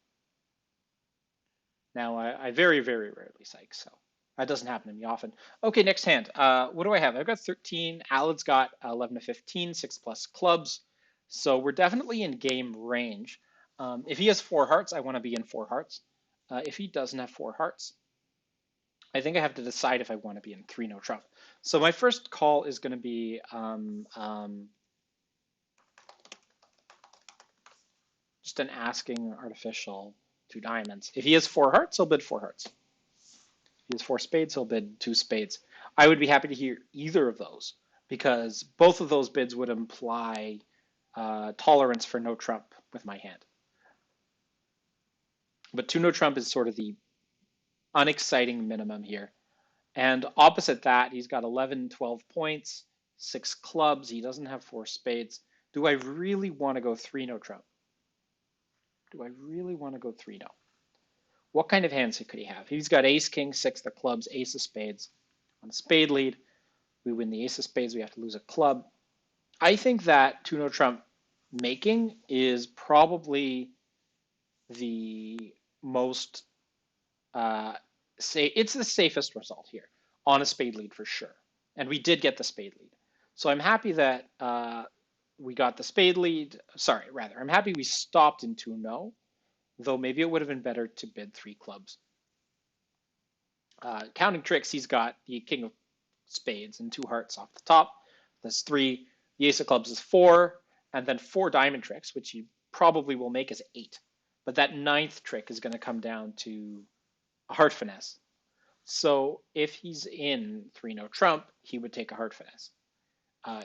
Now I very very rarely psych, so that doesn't happen to me often. Okay, next hand. What do I have? I've got 13. Alad's got 11 to 15, 6 plus clubs. So we're definitely in game range. If he has four hearts, I want to be in four hearts. If he doesn't have four hearts, I think I have to decide if I want to be in three no trump. So my first call is going to be just an asking artificial two diamonds. If he has four hearts, he'll bid four hearts. If he has four spades, he'll bid two spades. I would be happy to hear either of those because both of those bids would imply tolerance for no trump with my hand. But two no trump is sort of the unexciting minimum here. And opposite that, he's got 11, 12 points, six clubs. He doesn't have four spades. Do I really want to go three no trump? Do I really want to go three no? What kind of hands could he have? He's got ace, king, six of clubs, ace of spades. On a spade lead, we win the ace of spades. We have to lose a club. I think that two no trump making is probably the most say it's the safest result here on a spade lead for sure. And we did get the spade lead. So I'm happy that we got the spade lead. Sorry, rather, I'm happy we stopped in 2-0, though maybe it would have been better to bid three clubs. Counting tricks, he's got the king of spades and two hearts off the top. That's three. The ace of clubs is four, and then four diamond tricks, which you probably will make as eight. But that ninth trick is going to come down to a heart finesse. So if he's in three no trump, he would take a heart finesse.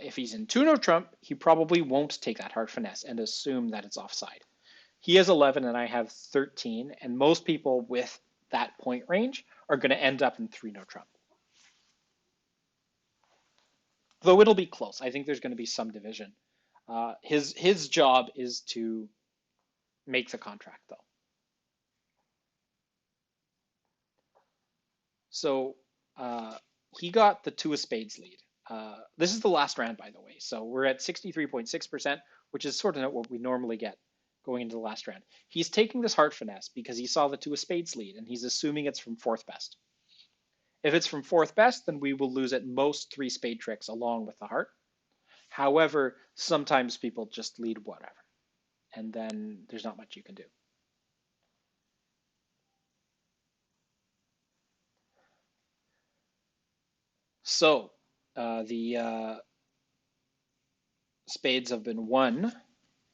If he's in two no trump, he probably won't take that heart finesse and assume that it's offside. He has 11 and I have 13, and most people with that point range are going to end up in three no trump. Though it'll be close. I think there's going to be some division. His job is to make the contract, though. So he got the two of spades lead. This is the last round, by the way. So we're at 63.6%, which is sort of what we normally get going into the last round. He's taking this heart finesse because he saw the two of spades lead, and he's assuming it's from fourth best. If it's from fourth best, then we will lose at most three spade tricks along with the heart. However, sometimes people just lead whatever, and then there's not much you can do. So the spades have been won.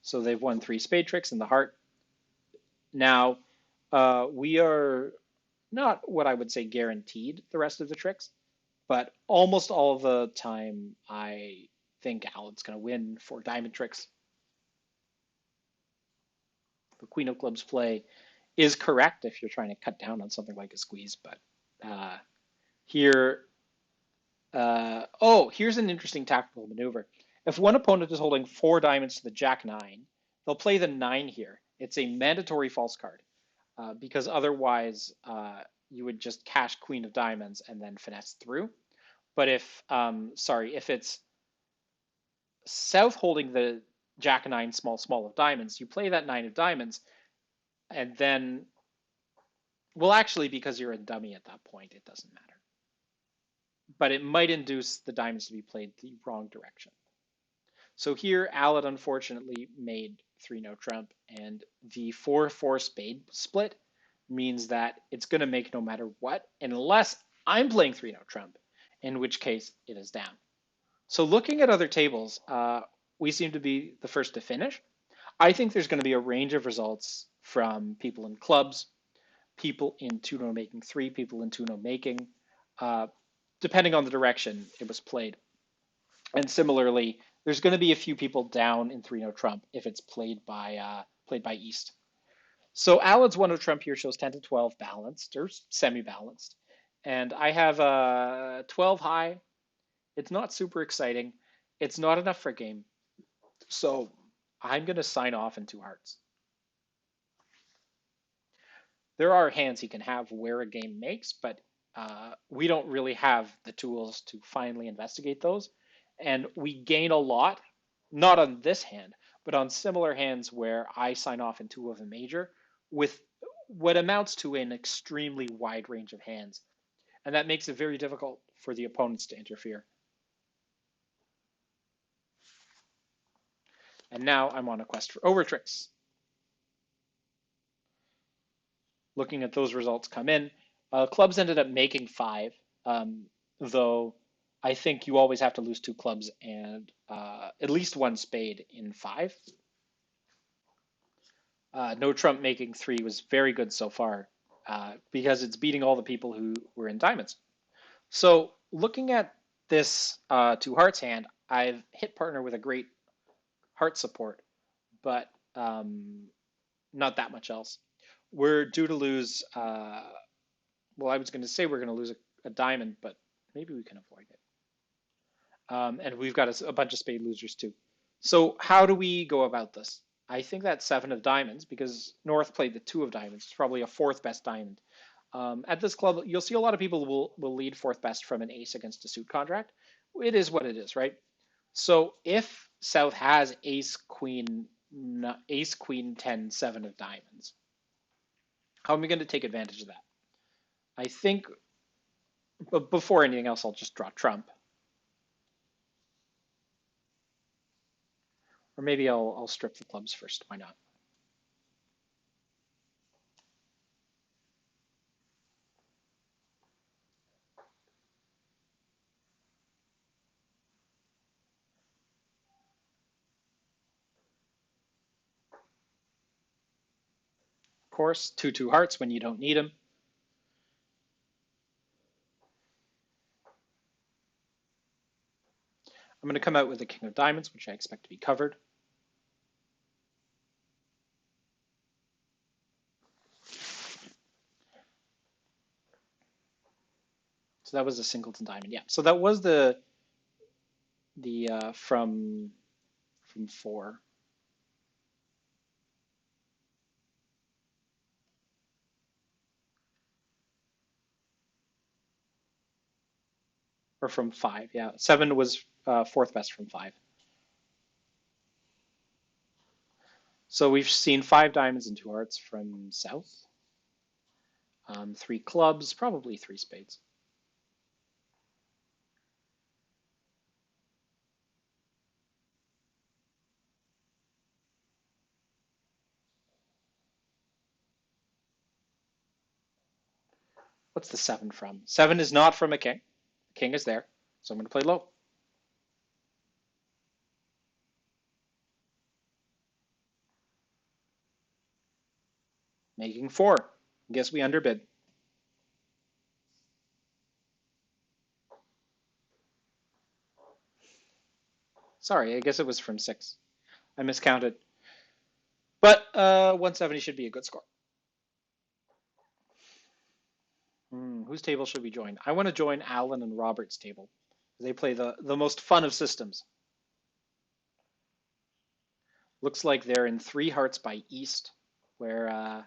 So they've won three spade tricks in the heart. Now, we are not what I would say guaranteed the rest of the tricks, but almost all of the time, I think Alan's going to win for diamond tricks. The queen of clubs play is correct if you're trying to cut down on something like a squeeze, but here, here's an interesting tactical maneuver. If one opponent is holding four diamonds to the jack nine, they'll play the nine here. It's a mandatory false card because otherwise you would just cash queen of diamonds and then finesse through. But if, if it's south holding the jack nine small of diamonds, you play that nine of diamonds, and then, well, actually, because you're a dummy at that point, it doesn't matter. But it might induce the diamonds to be played the wrong direction. So here, Alad unfortunately made three no trump, and the 4-4 spade split means that it's going to make no matter what, unless I'm playing three no trump, in which case it is down. So looking at other tables, we seem to be the first to finish. I think there's going to be a range of results from people in clubs, people in two-no making three, people in two-no making, depending on the direction it was played. And similarly, there's going to be a few people down in three-no trump if it's played by East. So Alad's 1-0 trump here shows 10 to 12 balanced or semi-balanced. And I have 12 high. It's not super exciting. It's not enough for a game. So I'm going to sign off in two hearts. There are hands he can have where a game makes, but we don't really have the tools to finally investigate those. And we gain a lot, not on this hand, but on similar hands where I sign off in two of a major with what amounts to an extremely wide range of hands. And that makes it very difficult for the opponents to interfere. And now I'm on a quest for overtricks. Looking at those results come in, clubs ended up making 5, though I think you always have to lose 2 clubs and at least 1 spade in 5. No trump making 3 was very good so far because it's beating all the people who were in diamonds. So looking at this 2 hearts hand, I've hit partner with a great heart support, but not that much else. We're due to lose. Well, I was going to say we're going to lose a diamond, but maybe we can avoid it. And we've got a bunch of spade losers too. So how do we go about this? I think that 7 of diamonds, because North played the 2 of diamonds. It's probably a 4th best diamond. At this club, you'll see a lot of people will lead 4th best from an ace against a suit contract. It is what it is, right? So if South has ace, queen, 10, 7 of diamonds, how am I going to take advantage of that? I think, but before anything else, I'll just draw trump. Or maybe I'll strip the clubs first. Why not? Of course, 2 hearts when you don't need them. I'm going to come out with the king of diamonds, which I expect to be covered. So that was a singleton diamond. Yeah. So that was the from 4. Or from 5. Yeah. 7 was 4th best from 5. So we've seen 5 diamonds and 2 hearts from South. 3 clubs, probably 3 spades. What's the 7 from? 7 is not from a king. King is there. So I'm going to play low. Making 4. Guess we underbid. Sorry, I guess it was from 6. I miscounted. But 170 should be a good score. Whose table should we join? I want to join Alan and Robert's table. They play the most fun of systems. Looks like they're in 3 hearts by East, where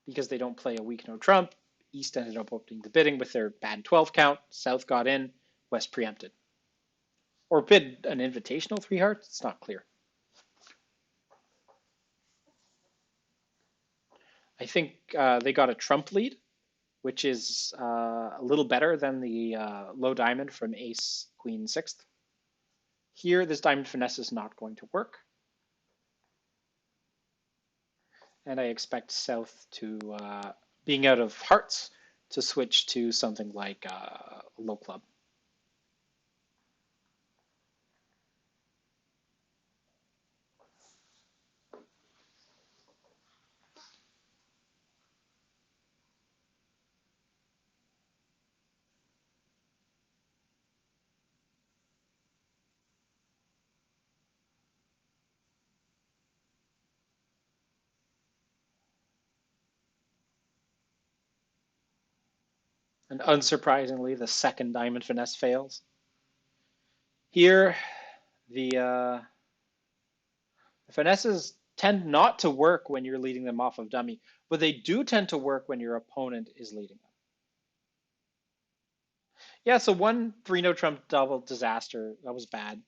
because they don't play a weak no trump, East ended up opening the bidding with their bad 12 count. South got in, West preempted. Or bid an invitational 3 hearts? It's not clear. I think they got a trump lead, which is a little better than the low diamond from ace, queen, 6th. Here, this diamond finesse is not going to work. And I expect South to, being out of hearts, to switch to something like a low club. And unsurprisingly, the second diamond finesse fails. Here, the finesses tend not to work when you're leading them off of dummy, but they do tend to work when your opponent is leading them. Yeah, so 1 3 no trump double disaster. That was bad.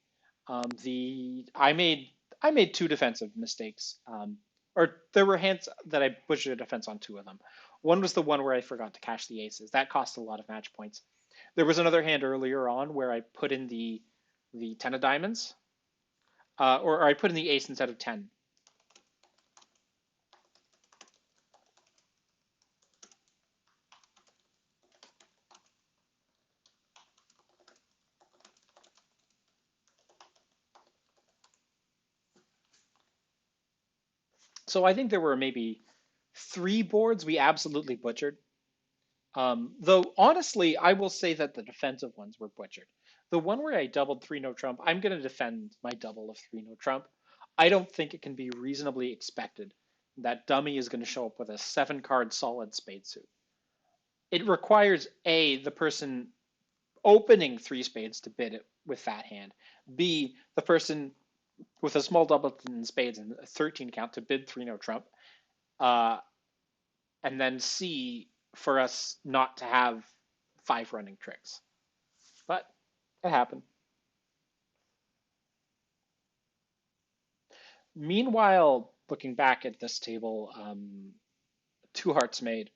I made 2 defensive mistakes. Or there were hands that I butchered a defense on 2 of them. One was the one where I forgot to cash the aces. That cost a lot of match points. There was another hand earlier on where I put in the 10 of diamonds. or I put in the ace instead of 10. So I think there were maybe three boards we absolutely butchered. Though honestly, I will say that the defensive ones were butchered. The one where I doubled 3 no trump, I'm going to defend my double of 3 no trump. I don't think it can be reasonably expected that dummy is going to show up with a 7 card solid spade suit. It requires A, the person opening 3 spades to bid it with that hand, B, the person with a small double in spades and a 13 count to bid 3 no trump, uh, and then C, for us not to have 5 running tricks. But it happened. Meanwhile, looking back at this table, 2 hearts made,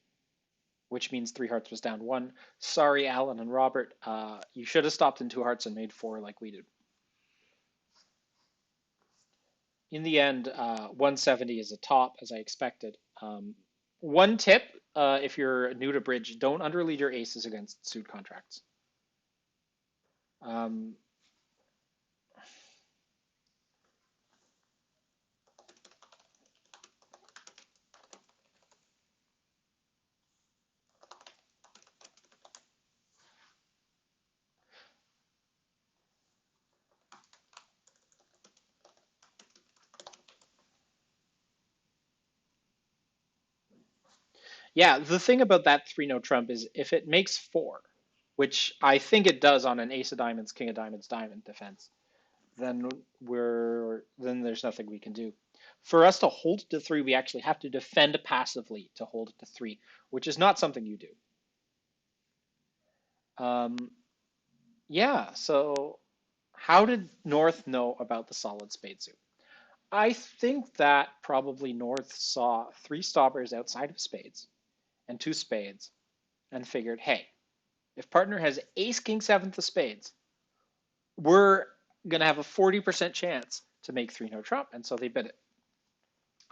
which means 3 hearts was down 1. Sorry, Alan and Robert. You should have stopped in 2 hearts and made 4 like we did. In the end, 170 is a top, as I expected. One tip, if you're new to bridge, don't underlead your aces against suit contracts. Um, Yeah, the thing about that 3 no trump is if it makes 4, which I think it does on an ace of diamonds, king of diamonds, diamond defense, then there's nothing we can do. For us to hold it to 3, we actually have to defend passively to hold it to 3, which is not something you do. Um, yeah, so how did North know about the solid spade suit? I think that probably North saw 3 stoppers outside of spades and 2 spades and figured, hey, if partner has ace king seventh of spades, we're going to have a 40% chance to make 3 no trump. And so they bid it.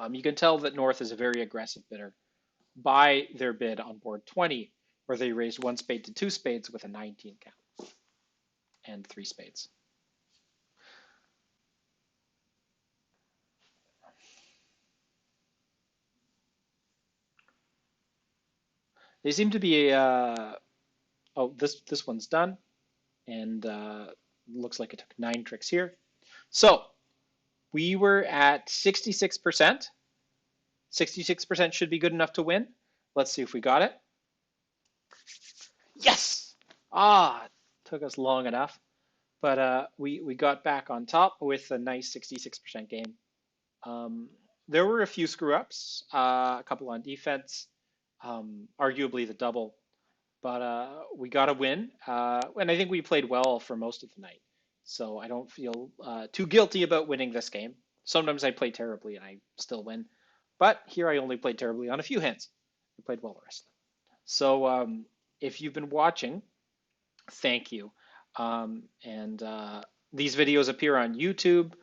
You can tell that North is a very aggressive bidder by their bid on board 20, where they raised 1 spade to 2 spades with a 19 count and 3 spades. They seem to be oh, this one's done, and looks like it took 9 tricks here. So we were at 66%. 66% should be good enough to win. Let's see if we got it. Yes! Ah, took us long enough, but we got back on top with a nice 66% game. Um, there were a few screw ups, a couple on defense, arguably the double, but we got a win, and I think we played well for most of the night. So I don't feel too guilty about winning this game. Sometimes I play terribly and I still win, but here I only played terribly on a few hands. I played well the rest of them. So if you've been watching, thank you. And these videos appear on YouTube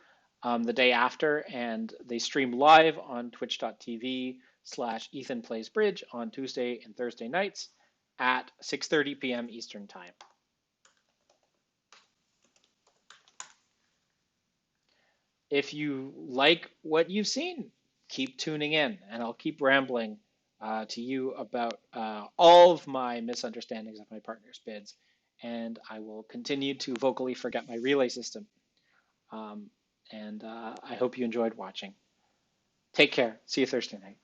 the day after, and they stream live on twitch.tv/Ethan Plays Bridge on Tuesday and Thursday nights at 6:30 p.m. Eastern Time. If you like what you've seen, keep tuning in, and I'll keep rambling to you about all of my misunderstandings of my partner's bids, and I will continue to vocally forget my relay system. Um, and I hope you enjoyed watching. Take care. See you Thursday night.